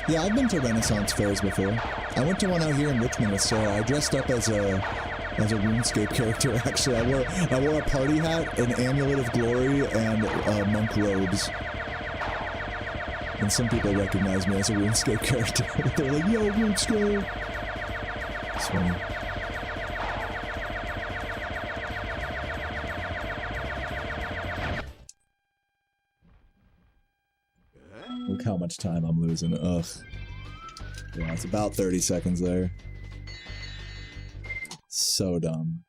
Yeah, I've been to Renaissance fairs before. I went to one out here in Richmond with Sarah. I dressed up as a RuneScape character, actually. I wore a party hat, an amulet of glory, and monk robes. And some people recognize me as a RuneScape character. They're like, yo, RuneScape! It's funny. Look how much time I'm losing. Ugh. Yeah, it's about 30 seconds there. So dumb.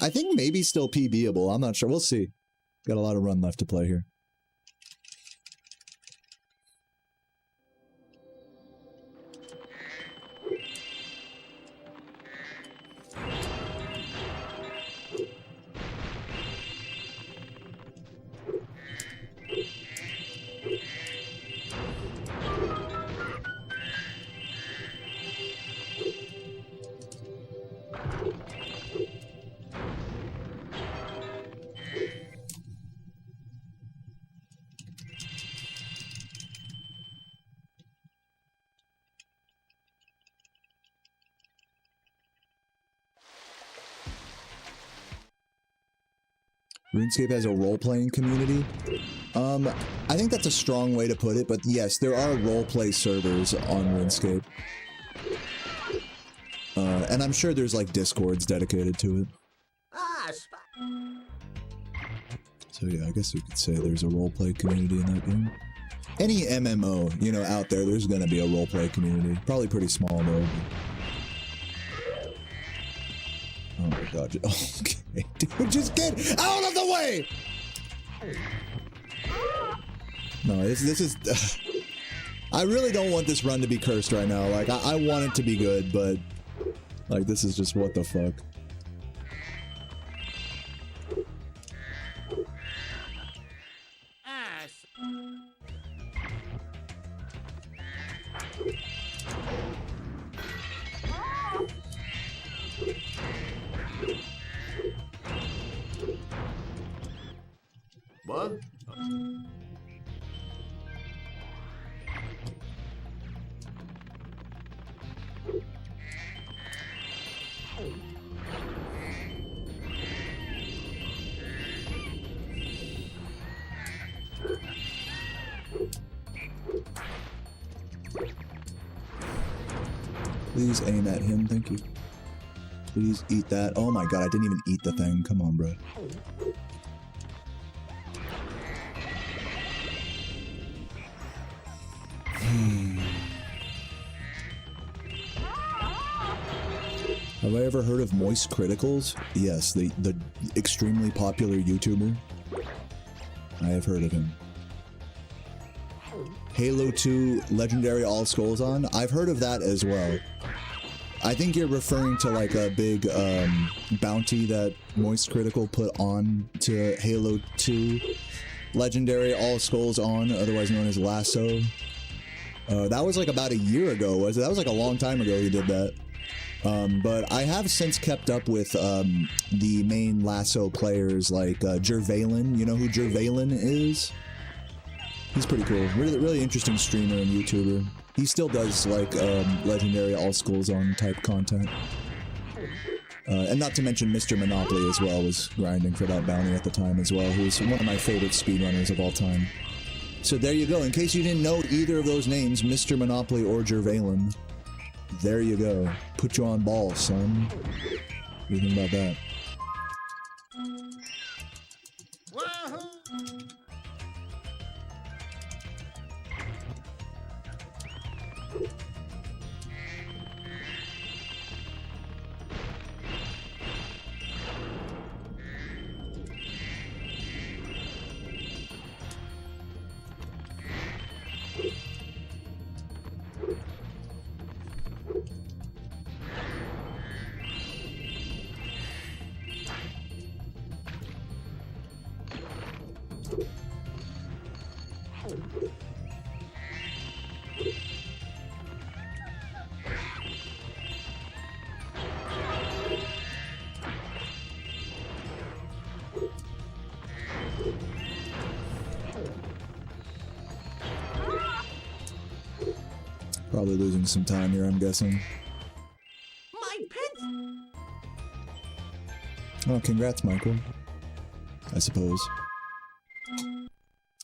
I think maybe still PBable. I'm not sure. We'll see. Got a lot of run left to play here. RuneScape has a role-playing community. I think that's a strong way to put it, but yes, there are role-play servers on RuneScape. And I'm sure there's like Discords dedicated to it. So yeah, I guess we could say there's a role-play community in that game. Any MMO, you know, out there, there's gonna be a role-play community. Probably pretty small though. Oh my god. Okay, dude, just get out of the way! No, this is... I really don't want this run to be cursed right now. Like, I want it to be good, but... Like, this is just what the fuck. What? Please aim at him, thank you. Please eat that. Oh my god, I didn't even eat the thing. Come on, bro. Have I ever heard of Moist Criticals? Yes, the extremely popular YouTuber. I have heard of him. Halo 2 Legendary All Skulls on? I've heard of that as well. I think you're referring to like a big bounty that Moist Critical put on to Halo 2 Legendary All Skulls on, otherwise known as Lasso. That was like about a year ago, was it? That was like a long time ago he did that. But I have since kept up with the main Lasso players like Jervalen. You know who Jervalen is? He's pretty cool. Really interesting streamer and YouTuber. He still does like Legendary All Skulls on type content. And not to mention Mr. Monopoly as well was grinding for that bounty at the time as well, who's one of my favorite speedrunners of all time. So there you go. In case you didn't know either of those names, Mr. Monopoly or Jervalen, there you go. Put you on ball, son. What do you think about that? Probably losing some time here, I'm guessing. My pet! Oh, congrats, Michael. I suppose.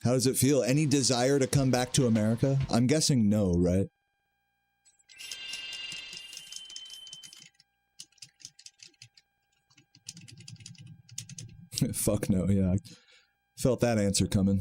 How does it feel? Any desire to come back to America? I'm guessing no, right? Fuck no, yeah. I felt that answer coming.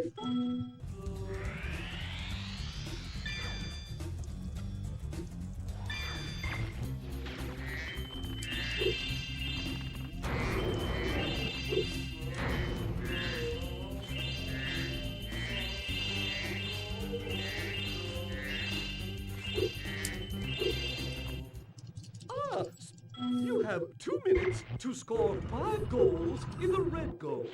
I thought. Ah, you have 2 minutes to score 5 goals in the red goal.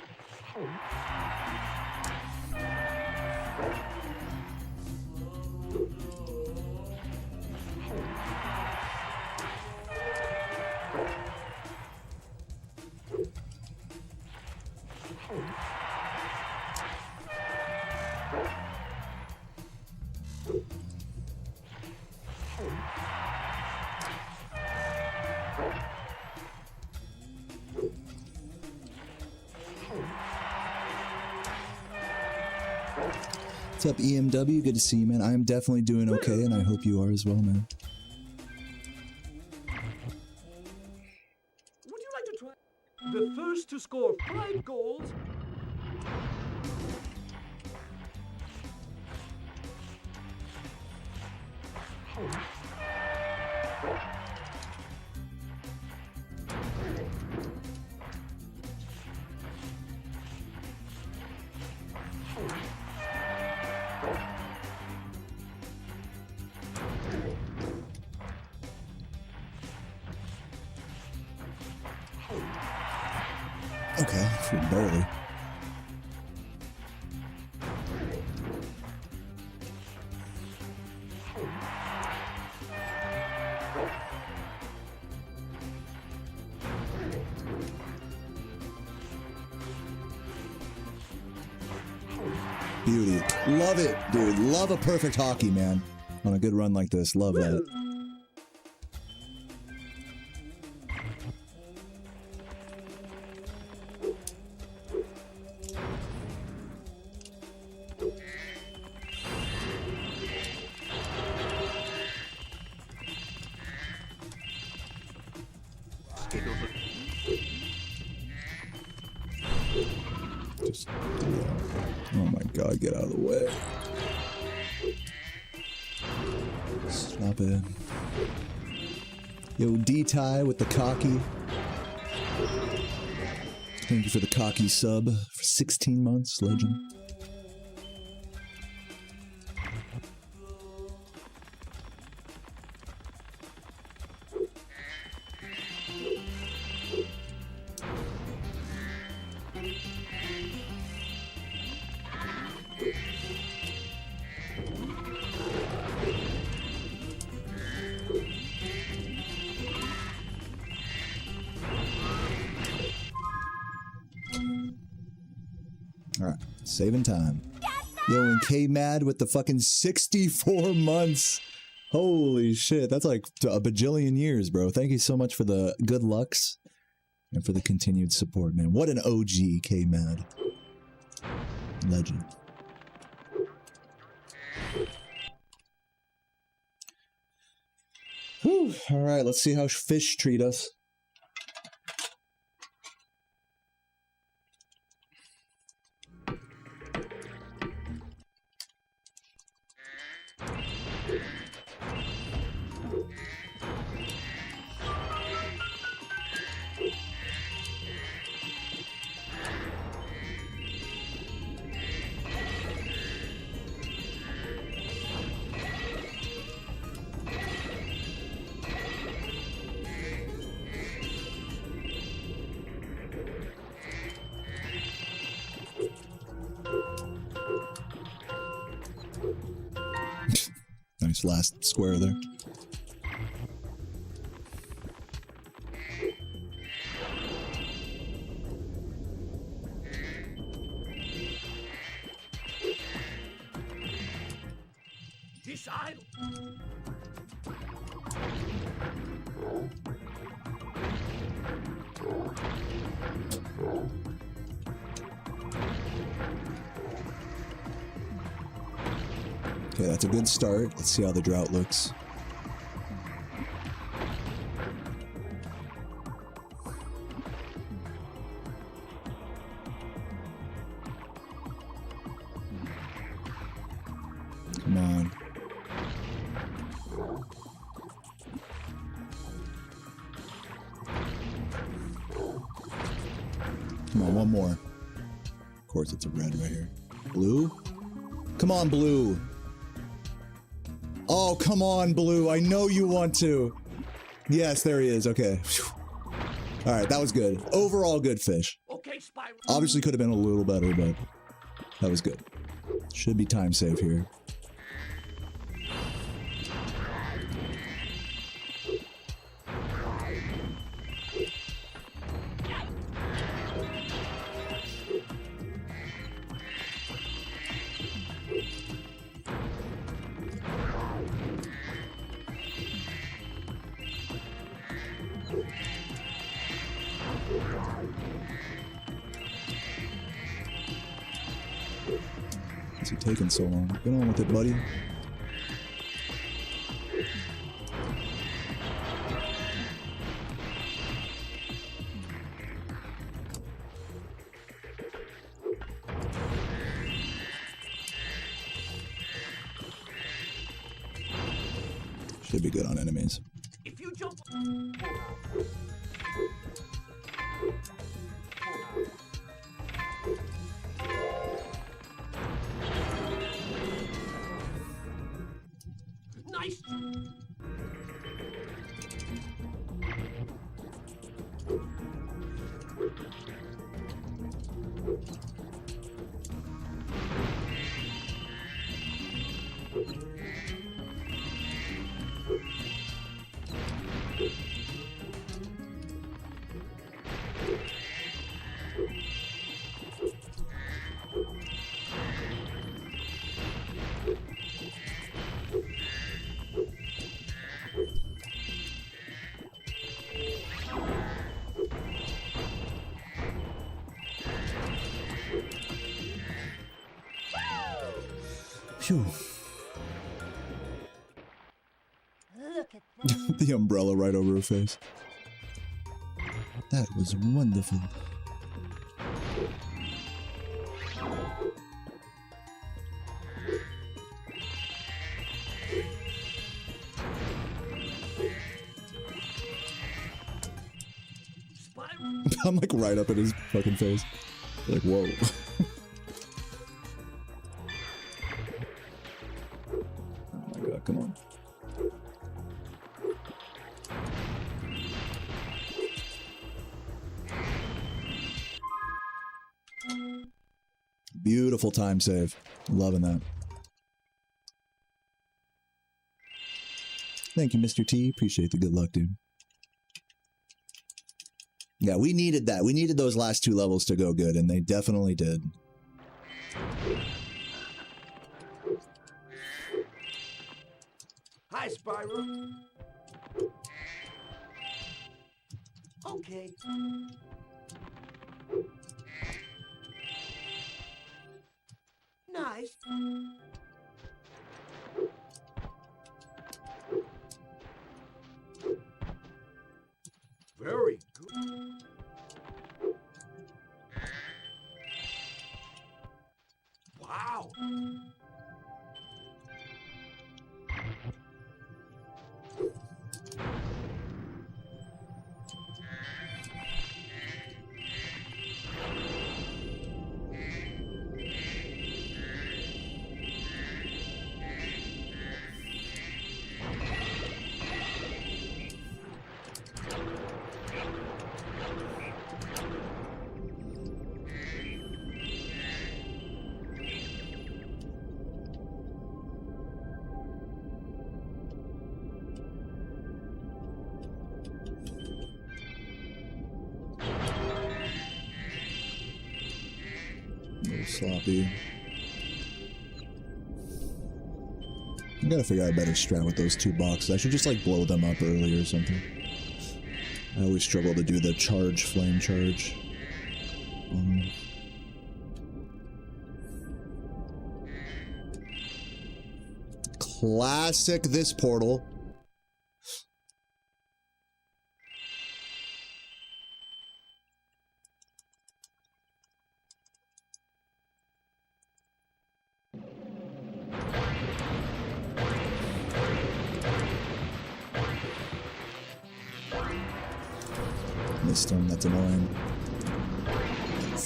What's up, EMW? Good to see you, man. I am definitely doing okay, and I hope you are as well, man. Would you like to try? The first to score 5 goals. Okay, barely. Beauty. Love it, dude. Love a perfect hockey, man. On a good run like this. Love that. Just, oh my god, get out of the way. Stop it. Yo, D-Ty with the cocky. Thank you for the cocky sub for 16 months, legend. Alright, saving time. Yo, and K-Mad with the fucking 64 months. Holy shit, that's like a bajillion years, bro. Thank you so much for the good lucks and for the continued support, man. What an OG, K-Mad. Legend. Whew. Alright, let's see how fish treat us. Nice last square there. Decide. Okay, that's a good start. Let's see how the drought looks. Come on, one more. Of course, it's a red right here. Blue? Come on, blue. Oh, come on, blue. I know you want to. Yes, there he is. Okay. All right, that was good. Overall, good fish. Okay, Spyro. Obviously, could have been a little better, but that was good. Should be time save here. What's he taking so long? Get on with it, buddy. Should be good on enemies. If you jump. Nice. Phew. Look at that. The umbrella right over her face. That was wonderful. Spyro. I'm like right up in his fucking face. Like, whoa. Oh my god, come on. Beautiful time save. Loving that. Thank you, Mr. T. Appreciate the good luck, dude. Yeah, we needed that. We needed those last two levels to go good, and they definitely did. Hi, Spyro. Okay. Nice. Very good. Wow. A little sloppy. I gotta figure out a better strat with those two boxes. I should just like blow them up early or something. I always struggle to do the charge, flame charge. Classic this portal. Missed him, that's annoying.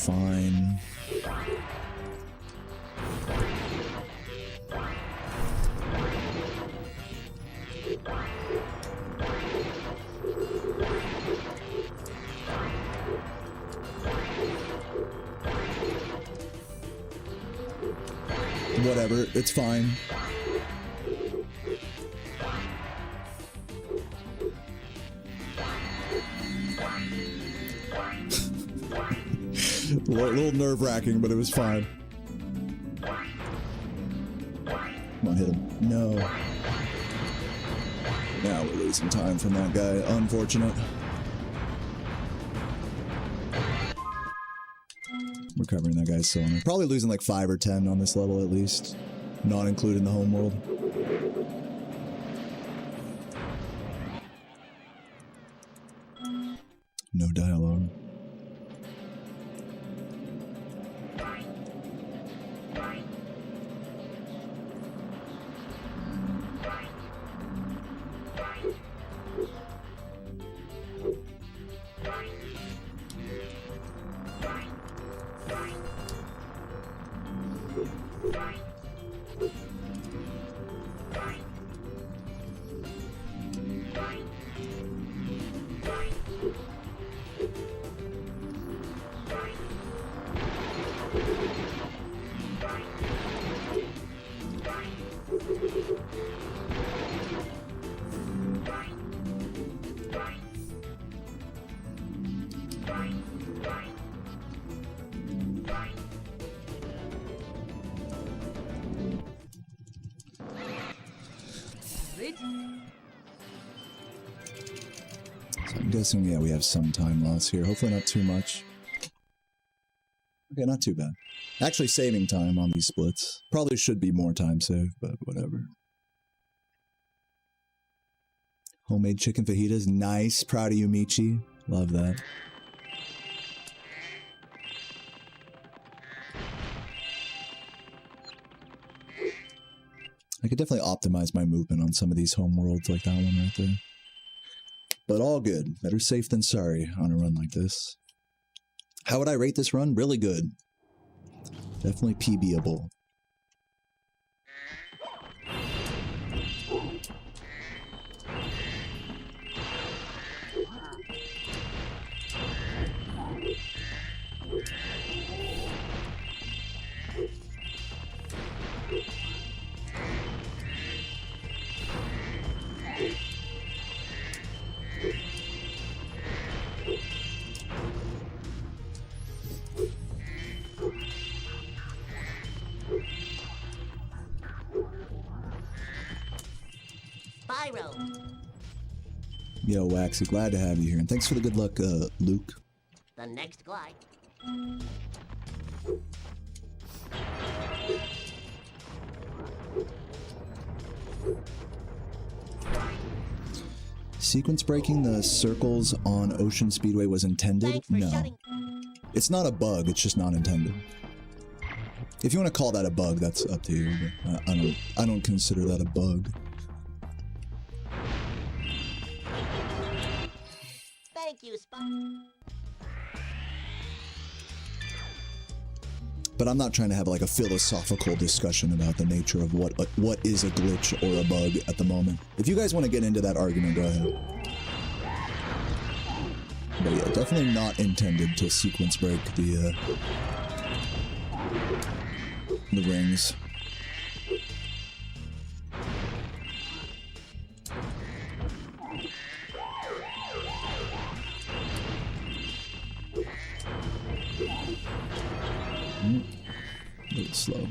fine. Whatever, it's fine. A little nerve-wracking, but it was fine. Come on, hit him. No. Now we're losing time from that guy. Unfortunate. Recovering that guy's cylinder. Probably losing like 5 or 10 on this level at least. Not including the home world. No dialogue. So I'm guessing, yeah, we have some time loss here. Hopefully not too much. Okay, not too bad. Actually saving time on these splits. Probably should be more time saved, but whatever. Homemade chicken fajitas. Nice. Proud of you, Michi. Love that. I could definitely optimize my movement on some of these home worlds like that one right there. But all good. Better safe than sorry on a run like this. How would I rate this run? Really good. Definitely PBable. Spyro. Yo, Waxy, glad to have you here. And thanks for the good luck, Luke. The next glide. Sequence breaking the circles on Ocean Speedway was intended? Thanks for No. shutting. It's not a bug, it's just not intended. If you want to call that a bug, that's up to you. But I don't consider that a bug. Thank you, Spyro. But I'm not trying to have like a philosophical discussion about the nature of what is a glitch or a bug at the moment. If you guys want to get into that argument, go ahead. But yeah, definitely not intended to sequence break the rings. A little slow.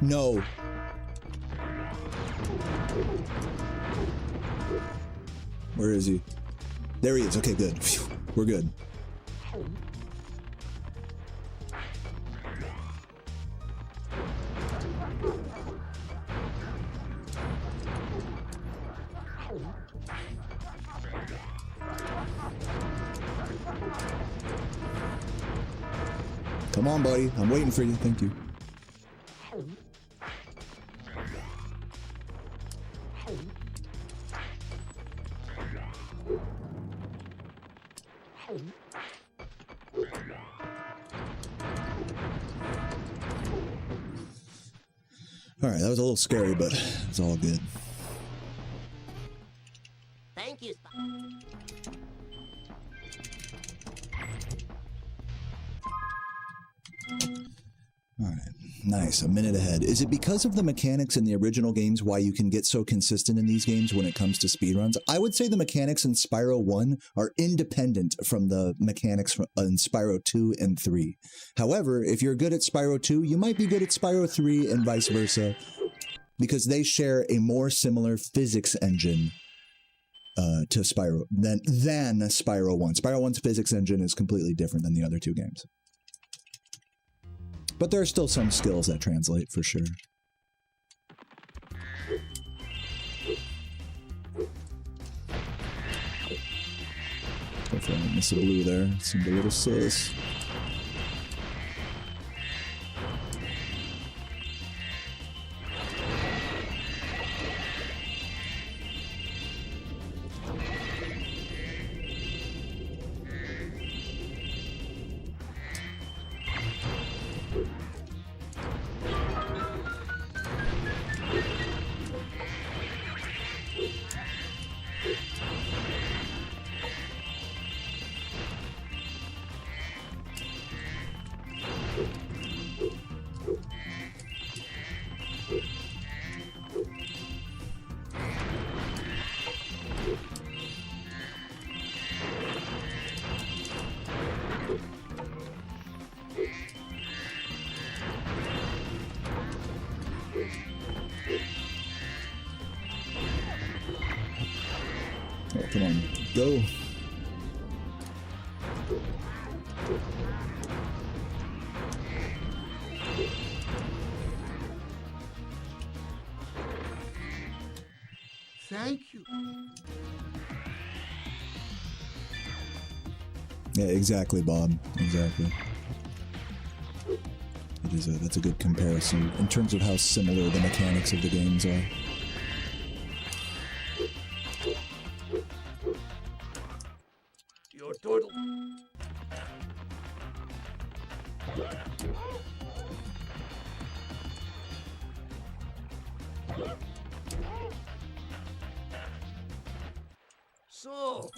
No. Where is he? There he is. Okay, good. Phew, we're good. Come on, buddy. I'm waiting for you. Thank you. Alright, that was a little scary, but it's all good. Thank you, Spyro. Alright, nice. A minute ahead. Is it because of the mechanics in the original games why you can get so consistent in these games when it comes to speedruns? I would say the mechanics in Spyro 1 are independent from the mechanics in Spyro 2 and 3. However, if you're good at Spyro 2, you might be good at Spyro 3 and vice versa, because they share a more similar physics engine to Spyro than Spyro 1. Spyro 1's physics engine is completely different than the other two games. But there are still some skills that translate, for sure. Hopefully I didn't miss a blue there. Seemed a little sus. Oh, come on, go. Thank you. Yeah, exactly, Bob. Exactly. That's a good comparison in terms of how similar the mechanics of the games are. Your turtle. So.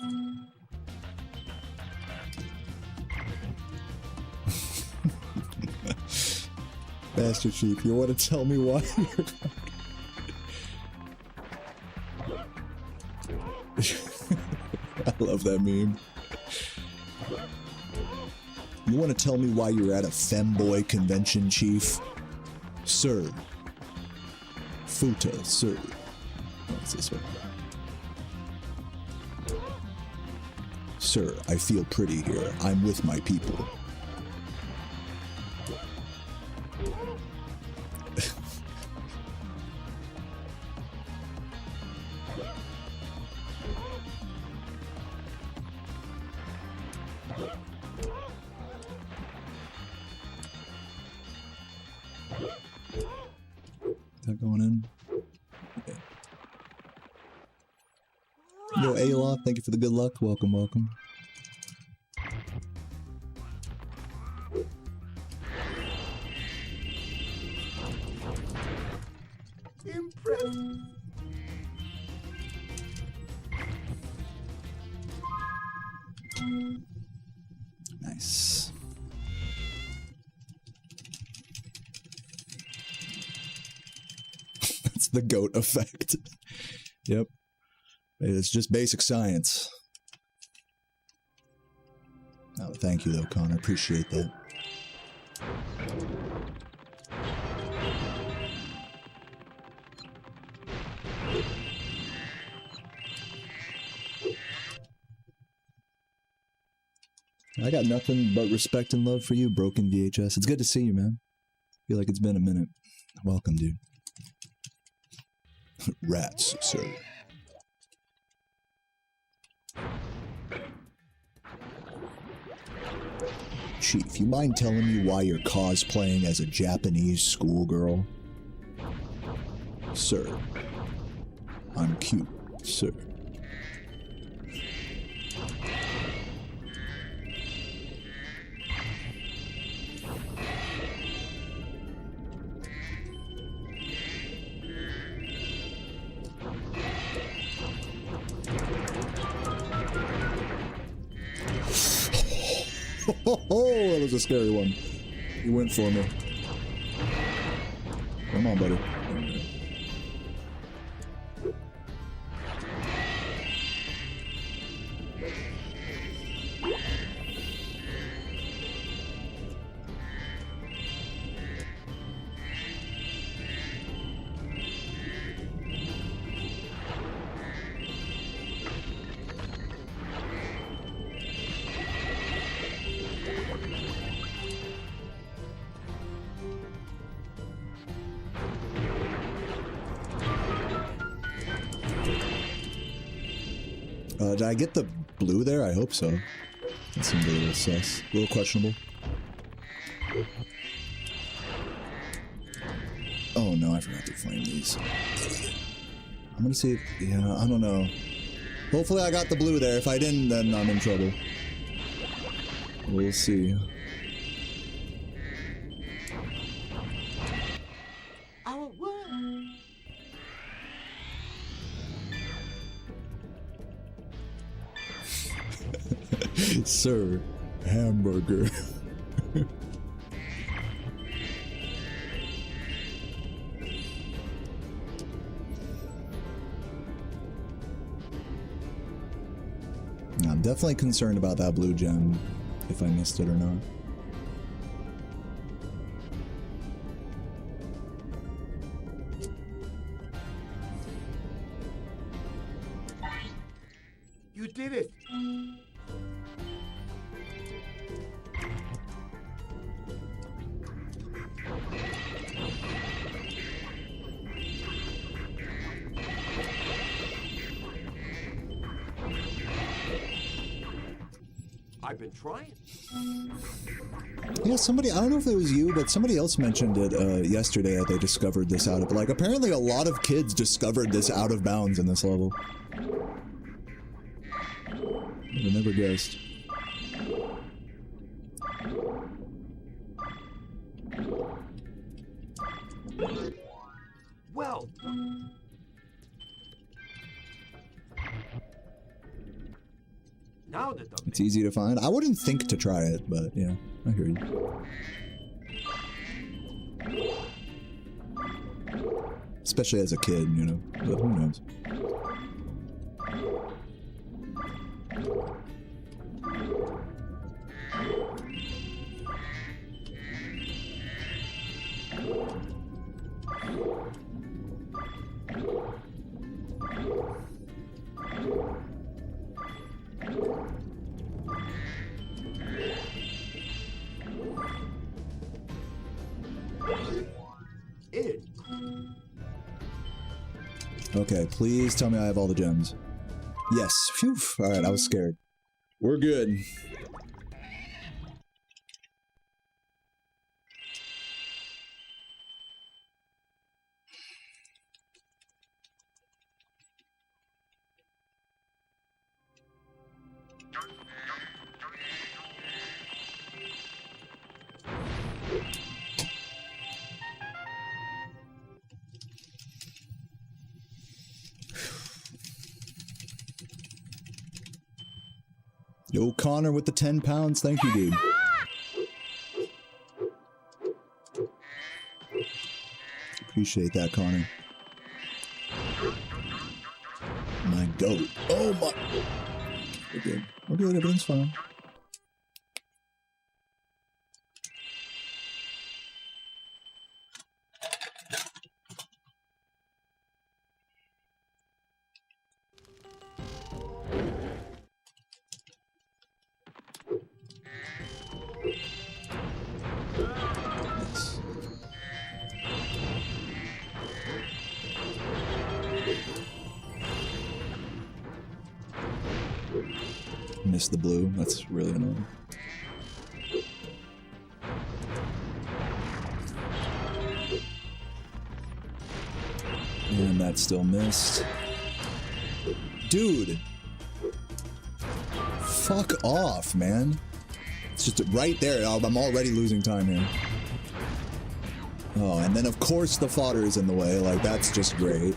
Master Chief, you want to tell me why you're... I love that meme. You want to tell me why you're at a femboy convention, Chief? Sir. Futa, sir. Oh, it's this way. Sir, I feel pretty here. I'm with my people. Is that going in? Okay. Yo, Alof, thank you for the good luck. Welcome, welcome. Impressed. Nice. That's the goat effect. Yep. It's just basic science. Oh, thank you though, Connor. Appreciate that. I got nothing but respect and love for you, Broken VHS. It's good to see you, man. Feel like it's been a minute. Welcome, dude. Rats, sir. Chief, you mind telling me why you're cosplaying as a Japanese schoolgirl? Sir. I'm cute, sir. Oh, that was a scary one. You went for me. Come on, buddy. Did I get the blue there? I hope so. That seemed a little sus. A little questionable. Oh no, I forgot to flame these. I'm gonna see if... yeah, I don't know. Hopefully I got the blue there. If I didn't, then I'm in trouble. We'll see. Our word. Sir, hamburger. I'm definitely concerned about that blue gem, if I missed it or not. You did it. I've been trying. Yeah, somebody, I don't know if it was you, but somebody else mentioned it yesterday that they discovered this out of, like, apparently a lot of kids discovered this out of bounds in this level. I never guessed. Well. Now that the It's easy to find. I wouldn't think to try it, but yeah, I hear you. Especially as a kid, you know, but who knows. Okay, please tell me I have all the gems. Yes. Phew. Alright, I was scared. We're good. Yo, Connor with the 10 pounds. Thank you, dude. Appreciate that, Connor. My goat. Oh my. We're good. We're good. Everything's fine. missed the blue. That's really annoying. And that still missed. Dude! Fuck off, man. It's just right there. I'm already losing time here. Oh, and then of course the fodder is in the way. Like, that's just great.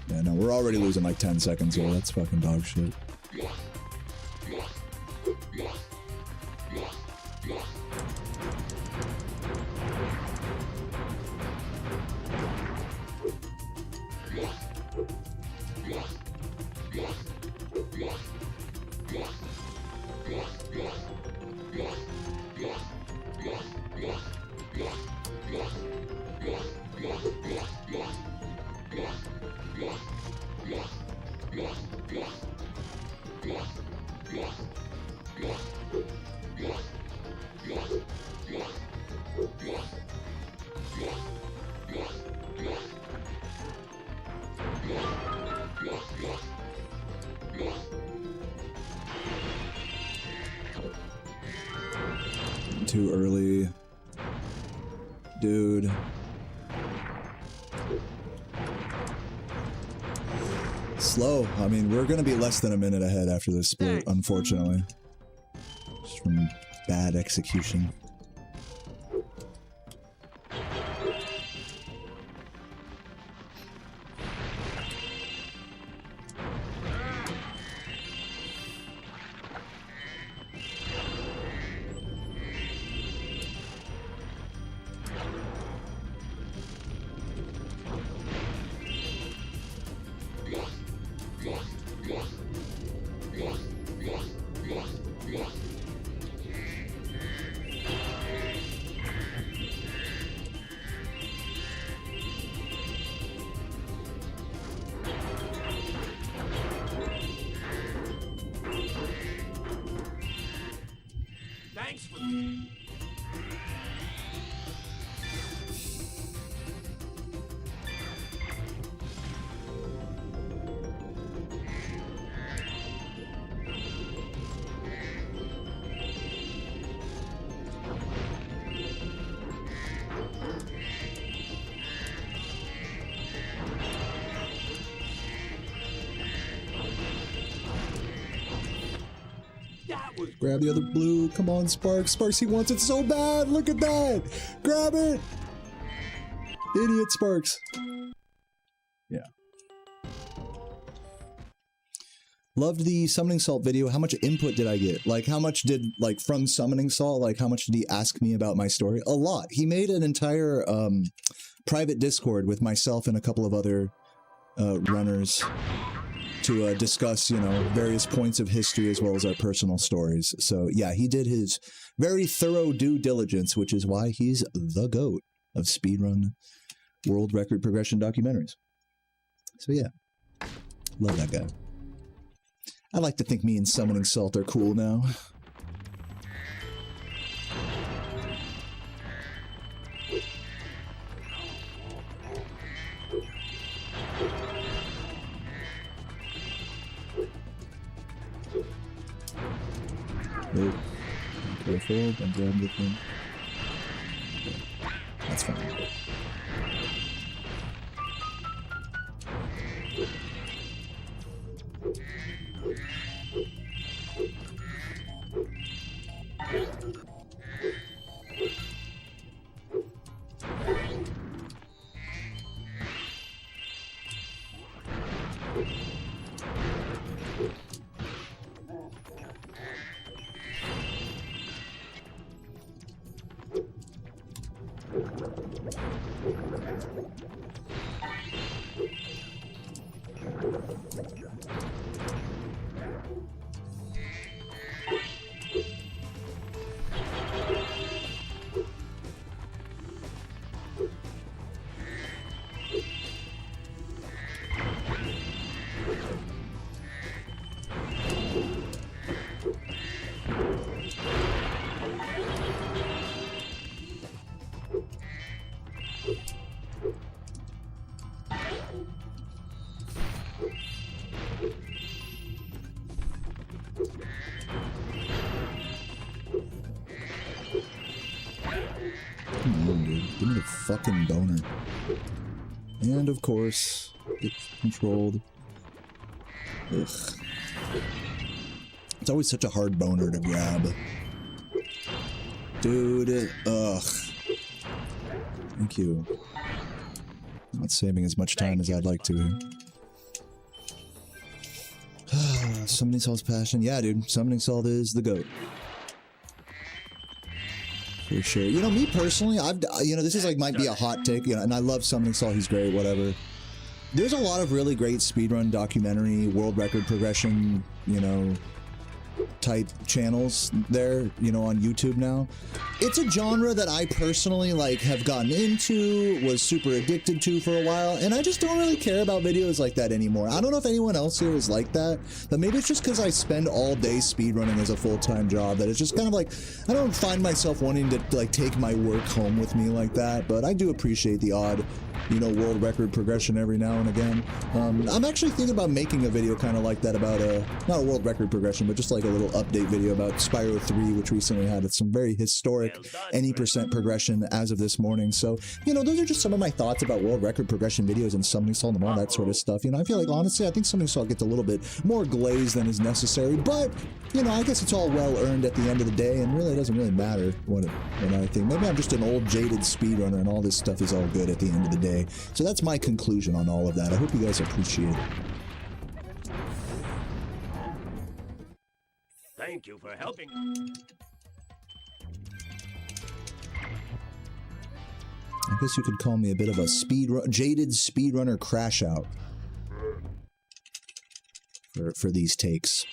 Yeah, no, we're already losing like 10 seconds here. That's fucking dog shit. Too early. Dude. Slow. I mean, we're gonna be less than a minute ahead after this split, unfortunately. Just from bad execution. Thanks for... Grab the other blue. Come on, Sparks. Sparks, he wants it so bad. Look at that. Grab it. Idiot Sparks. Yeah. Loved the Summoning Salt video. How much input did I get? Like, how much did, like, from Summoning Salt, like, how much did he ask me about my story? A lot. He made an entire private Discord with myself and a couple of other runners to discuss, you know, various points of history as well as our personal stories. So, yeah, he did his very thorough due diligence, which is why he's the GOAT of speedrun world record progression documentaries. So, yeah, love that guy. I like to think me and Summoning Salt are cool now. Oh, careful, don't grab the thing. That's fine. dude. Give me the fucking boner. And of course, get controlled. Ugh. It's always such a hard boner to grab. Dude, ugh. Thank you. Not saving as much time as I'd like to here. Summoning Salt's passion. Yeah, dude. Summoning Salt is the GOAT. For sure. You know, me personally, this is like, might be a hot take, you know, and I love Summoning Salt. He's great, whatever. There's a lot of really great speedrun documentary, world record progression, you know, type channels there, you know, on YouTube now. It's a genre that I personally like have gotten into, was super addicted to for a while, and I just don't really care about videos like that anymore. I don't know if anyone else here is like that, but maybe it's just because I spend all day speedrunning as a full-time job that it's just kind of like, I don't find myself wanting to like take my work home with me like that, but I do appreciate the odd, you know, world record progression every now and again. I'm actually thinking about making a video kind of like that about not a world record progression, but just like a little update video about Spyro 3, which recently had some very historic any percent progression as of this morning. So, you know, those are just some of my thoughts about world record progression videos and Summoning Salt and all that sort of stuff. You know, I feel like, honestly, I think Summoning Salt gets a little bit more glaze than is necessary, but, you know, I guess it's all well earned at the end of the day, and really it doesn't really matter what I think. Maybe I'm just an old jaded speedrunner and all this stuff is all good at the end of the day. So that's my conclusion on all of that. I hope you guys appreciate it. Thank you for helping. I guess you could call me a bit of a jaded speedrunner crash out for these takes.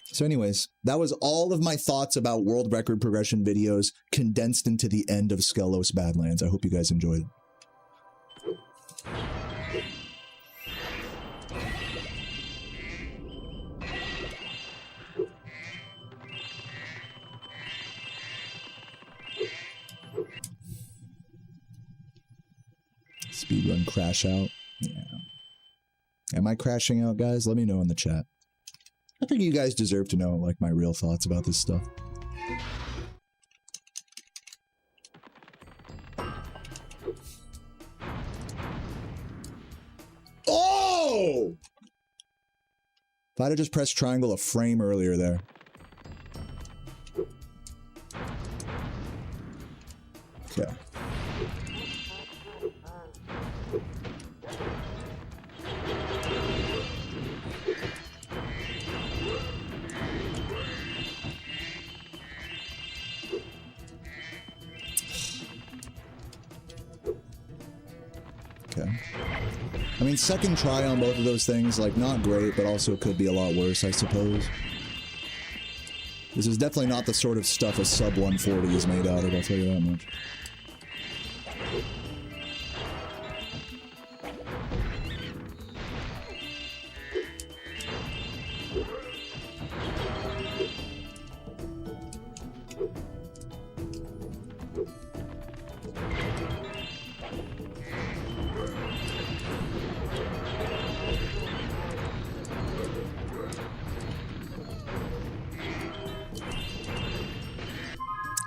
So anyways, that was all of my thoughts about world record progression videos condensed into the end of Skelos Badlands. I hope you guys enjoyed it. Speedrun crash out. Yeah. Am I crashing out, guys? Let me know in the chat. I think you guys deserve to know, like, my real thoughts about this stuff. Oh! If I'd have just pressed triangle a frame earlier there. Okay. I mean, second try on both of those things, like, not great, but also could be a lot worse, I suppose. This is definitely not the sort of stuff a sub 140 is made out of, I'll tell you that much.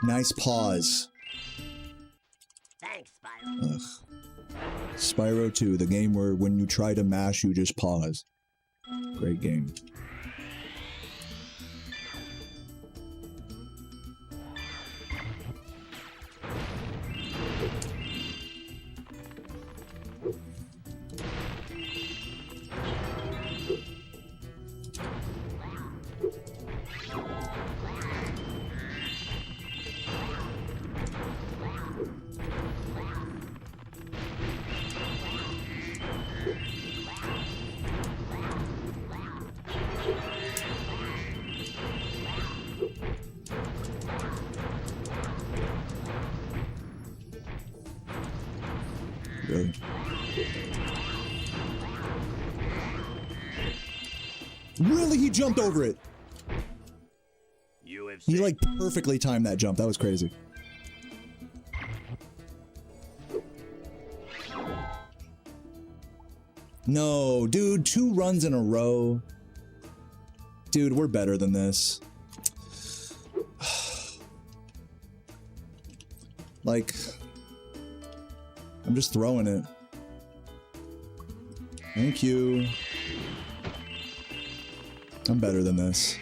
Nice pause. Thanks, Spyro. Ugh. Spyro 2, the game where when you try to mash, you just pause. Great game. Really? Really? He jumped over it! He, like, perfectly timed that jump. That was crazy. No, dude, 2 runs in a row. Dude, we're better than this. Like, I'm just throwing it. Thank you. I'm better than this.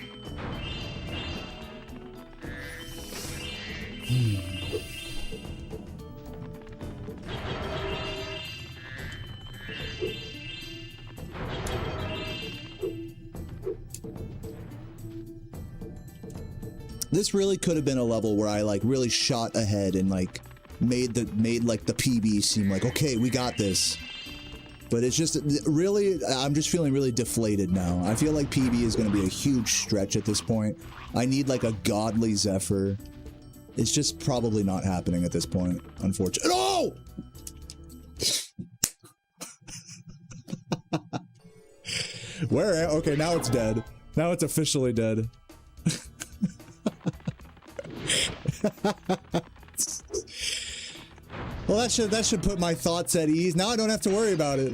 This really could have been a level where I like really shot ahead and like made like the PB seem like, okay, we got this. But it's just really, I'm just feeling really deflated now. I feel like PB is going to be a huge stretch at this point. I need like a godly Zephyr. It's just probably not happening at this point, unfortunately. Oh! Where? Okay, now it's dead. Now it's officially dead. Well, that should put my thoughts at ease. Now I don't have to worry about it.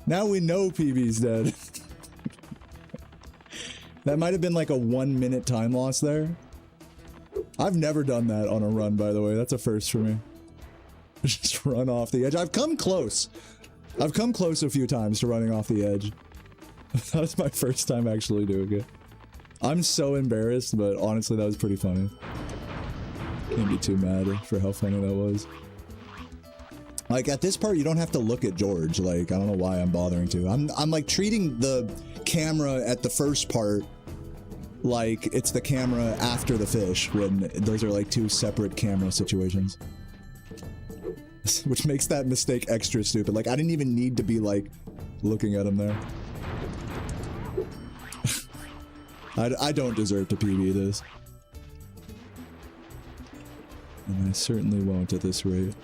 Now we know PB's dead. That might have been like a 1 minute time loss there. I've never done that on a run, by the way. That's a first for me. Just run off the edge. I've come close. I've come close a few times to running off the edge. That was my first time actually doing it. I'm so embarrassed, but honestly, that was pretty funny. Can't be too mad for how funny that was. Like, at this part, you don't have to look at George. Like, I don't know why I'm bothering to. I'm like treating the camera at the first part like it's the camera after the fish, when those are like two separate camera situations. Which makes that mistake extra stupid. Like, I didn't even need to be like looking at him there. I don't deserve to PB this. And I certainly won't at this rate.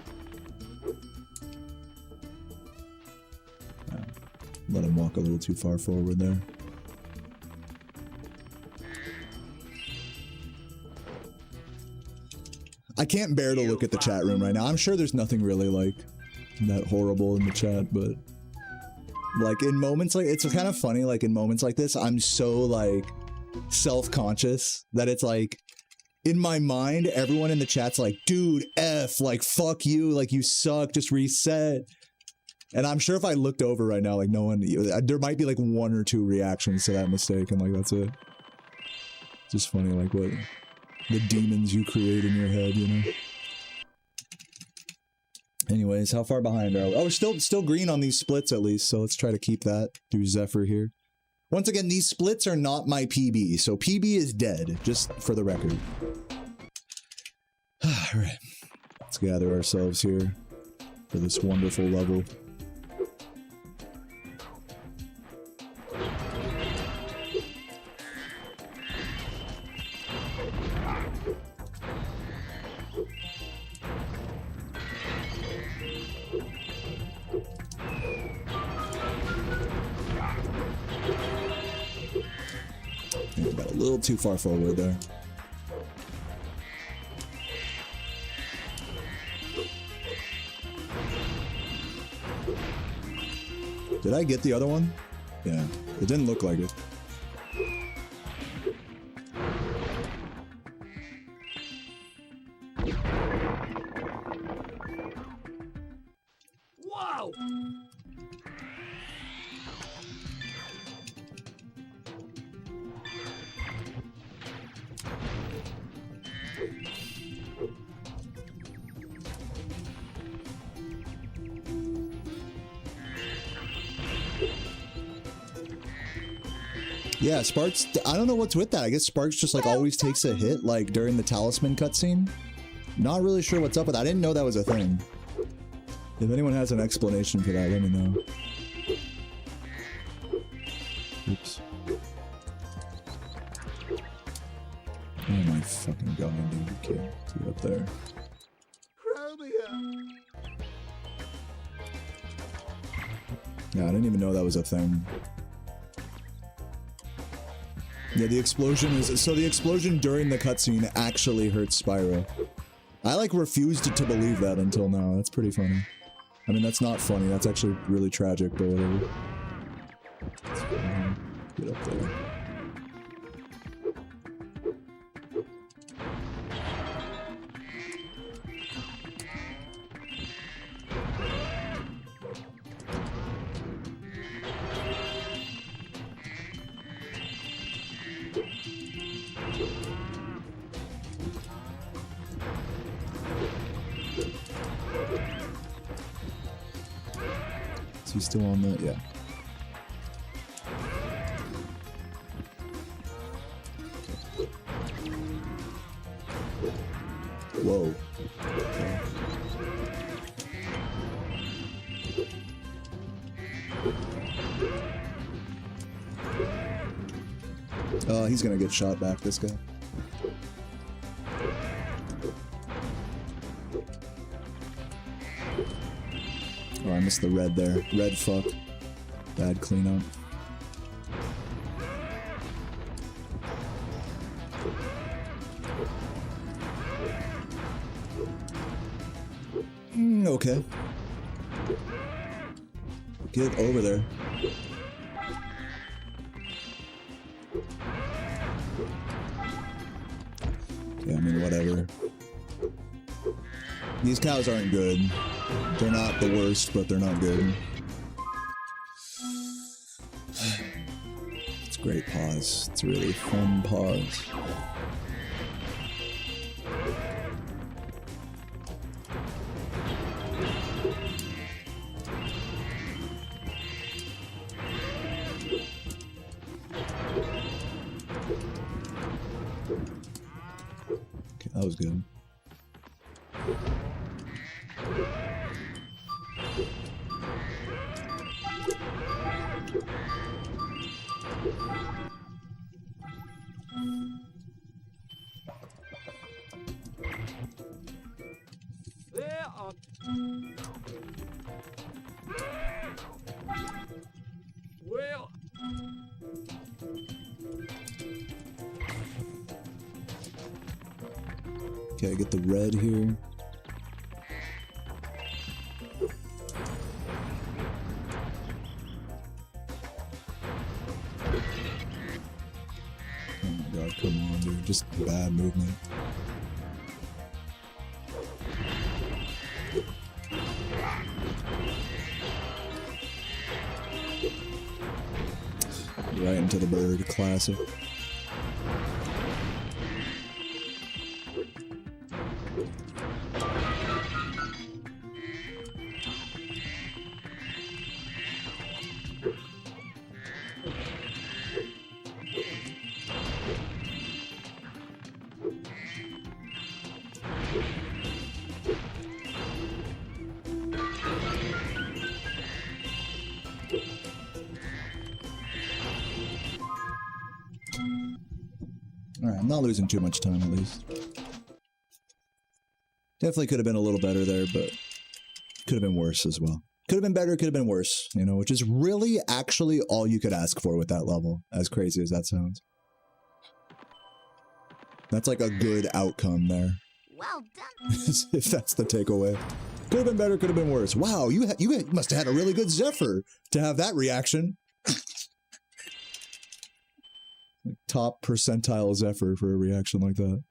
Let him walk a little too far forward there. I can't bear to look at the chat room right now. I'm sure there's nothing really like that horrible in the chat, but like in moments like, it's kind of funny, like in moments like this, I'm so like self-conscious that it's like, in my mind, everyone in the chat's like, dude, F, like, fuck you, like, you suck, just reset. And I'm sure if I looked over right now, like, no one, there might be like 1 or 2 reactions to that mistake, and like, that's it. Just funny, like, what the demons you create in your head, you know? Anyways, how far behind are we? Oh, we're still green on these splits at least, so let's try to keep that. Do Zephyr here. Once again, these splits are not my PB, so PB is dead, just for the record. Alright, let's gather ourselves here for this wonderful level. Got a little too far forward there. Did I get the other one? Yeah, it didn't look like it. Wow! Yeah, Sparks, I don't know what's with that. I guess Sparks just like always takes a hit like during the talisman cutscene. Not really sure what's up with that. I didn't know that was a thing. If anyone has an explanation for that, let me know. Oops. Oh my fucking god, dude. Okay, get up there. Yeah, I didn't even know that was a thing. Yeah, the explosion is... So the explosion during the cutscene actually hurts Spyro. I, like, refused to believe that until now. That's pretty funny. I mean, that's not funny. That's actually really tragic, but whatever. Get up there. Is he still on the... Yeah. Whoa. He's gonna get shot back, this guy. Oh, I missed the red there. Red fuck. Bad cleanup. Okay. Get over there. Yeah, I mean, whatever. These cows aren't good. They're not the worst, but they're not good. It's a great pause. It's a really fun pause. Okay, that was good. There are... Well... Okay, get the red here. Oh my god, come on, dude. Just bad movement. Right into the bird, classic. Alright, I'm not losing too much time at least. Definitely could have been a little better there, but could have been worse as well. Could have been better, could have been worse, you know, which is really actually all you could ask for with that level, as crazy as that sounds. That's like a good outcome there. Well done. If that's the takeaway. Could have been better, could have been worse. Wow, you must have had a really good Zephyr to have that reaction. Top percentile Zephyr for a reaction like that.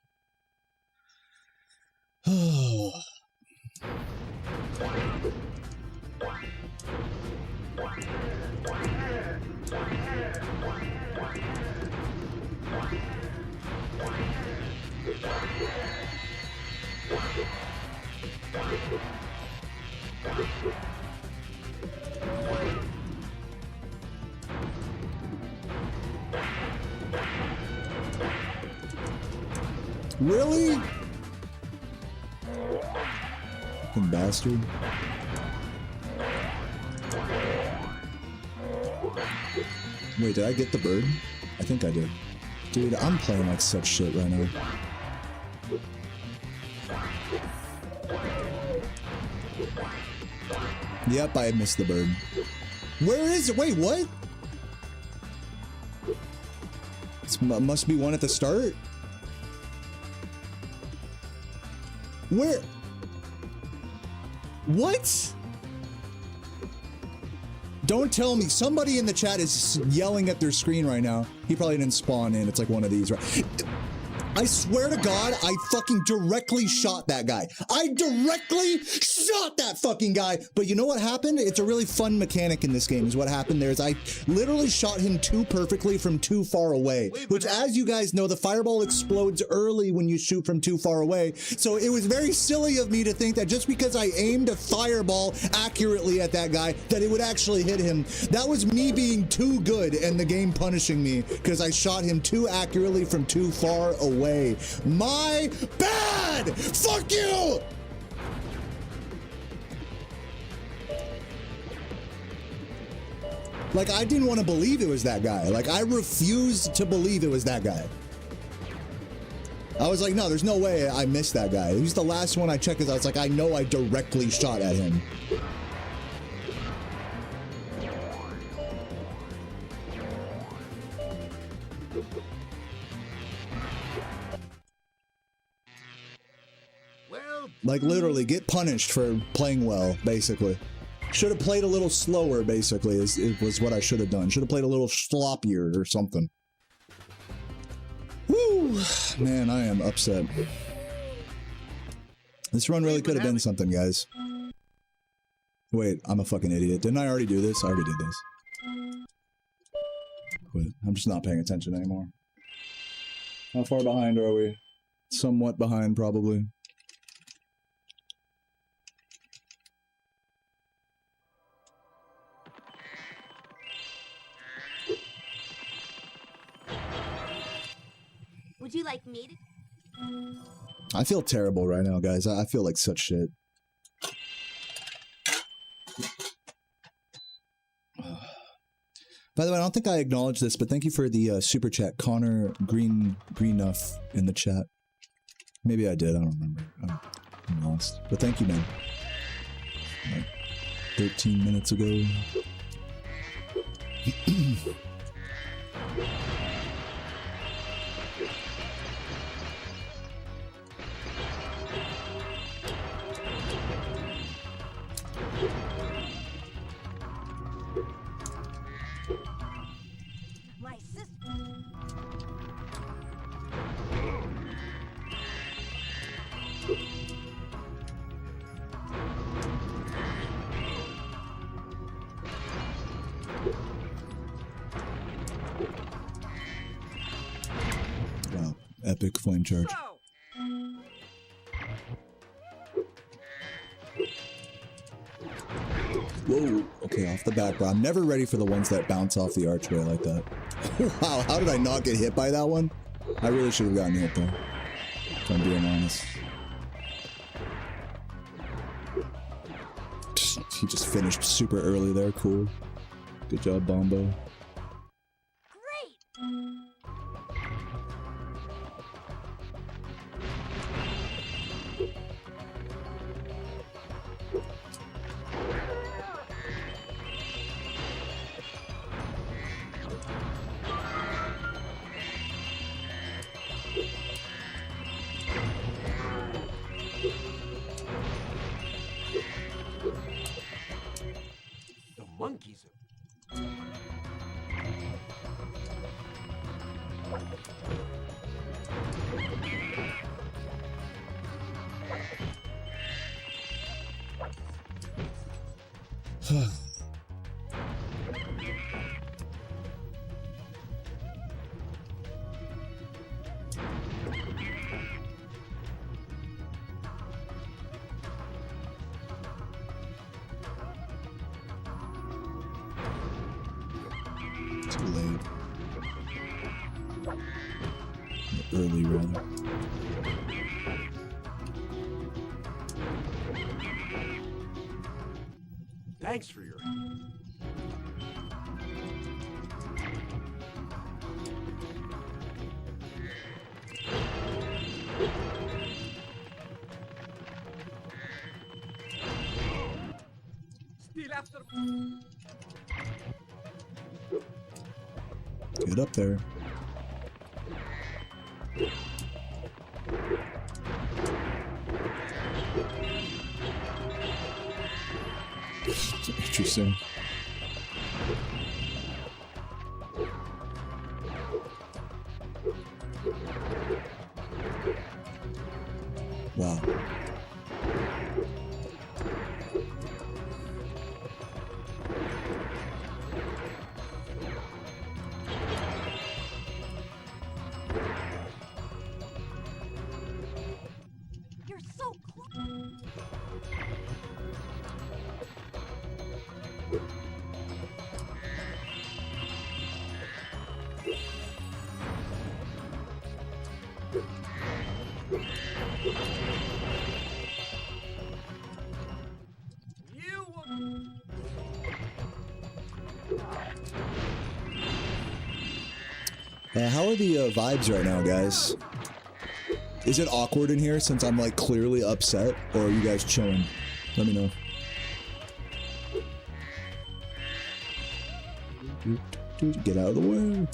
Really? Fucking bastard. Wait, did I get the bird? I think I did. Dude, I'm playing like such shit right now. Yep, I missed the bird. Where is it? Wait, what? It must be one at the start? Where? What? Don't tell me. Somebody in the chat is yelling at their screen right now. He probably didn't spawn in. It's like one of these, right? I swear to God, I fucking directly shot that guy. I directly shot that fucking guy. But you know what happened? It's a really fun mechanic in this game is what happened there is I literally shot him too perfectly from too far away, which as you guys know, the fireball explodes early when you shoot from too far away. So it was very silly of me to think that just because I aimed a fireball accurately at that guy, that it would actually hit him. That was me being too good and the game punishing me because I shot him too accurately from too far away. My bad! Fuck you! Like, I didn't want to believe it was that guy. Like, I refused to believe it was that guy. I was like, no, there's no way I missed that guy. He was the last one I checked because I was like, I know I directly shot at him. Like, literally, get punished for playing well, basically. Should have played a little slower, basically, was what I should have done. Should have played a little sloppier or something. Woo! Man, I am upset. This run really could have been something, guys. Wait, I'm a fucking idiot. Didn't I already do this? I already did this. Wait, I'm just not paying attention anymore. How far behind are we? Somewhat behind, probably. Would you like me to? I feel terrible right now, guys. I feel like such shit. By the way, I don't think I acknowledged this, but thank you for the super chat. Connor Greenuff in the chat. Maybe I did. I don't remember. I'm lost. But thank you, man. Like 13 minutes ago. Wow, epic flame charge. Whoa, okay, off the bat, bro. I'm never ready for the ones that bounce off the archway like that. Wow, how did I not get hit by that one? I really should have gotten hit though, if I'm being honest. He just finished super early there, cool. Good job, Bombo. Monkeys. Too late. Early, rather. Thanks for your... Still after... Get up there. Interesting. Wow. You're so close. You will... How are the vibes right now, guys? Is it awkward in here since I'm like clearly upset, or are you guys chilling? Let me know. Get out of the way.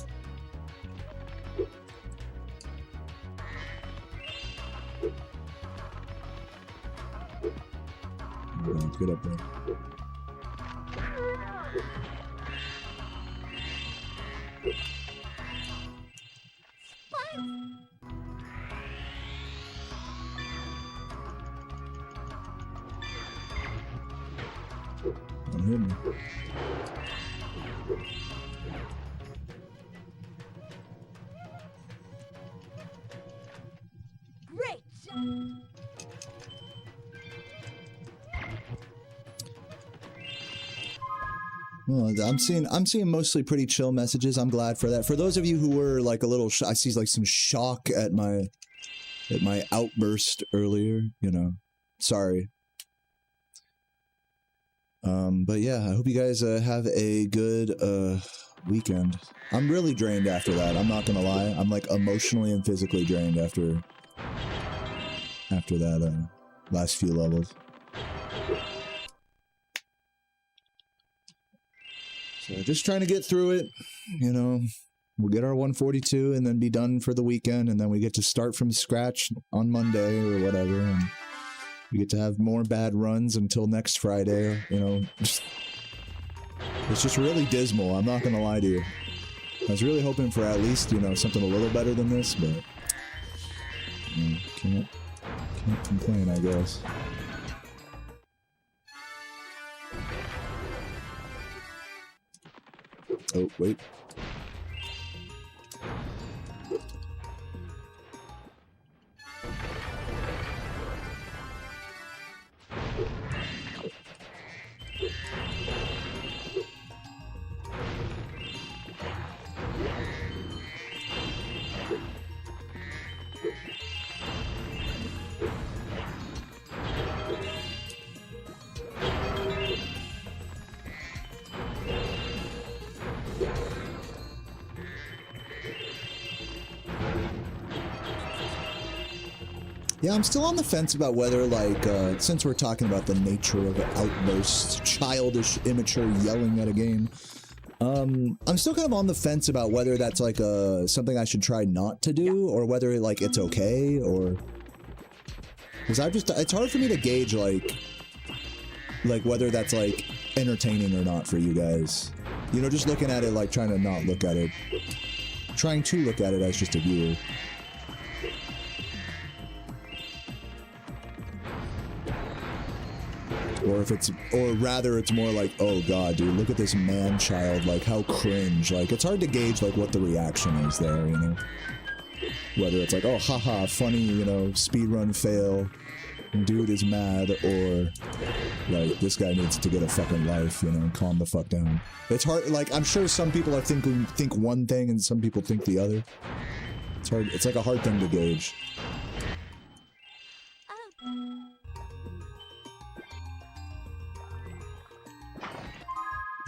Let's get up there. Don't hit me. Great job. Well, I'm seeing mostly pretty chill messages. I'm glad for that. For those of you who were like a little, I see like some shock at my outburst earlier. You know, sorry. But yeah, I hope you guys have a good weekend. I'm really drained after that. I'm not gonna lie. I'm like emotionally and physically drained after that last few levels. So just trying to get through it, you know. We'll get our 142 and then be done for the weekend, and then we get to start from scratch on Monday or whatever, and we get to have more bad runs until next Friday, you know. It's just really dismal, I'm not gonna lie to you. I was really hoping for at least, you know, something a little better than this, but you know, can't complain, I guess. Oh, wait. Yeah, I'm still on the fence about whether, like, since we're talking about the nature of outbursts, childish, immature yelling at a game, I'm still kind of on the fence about whether that's, like, something I should try not to do, or whether, like, it's okay, or... Because it's hard for me to gauge, like, whether that's, like, entertaining or not for you guys. You know, just looking at it, like, trying to not look at it. Trying to look at it as just a viewer. Or rather it's more like, oh god, dude, look at this man-child, like, how cringe. Like, it's hard to gauge, like, what the reaction is there, you know? Whether it's like, oh, haha, funny, you know, speedrun fail, dude is mad, or, like, this guy needs to get a fucking life, you know, calm the fuck down. It's hard, like, I'm sure some people think one thing and some people think the other. It's hard, it's like a hard thing to gauge.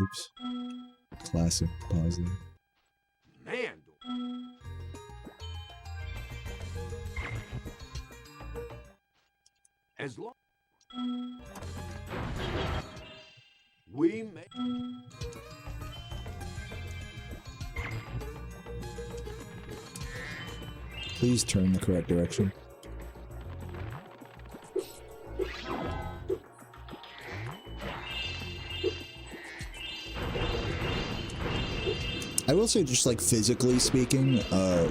Oops. Classic. Pause there. Man. As long we may. Please turn the correct direction. I will will say, just like physically speaking,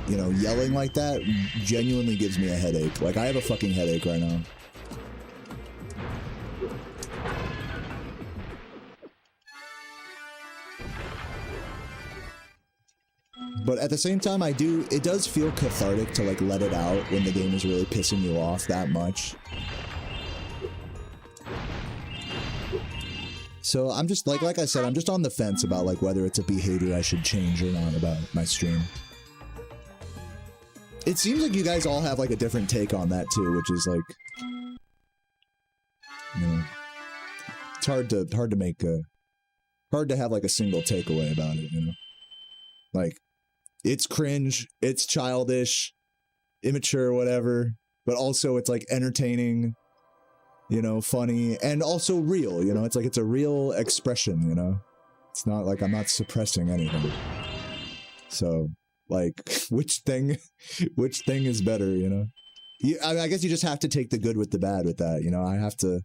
you know, yelling like that genuinely gives me a headache. Like, I have a fucking headache right now. But at the same time, it does feel cathartic to like let it out when the game is really pissing you off that much. So I'm just like I said, I'm just on the fence about like whether it's a behavior I should change or not about my stream. It seems like you guys all have like a different take on that too, which is like, you know, it's hard to have like a single takeaway about it, you know, like. It's cringe, it's childish, immature, whatever, but also it's like entertaining, you know, funny, and also real, you know, it's like it's a real expression, you know? It's not like I'm not suppressing anything. So, like, which thing is better, you know? I guess you just have to take the good with the bad with that, you know? I have to,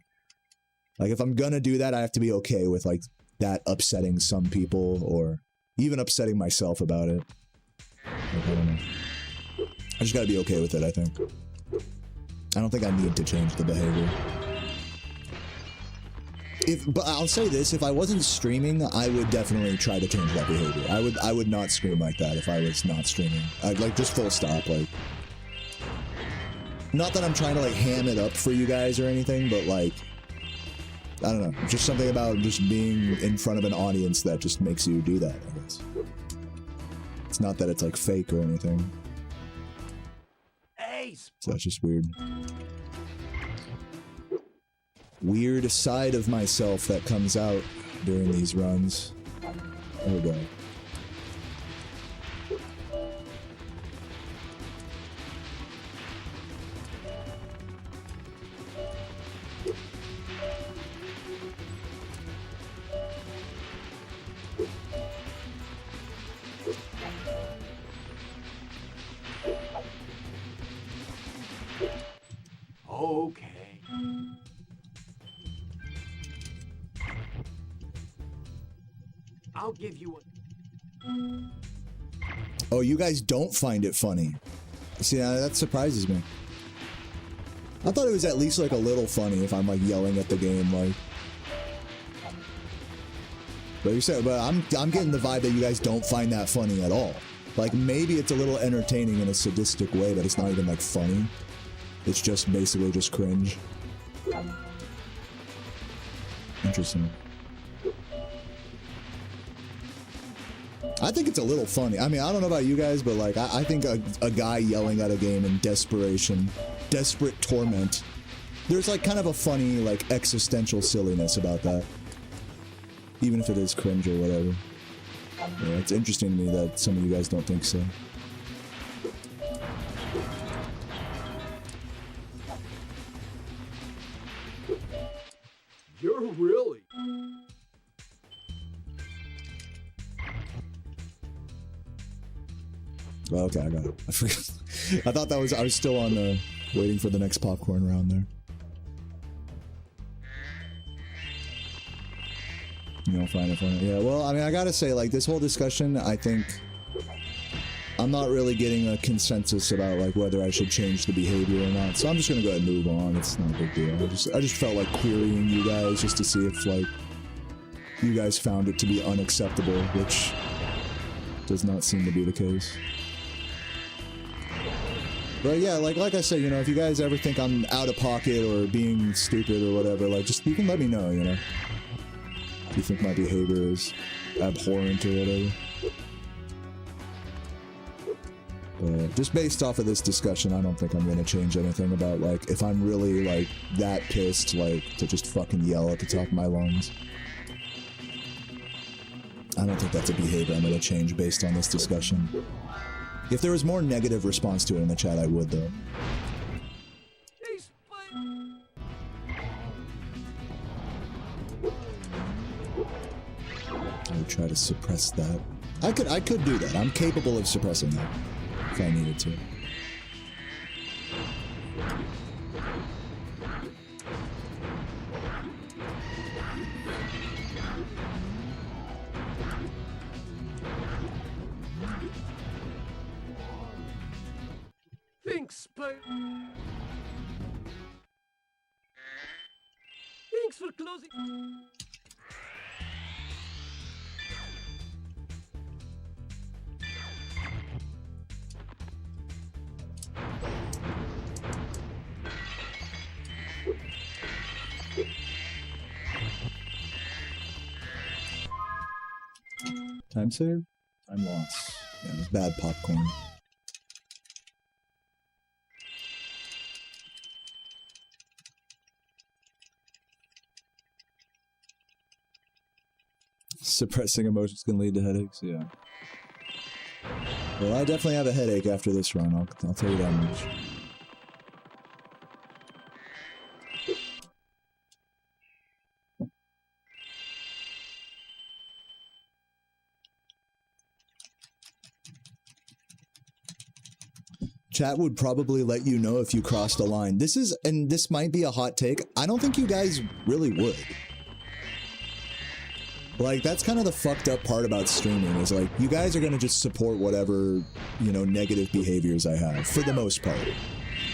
like, if I'm gonna do that, I have to be okay with, like, that upsetting some people, or even upsetting myself about it. Like, I don't know. I just gotta be okay with it, I think. I don't think I need to change the behavior. But I'll say this, if I wasn't streaming, I would definitely try to change that behavior. I would not scream like that if I was not streaming. I'd like, just full stop, like. Not that I'm trying to like ham it up for you guys or anything, but like, I don't know, just something about just being in front of an audience that just makes you do that, I guess. It's not that it's like fake or anything. So that's just weird. Weird side of myself that comes out during these runs. Oh god. Okay. I'll give you a... Oh, you guys don't find it funny. See, that surprises me. I thought it was at least like a little funny if I'm like yelling at the game, like. But you said, but I'm getting the vibe that you guys don't find that funny at all. Like maybe it's a little entertaining in a sadistic way, but it's not even like funny. It's just basically just cringe. Interesting. I think it's a little funny. I mean, I don't know about you guys, but like, I think a guy yelling at a game in desperation, desperate torment, there's like kind of a funny, like existential silliness about that. Even if it is cringe or whatever. Yeah, it's interesting to me that some of you guys don't think so. You're really... Oh, okay, I got it. I forgot. I thought that was, I was still on the, waiting for the next popcorn round there. You don't find it funny? Yeah, well, I mean, I gotta say, like, this whole discussion, I think, I'm not really getting a consensus about, like, whether I should change the behavior or not, so I'm just gonna go ahead and move on. It's not a big deal. I just felt like querying you guys just to see if, like, you guys found it to be unacceptable, which does not seem to be the case. But yeah, like I said, you know, if you guys ever think I'm out of pocket or being stupid or whatever, like, just, you can let me know, you know? If you think my behavior is abhorrent or whatever. Just based off of this discussion, I don't think I'm gonna change anything about, like, if I'm really, like, that pissed, like, to just fucking yell at the top of my lungs. I don't think that's a behavior I'm gonna change based on this discussion. If there was more negative response to it in the chat, I would, though. Hey, Spyro! I would try to suppress that. I could do that. I'm capable of suppressing that if I needed to. Thanks, Spyro. Thanks for closing. Time save? Time loss. Yeah, it was bad popcorn. Suppressing emotions can lead to headaches, yeah. Well, I definitely have a headache after this run, I'll tell you that much. Chat would probably let you know if you crossed a line. This might be a hot take, I don't think you guys really would. Like, that's kind of the fucked up part about streaming, is like, you guys are gonna just support whatever, you know, negative behaviors I have, for the most part.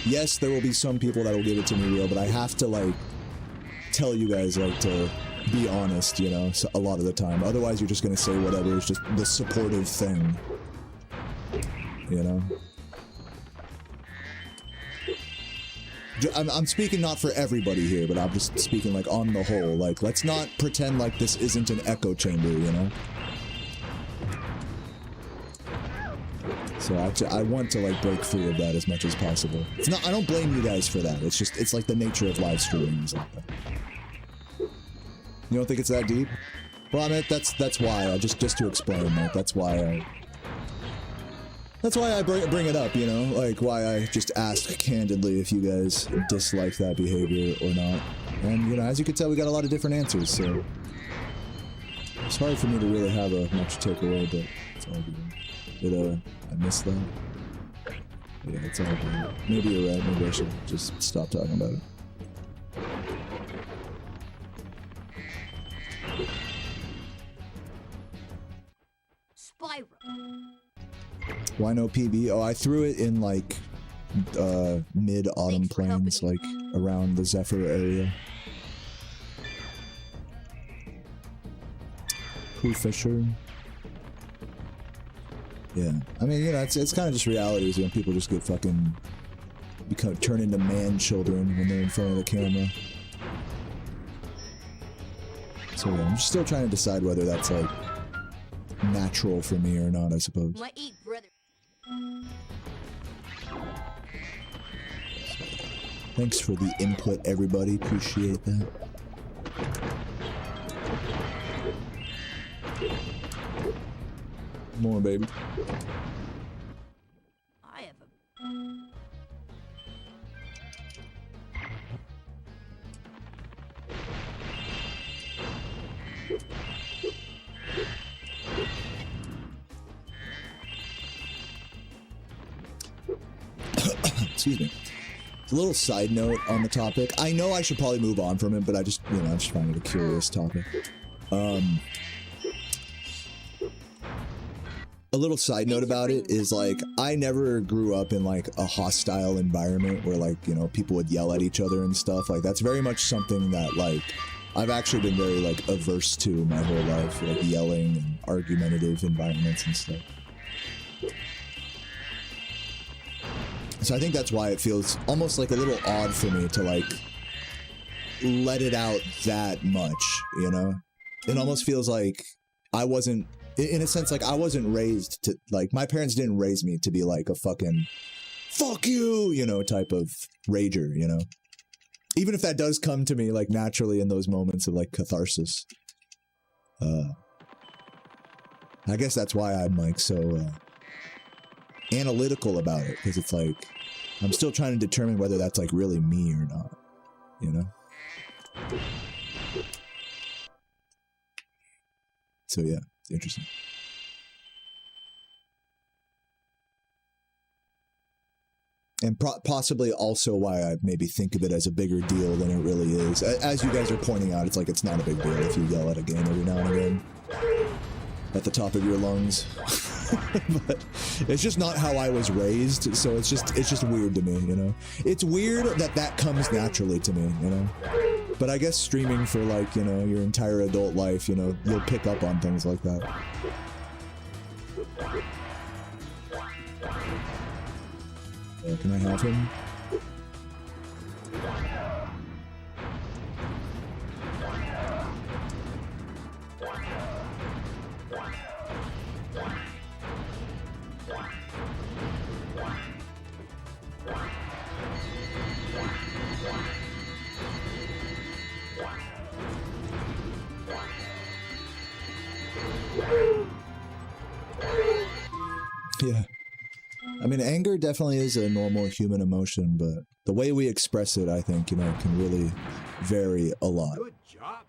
Yes, there will be some people that will give it to me real, but I have to, like, tell you guys, like, to be honest, you know, so a lot of the time. Otherwise, you're just gonna say whatever is just the supportive thing. You know? I'm speaking not for everybody here, but I'm just speaking, like, on the whole. Like, let's not pretend like this isn't an echo chamber, you know? So I want to, like, break free of that as much as possible. It's not, I don't blame you guys for that. It's just, it's like the nature of live streaming is like that. You don't think it's that deep? Well, I mean, that's why, just to explain, like, that's why I bring it up, you know? Like, why I just ask candidly if you guys dislike that behavior or not. And, you know, as you can tell, we got a lot of different answers, so... It's hard for me to really have much to take away, but it's all good. Did, I missed that? Yeah, it's all good. Maybe you're right, maybe I should just stop talking about it. Spyro. Why no PB? Oh, I threw it in, like, mid-autumn plains, like, around the Zephyr area. Who Fisher? Yeah. I mean, you know, it's kind of just reality, is when people just get fucking... turn into man-children when they're in front of the camera. So, yeah, I'm still trying to decide whether that's, like, natural for me or not, I suppose. My eat, brother. Thanks for the input, everybody. Appreciate that. More, baby. I have a... Excuse me. A little side note on the topic. I know I should probably move on from it, but I just, you know, I just find it a curious topic. A little side note about it is, like, I never grew up in, like, a hostile environment where, like, you know, people would yell at each other and stuff. Like, that's very much something that, like, I've actually been very, like, averse to my whole life, like, yelling and argumentative environments and stuff. So I think that's why it feels almost like a little odd for me to, like, let it out that much, you know? It almost feels like I wasn't, in a sense, like, I wasn't raised to, like, my parents didn't raise me to be, like, a fucking, fuck you, you know, type of rager, you know? Even if that does come to me, like, naturally in those moments of, like, catharsis. I guess that's why I'm, like, so, analytical about it, because it's like, I'm still trying to determine whether that's, like, really me or not, you know? So yeah, it's interesting. And possibly also why I maybe think of it as a bigger deal than it really is. As you guys are pointing out, it's like it's not a big deal if you yell at a game every now and again at the top of your lungs. But it's just not how I was raised, so it's just weird to me, you know. It's weird that comes naturally to me, you know. But I guess streaming for like, you know, your entire adult life, you know, you'll pick up on things like that. Can I have him? Yeah. I mean, anger definitely is a normal human emotion, but the way we express it, I think, you know, can really vary a lot. Good job.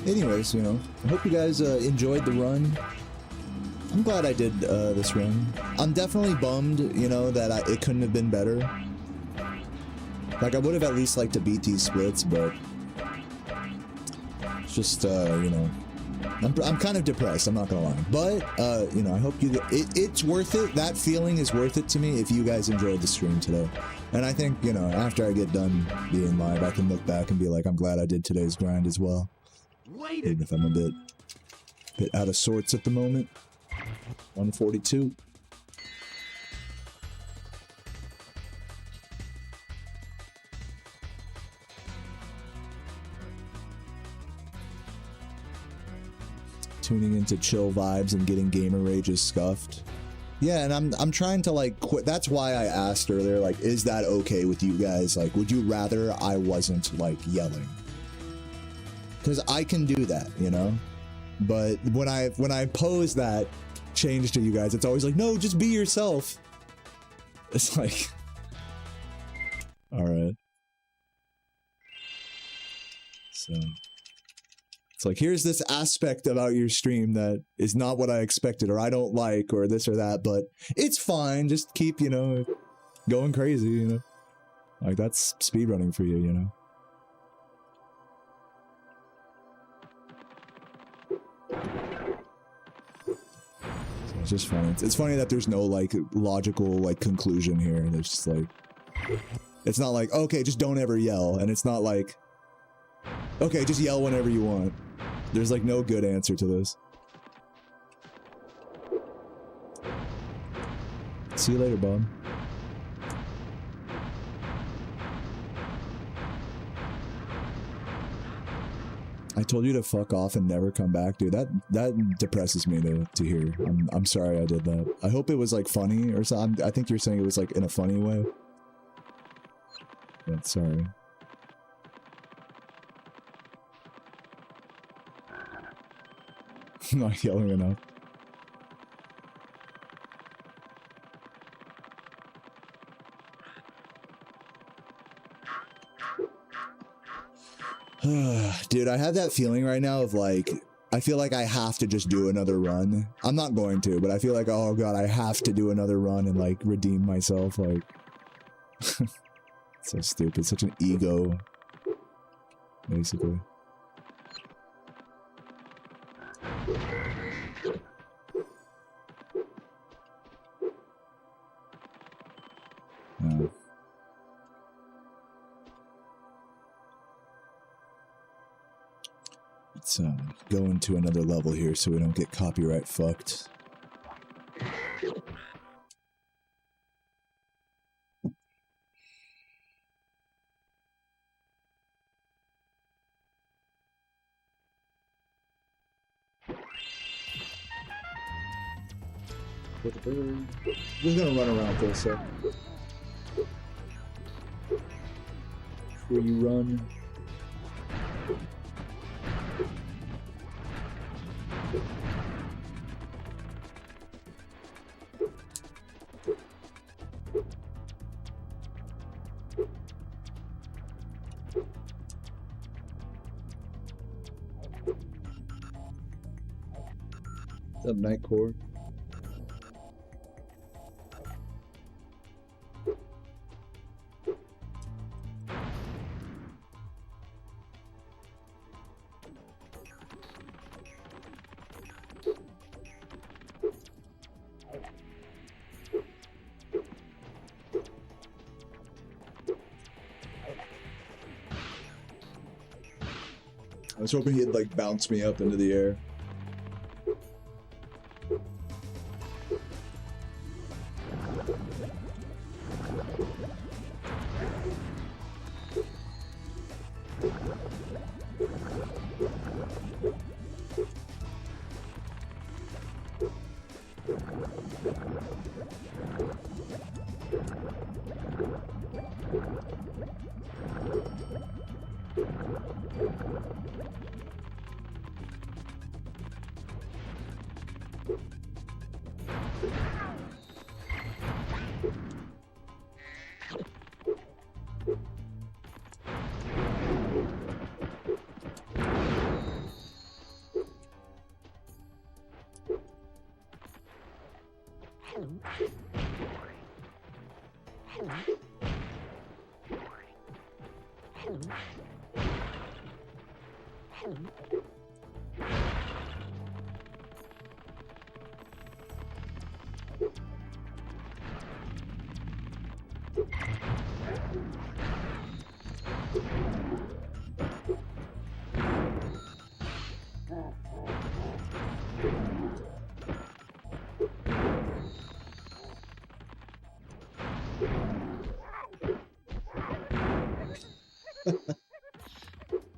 Anyways, you know, I hope you guys enjoyed the run. I'm glad I did this run. I'm definitely bummed, you know, that it couldn't have been better. Like, I would have at least liked to beat these splits, but it's just, you know, I'm kind of depressed, I'm not gonna lie. But, you know, I hope it's worth it. That feeling is worth it to me if you guys enjoyed the stream today. And I think, you know, after I get done being live, I can look back and be like, I'm glad I did today's grind as well. Even if I'm a bit out of sorts at the moment. 142. Tuning into chill vibes and getting gamer rages scuffed. Yeah, and I'm trying to like quit. That's why I asked earlier, like, is that okay with you guys? Like, would you rather I wasn't like yelling? Because I can do that, you know? But when I pose that change to you guys, it's always like, no, just be yourself. It's like, all right. So it's like, here's this aspect about your stream that is not what I expected, or I don't like, or this or that, but it's fine. Just keep, you know, going crazy, you know? Like, that's speedrunning for you, you know? It's just funny. It's funny that there's no like logical like conclusion here. There's just like, it's not like, okay, just don't ever yell, and it's not like, okay, just yell whenever you want. There's like no good answer to this. See you later, Bob. I told you to fuck off and never come back, dude. That depresses me to hear. I'm sorry I did that. I hope it was like funny or something. I think you're saying it was like in a funny way. But sorry. I'm not yelling enough. Dude, I have that feeling right now of like, I feel like I have to just do another run. I'm not going to, but I feel like, oh god, I have to do another run and like redeem myself. Like, so stupid. Such an ego, basically. Let's go into another level here so we don't get copyright fucked. Just gonna run around for a sec. Before you run. What's up, Nightcore? I was hoping he'd like bounce me up into the air.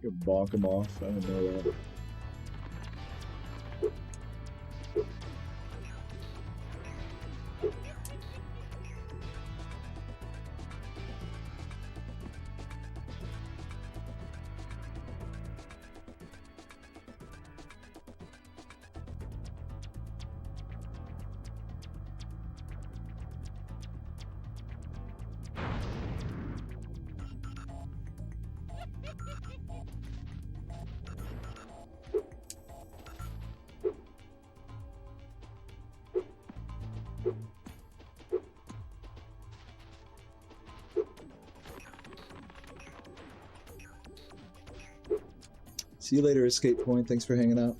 You bonk him off. I didn't know that. See you later, Escape Point. Thanks for hanging out.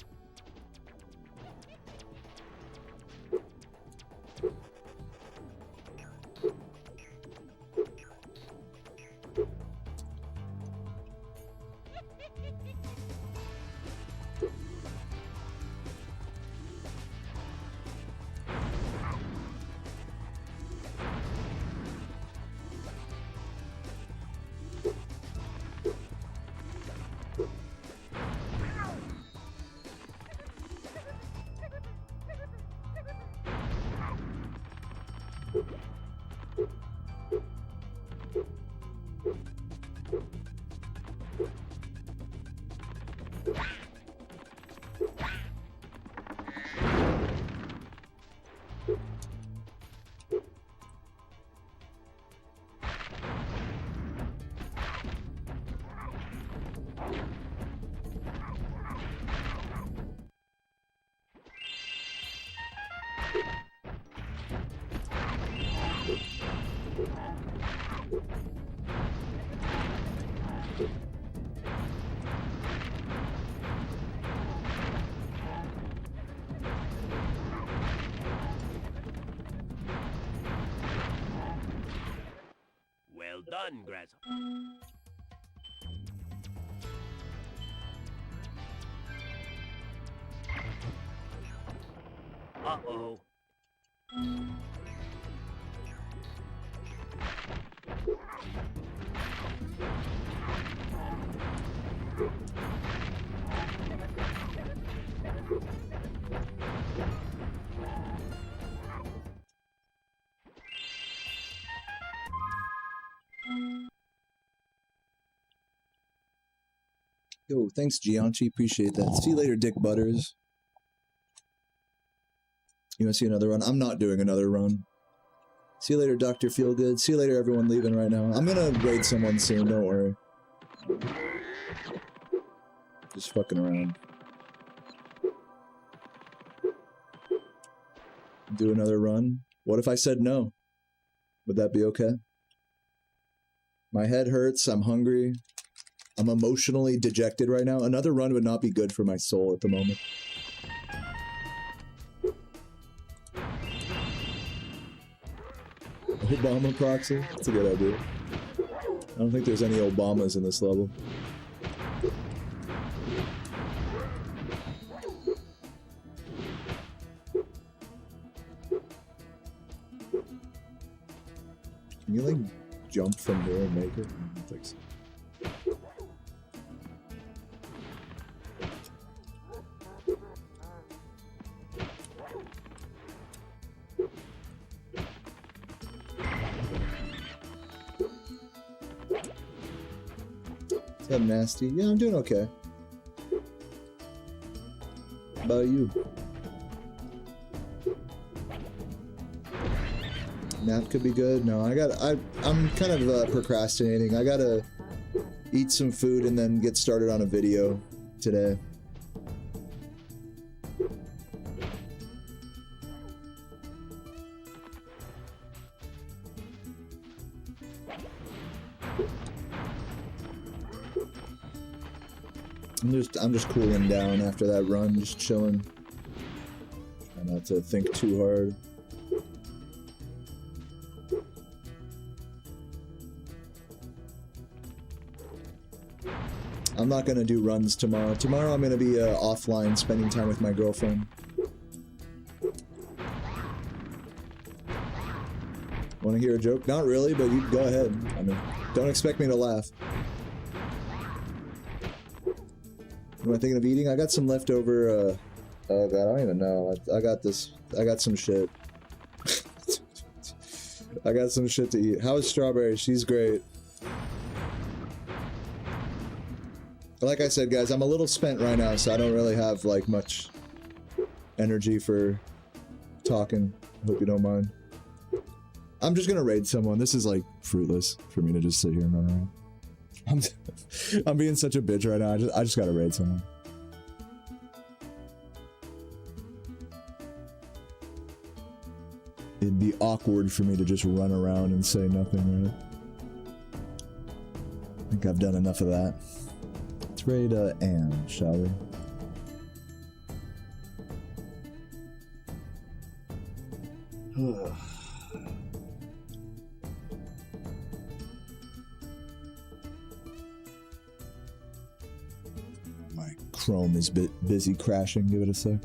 Well done, Grasshopper. Uh-oh. Yo, thanks, Gianchi. Appreciate that. See you later, Dick Butters. You want to see another run? I'm not doing another run. See you later, Dr. Feelgood. See you later, everyone leaving right now. I'm gonna raid someone soon, don't worry. Just fucking around. Do another run. What if I said no? Would that be okay? My head hurts. I'm hungry. I'm emotionally dejected right now. Another run would not be good for my soul at the moment. Obama proxy? That's a good idea. I don't think there's any Obamas in this level. Can you, like, jump from here and make it? I don't think so. Is that nasty? Yeah, I'm doing okay. How about you? Nap could be good. No, I'm kind of procrastinating. I gotta eat some food and then get started on a video today. I'm just cooling down after that run, just chilling. Try not to think too hard. I'm not gonna do runs tomorrow. Tomorrow I'm gonna be offline, spending time with my girlfriend. Want to hear a joke? Not really, but you go ahead. I mean, don't expect me to laugh. Am I thinking of eating? I got some leftover, oh god, I don't even know. I got some shit. I got some shit to eat. How is Strawberry? She's great. Like I said, guys, I'm a little spent right now, so I don't really have, like, much energy for talking. Hope you don't mind. I'm just gonna raid someone. This is, like, fruitless for me to just sit here and run around. I'm being such a bitch right now. I just gotta raid someone. It'd be awkward for me to just run around and say nothing, right? I think I've done enough of that. Let's raid Anne, shall we? My Chrome is busy crashing. Give it a sec.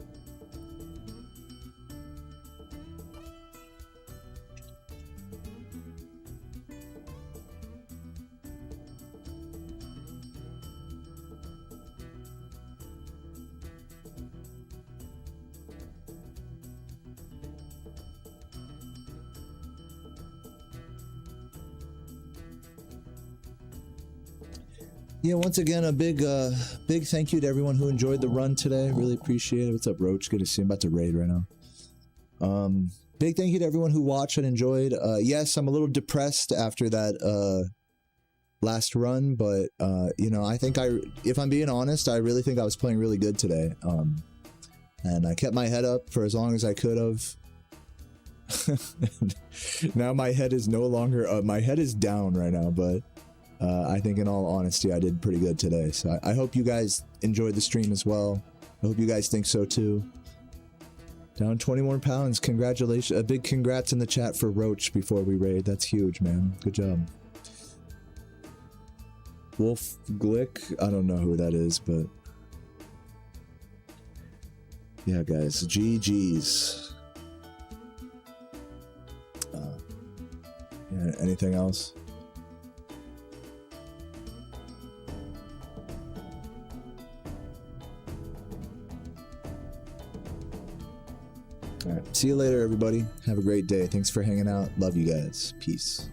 Yeah, once again, a big thank you to everyone who enjoyed the run today. Really appreciate it. What's up, Roach? Good to see you. I'm about to raid right now. Big thank you to everyone who watched and enjoyed. Yes, I'm a little depressed after that last run, but you know, I think if I'm being honest, I really think I was playing really good today. And I kept my head up for as long as I could have. Now my head is no longer up. My head is down right now, but I think in all honesty, I did pretty good today. So I hope you guys enjoyed the stream as well. I hope you guys think so too. Down 20 more pounds. Congratulations. A big congrats in the chat for Roach before we raid. That's huge, man. Good job. Wolf Glick. I don't know who that is, but yeah, guys. GG's. Yeah, anything else? All right. See you later, everybody. Have a great day. Thanks for hanging out. Love you guys. Peace.